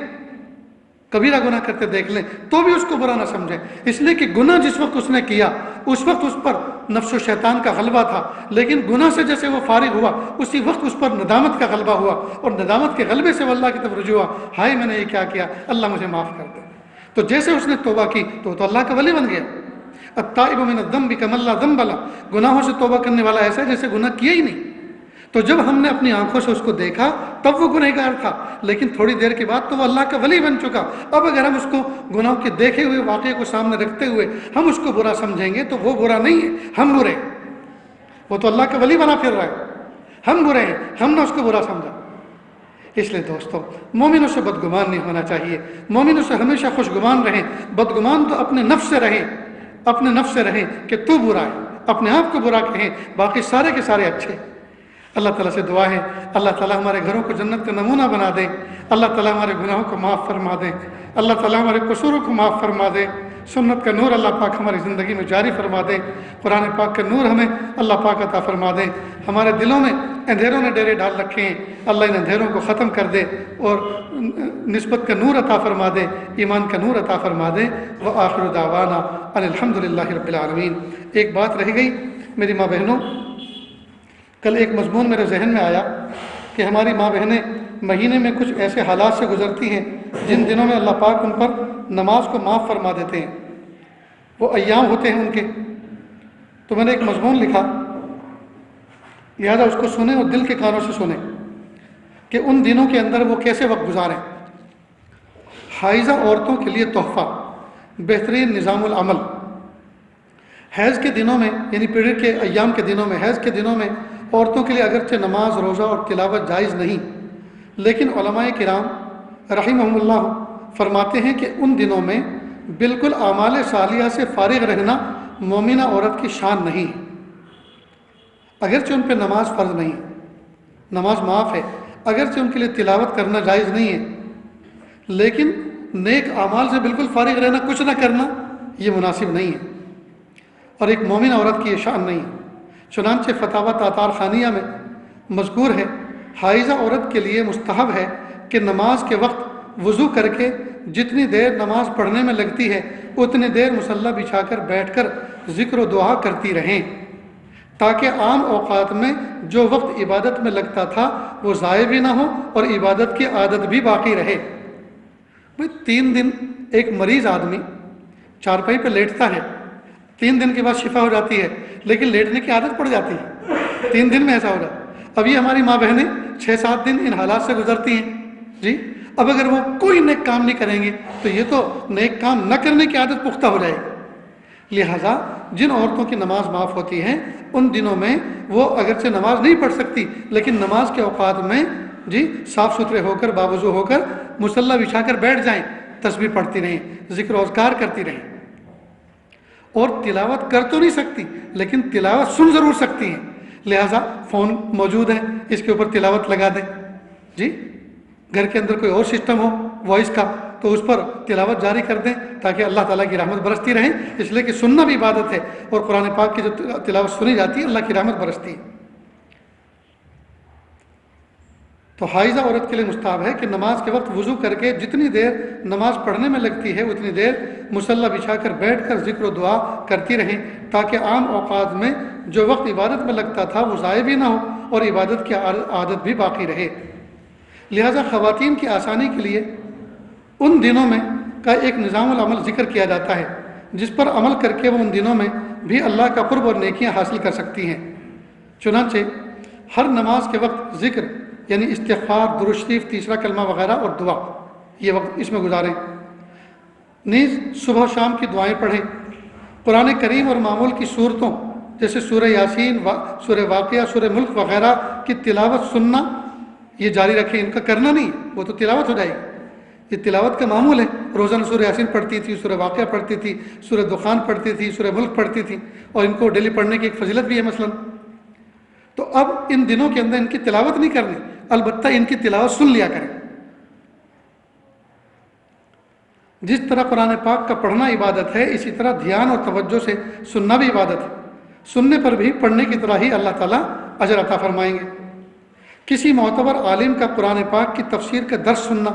کبیرہ گناہ کرتے دیکھ لیں، تو بھی اس کو برا نہ سمجھیں، اس لیے کہ گناہ جس وقت اس نے کیا اس وقت اس پر نفس و شیطان کا غلبہ تھا، لیکن گناہ سے جیسے وہ فارغ ہوا اسی وقت اس پر ندامت کا غلبہ ہوا، اور ندامت کے غلبے سے وہ اللہ کی طرف رجوع ہوا، ہائے میں نے یہ کیا کیا، اللہ مجھے معاف کر دے۔ تو جیسے اس نے توبہ کی تو وہ تو اللہ کا ولی بن گیا۔ التائب من الذنب کمن لا ذنب له، گناہوں سے توبہ کرنے والا ایسا ہے جیسے گناہ کیا ہی نہیں۔ تو جب ہم نے اپنی آنکھوں سے اس کو دیکھا تب وہ گنہگار تھا، لیکن تھوڑی دیر کے بعد تو وہ اللہ کا ولی بن چکا۔ اب اگر ہم اس کو گناہوں کے دیکھے ہوئے واقعے کو سامنے رکھتے ہوئے ہم اس کو برا سمجھیں گے تو وہ برا نہیں ہے، ہم برے، وہ تو اللہ کا ولی بنا پھر رہا ہے، ہم برے ہیں، ہم نے اس کو برا سمجھا۔ اس لیے دوستو مومنوں سے بدگمان نہیں ہونا چاہیے، مومنوں سے ہمیشہ خوشگمان رہیں، بدگمان تو اپنے نفس سے رہیں، اپنے نفس سے رہیں کہ تو برا ہے، اپنے آپ کو برا کہیں، باقی سارے کے سارے اچھے۔ اللہ تعالیٰ سے دعا ہے اللہ تعالیٰ ہمارے گھروں کو جنت کا نمونہ بنا دے، اللہ تعالیٰ ہمارے گناہوں کو معاف فرما دے، اللہ تعالیٰ ہمارے قصوروں کو معاف فرما دے، سنت کا نور اللہ پاک ہماری زندگی میں جاری فرما دے، قرآن پاک کا نور ہمیں اللہ پاک عطا فرما دے، ہمارے دلوں میں اندھیروں نے ڈیرے ڈال رکھے ہیں اللہ ان اندھیروں کو ختم کر دے اور نسبت کا نور عطا فرما دے، ایمان کا نور عطا فرما دے۔ وآخر دعوانا ان الحمد للہ رب العالمین۔ ایک بات رہ گئی میری ماں بہنوں، کل ایک مضمون میرے ذہن میں آیا کہ ہماری ماں بہنیں مہینے میں کچھ ایسے حالات سے گزرتی ہیں جن دنوں میں اللہ پاک ان پر نماز کو معاف فرما دیتے ہیں، وہ ایام ہوتے ہیں ان کے۔ تو میں نے ایک مضمون لکھا، لہٰذا اس کو سنیں اور دل کے کانوں سے سنیں کہ ان دنوں کے اندر وہ کیسے وقت گزاریں۔ حائضہ عورتوں کے لیے تحفہ، بہترین نظام العمل۔ حیض کے دنوں میں یعنی پیریڈ کے ایام کے دنوں میں، حیض کے دنوں میں عورتوں کے لیے اگرچہ نماز، روزہ اور تلاوت جائز نہیں، لیکن علماء کرام رحمہم اللہ فرماتے ہیں کہ ان دنوں میں بالکل اعمال صالحہ سے فارغ رہنا مومنہ عورت کی شان نہیں ہے۔ اگرچہ ان پہ نماز فرض نہیں ہے، نماز معاف ہے، اگرچہ ان کے لیے تلاوت کرنا جائز نہیں ہے، لیکن نیک اعمال سے بالکل فارغ رہنا، کچھ نہ کرنا، یہ مناسب نہیں ہے اور ایک مومن عورت کی یہ شان نہیں ہے۔ چنانچہ فتاوی تاتار خانیہ میں مذکور ہے حائضہ عورت کے لیے مستحب ہے کہ نماز کے وقت وضو کر کے جتنی دیر نماز پڑھنے میں لگتی ہے اتنی دیر مصلی بچھا کر بیٹھ کر ذکر و دعا کرتی رہیں، تاکہ عام اوقات میں جو وقت عبادت میں لگتا تھا وہ ضائع بھی نہ ہو اور عبادت کی عادت بھی باقی رہے۔ 3 دن ایک مریض آدمی چارپائی پہ لیٹتا ہے، 3 دن کے بعد شفا ہو جاتی ہے، لیکن لیٹنے کی عادت پڑ جاتی ہے، 3 دن میں ایسا ہو جاتا ہے۔ اب یہ ہماری ماں بہنیں 6-7 دن ان حالات سے گزرتی ہیں جی۔ اب اگر وہ کوئی نیک کام نہیں کریں گے تو یہ تو نیک کام نہ کرنے کی عادت پختہ ہو جائے گی۔ لہٰذا جن عورتوں کی نماز معاف ہوتی ہے ان دنوں میں وہ اگرچہ نماز نہیں پڑھ سکتی لیکن نماز کے اوقات میں جی صاف ستھرے ہو کر باوضو ہو کر مصلی بچھا کر بیٹھ جائیں، تسبیح پڑھتی رہیں، ذکر و اذکار کرتی رہیں، اور تلاوت کر تو نہیں سکتی لیکن تلاوت سن ضرور سکتی ہیں۔ لہٰذا فون موجود ہے، اس کے اوپر تلاوت لگا دیں جی، گھر کے اندر کوئی اور سسٹم ہو وائس کا تو اس پر تلاوت جاری کر دیں تاکہ اللہ تعالیٰ کی رحمت برستی رہیں، اس لیے کہ سننا بھی عبادت ہے اور قرآن پاک کی جو تلاوت سنی جاتی ہے اللہ کی رحمت برستی ہے۔ تو حائضہ عورت کے لیے مستحب ہے کہ نماز کے وقت وضو کر کے جتنی دیر نماز پڑھنے میں لگتی ہے اتنی دیر مصلی بچھا کر بیٹھ کر ذکر و دعا کرتی رہیں، تاکہ عام اوقات میں جو وقت عبادت میں لگتا تھا وہ ضائع بھی نہ ہو اور عبادت کی عادت بھی باقی رہے۔ لہٰذا خواتین کی آسانی کے لیے ان دنوں میں کا ایک نظام العمل ذکر کیا جاتا ہے جس پر عمل کر کے وہ ان دنوں میں بھی اللہ کا قرب اور نیکیاں حاصل کر سکتی ہیں۔ چنانچہ ہر نماز کے وقت ذکر یعنی استغفار، درود شریف، تیسرا کلمہ وغیرہ اور دعا، یہ وقت اس میں گزاریں۔ نیز صبح و شام کی دعائیں پڑھیں۔ قرآن کریم اور معمول کی صورتوں جیسے سورہ یاسین، سورہ واقعہ، سورہ ملک وغیرہ کی تلاوت سننا یہ جاری رکھیں، ان کا کرنا نہیں، وہ تو تلاوت ہو جائے گی، یہ تلاوت کا معمول ہے۔ روزانہ سورہ یاسین پڑھتی تھی، سورہ واقعہ پڑھتی تھی، سورہ دخان پڑھتی تھی، سورہ ملک پڑھتی تھی، اور ان کو ڈیلی پڑھنے کی ایک فضیلت بھی ہے مثلا۔ تو اب ان دنوں کے اندر ان کی تلاوت نہیں کرنی، البتہ ان کی تلاوت سن لیا کریں۔ جس طرح قرآن پاک کا پڑھنا عبادت ہے اسی طرح دھیان اور توجہ سے سننا بھی عبادت ہے۔ سننے پر بھی پڑھنے کی طرح ہی اللہ تعالیٰ اجر عطا فرمائیں گے۔ کسی معتبر عالم کا قرآن پاک کی تفسیر کا درس سننا،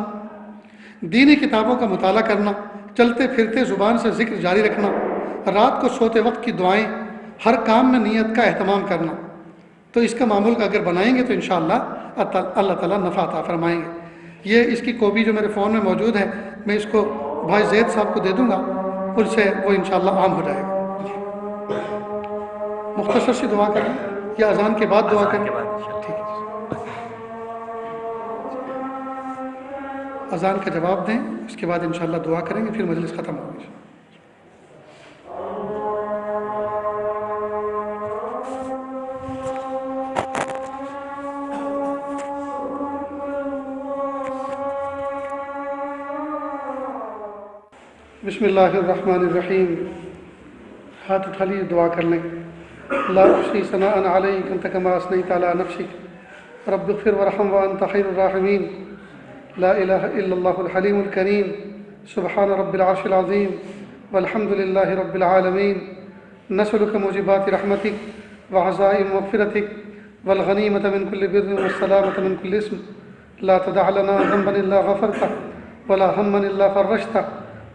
دینی کتابوں کا مطالعہ کرنا، چلتے پھرتے زبان سے ذکر جاری رکھنا، رات کو سوتے وقت کی دعائیں، ہر کام میں نیت کا اہتمام کرنا، تو اس کا معمول اگر بنائیں گے تو انشاءاللہ اللہ تعالیٰ نفع عطا فرمائیں گے۔ یہ اس کی کاپی جو میرے فون میں موجود ہے، میں اس کو بھائی زید صاحب کو دے دوں گا، ان سے وہ انشاءاللہ عام ہو جائے گا۔ مختصر سی دعا کریں یا اذان کے بعد دعا کریں؟ ٹھیک ہے، اذان کا جواب دیں، اس کے بعد انشاءاللہ دعا کریں گے، پھر مجلس ختم ہوگی۔ بسم اللہ الرحمن الرحیم۔ ہاتھ اٹھا لیے، دعا کر لیں۔ لا احصی ثناء علیک انت کما اثنیت علی نفسک رب اغفر وارحم وانت خیر الراحمین۔ لا الہ الا اللہ الحلیم الکریم، سبحان رب العرش العظیم والحمد للہ رب العالمین۔ نسألک موجبات رحمتک وعزائم مغفرتک والغنیمۃ من کل بر والسلامۃ من کل اسم۔ لا تدع لنا ذنبا الا غفرتہ ولا ہما الا فرجتہ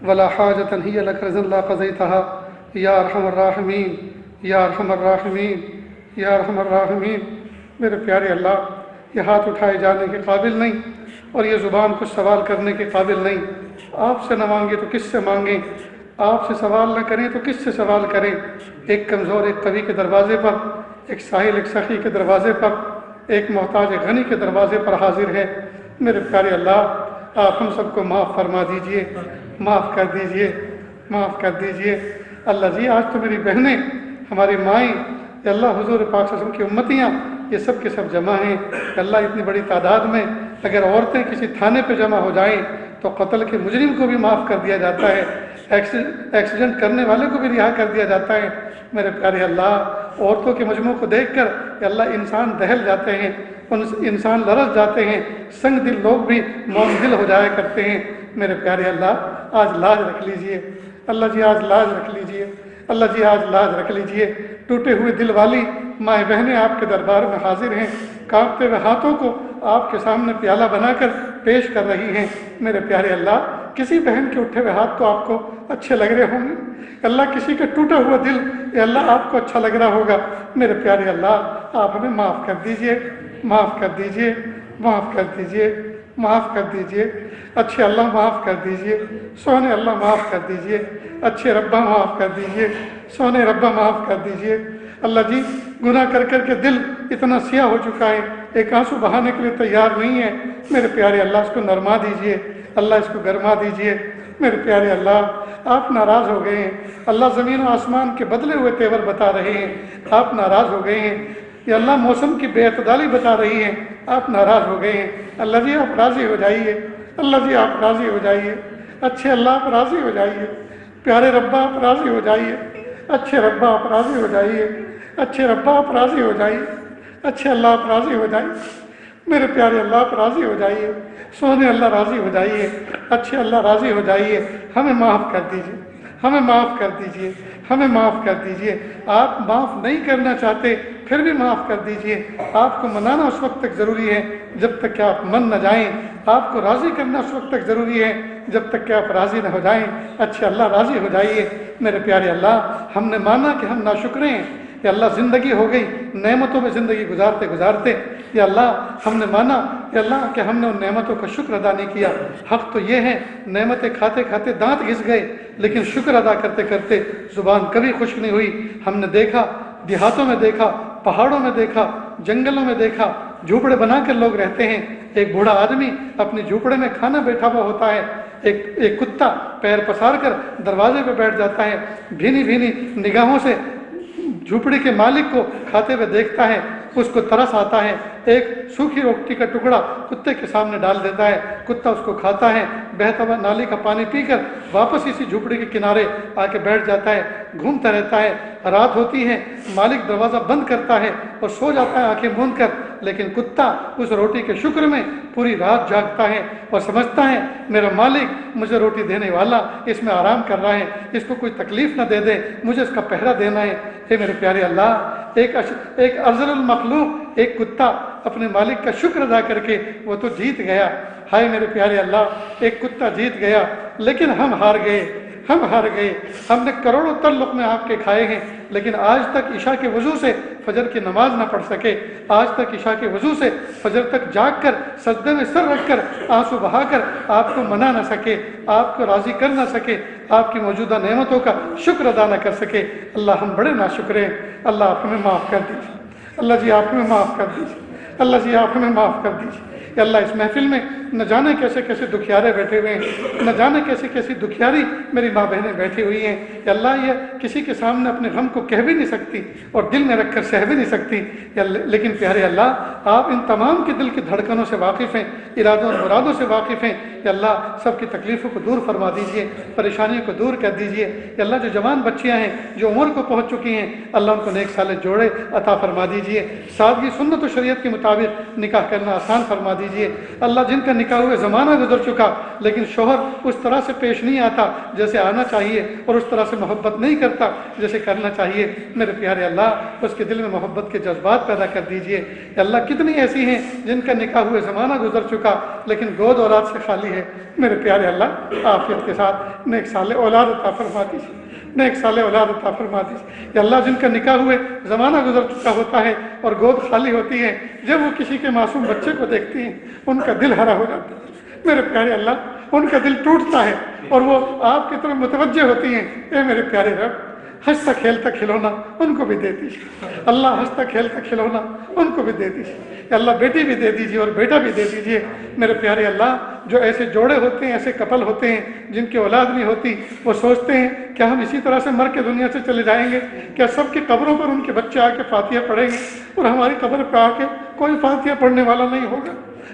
ولا حاجة هي لك رضا لا قضيتها یا ارحم الراحمین یا ارحم الراحمین یا ارحم الراحمین۔ میرے پیارے اللہ، یہ ہاتھ اٹھائے جانے کے قابل نہیں اور یہ زبان کچھ سوال کرنے کے قابل نہیں۔ آپ سے نہ مانگے تو کس سے مانگیں، آپ سے سوال نہ کریں تو کس سے سوال کریں۔ ایک کمزور ایک قوی کے دروازے پر، ایک ساحل ایک سخی کے دروازے پر، ایک محتاج ایک غنی کے دروازے پر حاضر ہے۔ میرے پیارے اللہ، آپ ہم سب کو معاف فرما دیجئے، معاف کر دیجئے، معاف کر دیجئے۔ اللہ جی، آج تو میری بہنیں، ہماری مائیں، یا اللہ حضور پاک صلی اللہ علیہ وسلم کی امتیاں، یہ سب کے سب جمع ہیں۔ اللہ اتنی بڑی تعداد میں اگر عورتیں کسی تھانے پہ جمع ہو جائیں تو قتل کے مجرم کو بھی معاف کر دیا جاتا ہے، ایکسیڈنٹ کرنے والے کو بھی رہا کر دیا جاتا ہے۔ میرے پیارے اللہ، عورتوں کے مجموع کو دیکھ کر یا اللہ انسان دہل جاتے ہیں، انسان لرز جاتے ہیں، سنگ دل لوگ بھی موم دل ہو جایا کرتے ہیں۔ میرے پیارے اللہ، آج لاج رکھ لیجئے، اللہ جی آج لاج رکھ لیجئے، اللہ جی آج لاج رکھ لیجئے۔ ٹوٹے ہوئے دل والی مائیں بہنیں آپ کے دربار میں حاضر ہیں، کانپتے ہوئے ہاتھوں کو آپ کے سامنے پیالہ بنا کر پیش کر رہی ہیں۔ میرے پیارے اللہ، کسی بہن کے اٹھے ہوئے ہاتھ تو آپ کو اچھے لگ رہے ہوں گے، اللہ کسی کا ٹوٹا ہوا دل اے اللہ آپ کو اچھا لگ رہا ہوگا۔ میرے پیارے اللہ، آپ ہمیں معاف کر دیجئے، معاف کر دیجئے، معاف کر دیجئے، معاف کر دیجئے۔ اچھے اللہ معاف کر دیجئے، سونے اللہ معاف کر دیجئے، اچھے ربا معاف کر دیجئے، سونے ربا معاف کر دیجئے۔ اللہ جی، گناہ کر کر کے دل اتنا سیاہ ہو چکا ہے، ایک آنسو بہانے کے لیے تیار نہیں ہے۔ میرے پیارے اللہ، اس کو نرما دیجئے، اللہ اس کو گرما دیجئے۔ میرے پیارے اللہ، آپ ناراض ہو گئے ہیں، اللہ زمین و آسمان کے بدلے ہوئے تیور بتا رہے ہیں، آپ ناراض ہو گئے ہیں۔ یا اللہ موسم کی بے اعتدالی بتا رہی ہے، آپ ناراض ہو گئے ہیں۔ اللہ جی آپ راضی ہو جائیے، اللہ جی آپ راضی ہو جائیے، اچھے اللہ آپ راضی ہو جائیے، پیارے ربا آپ راضی ہو جائیے، اچھے ربا آپ راضی ہو جائیے، اچھے ربا آپ راضی ہو جائیے، اچھے اللہ آپ راضی ہو جائیے۔ میرے پیارے اللہ آپ راضی ہو جائیے، سونے اللہ راضی ہو جائیے، اچھے اللہ راضی ہو جائیے۔ ہمیں معاف کر دیجیے، ہمیں معاف کر دیجیے، ہمیں معاف کر دیجیے۔ آپ معاف نہیں کرنا چاہتے پھر بھی معاف کر دیجیے۔ آپ کو منانا اس وقت تک ضروری ہے جب تک کہ آپ من نہ جائیں، آپ کو راضی کرنا اس وقت تک ضروری ہے جب تک کہ آپ راضی نہ ہو جائیں۔ اچھے اللہ راضی ہو جائیے۔ میرے پیارے اللہ، ہم نے مانا کہ ہم ناشکرے ہیں، یا اللہ زندگی ہو گئی نعمتوں میں زندگی گزارتے گزارتے، یا اللہ ہم نے مانا کہ اللہ کہ ہم نے ان نعمتوں کا شکر ادا نہیں کیا۔ حق تو یہ ہے، نعمتیں کھاتے کھاتے دانت گھس گئے، لیکن شکر ادا کرتے کرتے زبان کبھی خشک نہیں ہوئی۔ ہم نے دیکھا، دیہاتوں میں دیکھا، پہاڑوں میں دیکھا، جنگلوں میں دیکھا، جھوپڑے بنا کر لوگ رہتے ہیں۔ ایک بوڑھا آدمی اپنے جھوپڑے میں کھانا بیٹھا ہوا ہوتا ہے، ایک کتا پیر پسار کر دروازے پہ بیٹھ جاتا ہے، بھینی بھینی نگاہوں سے جھوپڑی کے مالک کو کھاتے ہوئے دیکھتا ہے، اس کو ترس آتا ہے، ایک سوکھی روٹی کا ٹکڑا کتے کے سامنے ڈال دیتا ہے، کتا اس کو کھاتا ہے، بہتا ہوا نالی کا پانی پی کر واپس اسی جھوپڑی کے کنارے آ کے بیٹھ جاتا ہے، گھومتا رہتا ہے۔ رات ہوتی ہے، مالک دروازہ بند کرتا ہے اور سو جاتا ہے آنکھیں موند کر، لیکن کتا اس روٹی کے شکر میں پوری رات جاگتا ہے اور سمجھتا ہے میرا مالک مجھے روٹی دینے والا اس میں آرام کر رہا ہے، اس کو کوئی تکلیف نہ دے دے، مجھے اس کا پہرا دینا ہے۔ اے میرے پیارے اللہ، ایک ارذل المخلوق، ایک کتا اپنے مالک کا شکر ادا کر کے وہ تو جیت گیا۔ ہائے میرے پیارے اللہ، ایک کتا جیت گیا لیکن ہم ہار گئے، ہم ہار گئے۔ ہم نے کروڑوں تر لقمے آپ کے کھائے ہیں لیکن آج تک عشاء کے وضو سے فجر کی نماز نہ پڑھ سکے، آج تک عشاء کے وضو سے فجر تک جاگ کر سجدے میں سر رکھ کر آنسو بہا کر آپ کو منا نہ سکے، آپ کو راضی کر نہ سکے، آپ کی موجودہ نعمتوں کا شکر ادا نہ کر سکے۔ اللہ ہم بڑے ناشکر ہیں، اللہ آپ ہمیں معاف کر دیجیے، اللہ جی آپ ہمیں معاف کر دیجیے، اللہ جی آپ ہمیں معاف کر دیجیے۔ کہ اللہ اس محفل میں نہ جانے کیسے کیسے دکھیارے بیٹھے ہوئے ہیں، نہ جانے کیسی کیسی دکھیاری میری ماں بہنیں بیٹھی ہوئی ہیں کہ اللہ یہ کسی کے سامنے اپنے غم کو کہہ بھی نہیں سکتی اور دل میں رکھ کر سہ بھی نہیں سکتی، لیکن پیارے اللہ آپ ان تمام کے دل کی دھڑکنوں سے واقف ہیں، ارادوں اور مرادوں سے واقف ہیں کہ اللہ سب کی تکلیفوں کو دور فرما دیجئے، پریشانیوں کو دور کر دیجئے۔ کہ اللہ جو جوان بچیاں ہیں جو عمر کو پہنچ چکی ہیں، اللہ ان کو نیک صالح جوڑے عطا فرما دیجئے، سادگی سنت و شریعت کے مطابق نکاح کرنا آسان فرما دیجئے۔ اللہ جن کا نکاح ہوئے زمانہ گزر چکا لیکن شوہر اس طرح سے پیش نہیں آتا جیسے آنا چاہیے اور اس طرح سے محبت نہیں کرتا جیسے کرنا چاہیے، میرے پیارے اللہ اس کے دل میں محبت کے جذبات پیدا کر دیجئے۔ کہ اللہ کتنی ایسی ہیں جن کا نکاح ہوئے زمانہ گزر چکا لیکن گود اولاد سے خالی ہے، میرے پیارے اللہ عافیت کے ساتھ نیک صالح اولاد عطا فرما دیجیے، نیک صالح اولاد عطا فرما دیجیے۔ کہ اللہ جن کا نکاح ہوئے زمانہ گزر چکا ہوتا ہے اور گود خالی ہوتی ہے، جب وہ کسی کے معصوم بچے کو دیکھتی ہیں ان کا دل ہرا ہو جاتا ہے، میرے پیارے اللہ ان کا دل ٹوٹتا ہے اور وہ آپ کی طرف متوجہ ہوتی ہیں۔ اے میرے پیارے رب ہنستا کھیلتا کھلونا ان کو بھی دے دیجیے، اللہ ہنستا کھیلتا کھلونا ان کو بھی دے دیجیے۔ کہ اللہ بیٹی بھی دے دیجیے اور بیٹا بھی دے دیجیے، میرے پیارے اللہ جو ایسے جوڑے ہوتے ہیں، ایسے کپل ہوتے ہیں جن کی اولاد نہیں ہوتی، وہ سوچتے ہیں کیا ہم اسی طرح سے مر کے دنیا سے چلے جائیں گے؟ کیا سب کی قبروں پر ان کے بچے آ کے فاتحہ پڑھیں گے اور ہماری قبر پہ آ کے کوئی فاتحہ پڑھنے والا نہیں ہوگا؟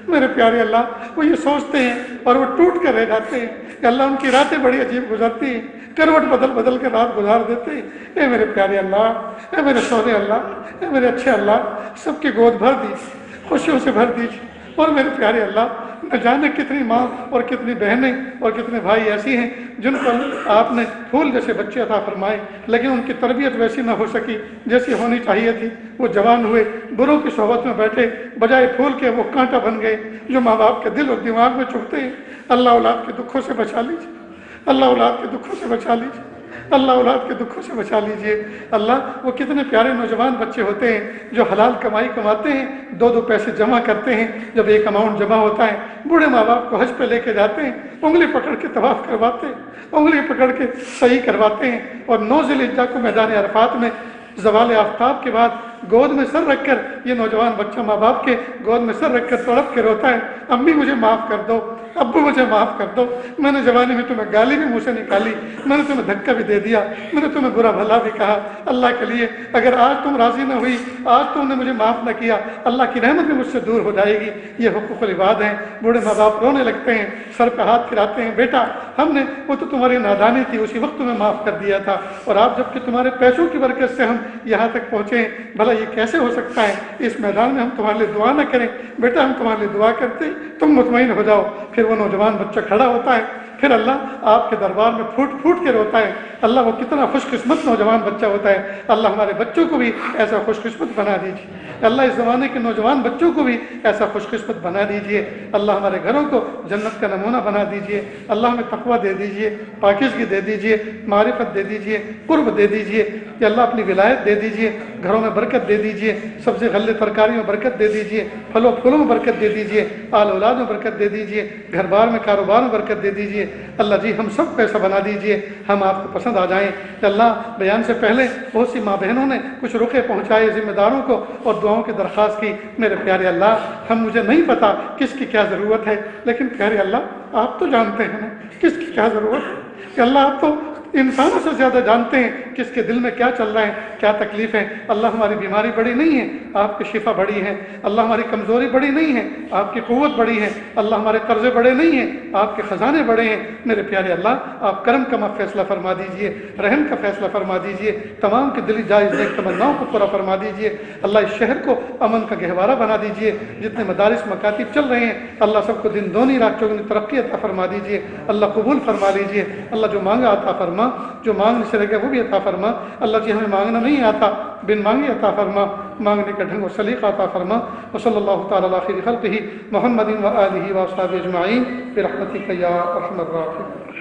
میرے پیارے اللہ وہ یہ سوچتے ہیں اور وہ ٹوٹ کر رہ جاتے ہیں کہ اللہ ان کی راتیں بڑی عجیب گزرتی ہیں، کروٹ بدل بدل کے رات گزار دیتے ہیں۔ اے میرے پیارے اللہ، اے میرے سونے اللہ، اے میرے اچھے اللہ، سب کی گود بھر دیجیے، خوشیوں سے بھر دیجیے۔ اور میرے پیارے اللہ نہ جانے کتنی ماں اور کتنی بہنیں اور کتنے بھائی ایسی ہیں جن کو آپ نے پھول جیسے بچے عطا فرمائے لیکن ان کی تربیت ویسی نہ ہو سکی جیسی ہونی چاہیے تھی۔ وہ جوان ہوئے، بروں کی صحبت میں بیٹھے، بجائے پھول کے وہ کانٹا بن گئے جو ماں باپ کے دل اور دماغ میں چبھتے ہیں۔ اللہ اولاد کے دکھوں سے بچا لیجیے، اللہ اولاد کے دکھوں سے بچا لیجیے، اللہ اولاد کے دکھوں سے بچا لیجئے۔ اللہ وہ کتنے پیارے نوجوان بچے ہوتے ہیں جو حلال کمائی کماتے ہیں، دو دو پیسے جمع کرتے ہیں، جب ایک اماؤنٹ جمع ہوتا ہے بوڑھے ماں باپ کو حج پہ لے کے جاتے ہیں، انگلی پکڑ کے طواف کرواتے ہیں، انگلی پکڑ کے صحیح کرواتے ہیں، اور 9 ذی الحجہ کو میدان عرفات میں زوال آفتاب کے بعد گود میں سر رکھ کر یہ نوجوان بچہ ماں باپ کے گود میں سر رکھ کر تڑپ کے روتا ہے، امی مجھے معاف کر دو، ابو مجھے معاف کر دو، میں نے جوانی میں تمہیں گالی بھی منہ سے نکالی، میں نے تمہیں دھکا بھی دے دیا، میں نے تمہیں برا بھلا بھی کہا، اللہ کے لیے اگر آج تم راضی نہ ہوئی، آج تم نے مجھے معاف نہ کیا، اللہ کی رحمت بھی مجھ سے دور ہو جائے گی۔ یہ حقوق العباد ہیں۔ بوڑھے ماں باپ رونے لگتے ہیں، سر پہ ہاتھ پھراتے ہیں، بیٹا ہم نے وہ تو تمہاری نادانی تھی، اسی وقت تمہیں معاف کر دیا تھا، اور آپ جب کہ تمہارے پیسوں کی برکت سے ہم یہاں تک پہنچے ہیں، بھلا یہ کیسے ہو سکتا ہے؟ اس میدان میں ہم تمہارے لیے دعا نہ کریں؟ بیٹا ہم تمہارے لیے دعا کرتے ہیں، تم مطمئن ہو جاؤ۔ پھر وہ نوجوان بچہ کھڑا ہوتا ہے، پھر اللہ آپ کے دربار میں پھوٹ پھوٹ کے روتا ہے۔ اللہ وہ کتنا خوش قسمت نوجوان بچہ ہوتا ہے۔ اللہ ہمارے بچوں کو بھی ایسا خوش قسمت بنا دیجیے، اللہ اس زمانے کے نوجوان بچوں کو بھی ایسا خوش قسمت بنا دیجیے۔ اللہ ہمارے گھروں کو جنت کا نمونہ بنا دیجیے۔ اللہ ہمیں تقویٰ دے دیجیے، پاکیزگی دے دیجیے، معرفت دے دیجیے، قرب دے دیجیے، کہ اللہ اپنی ولایت دے دیجیے، گھروں میں برکت دے دیجیے، سبزی غلے ترکاریوں میں برکت دے دیجیے، پھلوں پھولوں میں برکت دے دیجیے، آل اولاد میں برکت دے دیجیے، گھر بار میں کاروبار میں برکت دے دیجیے۔ اللہ جی ہم سب کو ایسا بنا دیجیے ہم آپ کو پسند آ جائیں۔ کہ اللہ بیان سے پہلے بہت سی ماں بہنوں نے کچھ رقعے پہنچائے ذمہ داروں کو اور دعاؤں کی درخواست کی۔ میرے پیارے اللہ مجھے نہیں پتا کس کی کیا ضرورت ہے، لیکن پیارے اللہ آپ تو جانتے ہیں نا کس کی کیا ضرورت ہے۔ کہ اللہ آپ تو انسانوں سے زیادہ جانتے ہیں کہ اس کے دل میں کیا چل رہا ہے، کیا تکلیف ہے۔ اللہ ہماری بیماری بڑی نہیں ہے، آپ کی شفا بڑی ہے۔ اللہ ہماری کمزوری بڑی نہیں ہے، آپ کی قوت بڑی ہے۔ اللہ ہمارے قرضے بڑے نہیں ہیں، آپ کے خزانے بڑے ہیں۔ میرے پیارے اللہ، آپ کرم کا فیصلہ فرما دیجئے، رحم کا فیصلہ فرما دیجئے، تمام کی دلی جائز نیک تمناؤں کو پورا فرما دیجئے۔ اللہ اس شہر کو امن کا گہوارہ بنا دیجئے۔ جتنے مدارس مکاتب چل رہے ہیں اللہ سب کو دن دونی رات چوگنی ترقی عطا فرما دیجئے۔ اللہ قبول فرما لیجئے۔ اللہ جو مانگا عطا فرما، جو مانگنے سے رہ گیا وہ بھی عطا فرما۔ اللہ جی ہمیں مانگنا نہیں آتا، بن مانگے عطا فرما، مانگنے کا ڈھنگ و سلیقہ عطا فرما۔ وصلی اللہ تعالی علی خیر خلقہ محمد و آلہ و اصحابہ اجمعین برحمتک یا ارحم الراحمین۔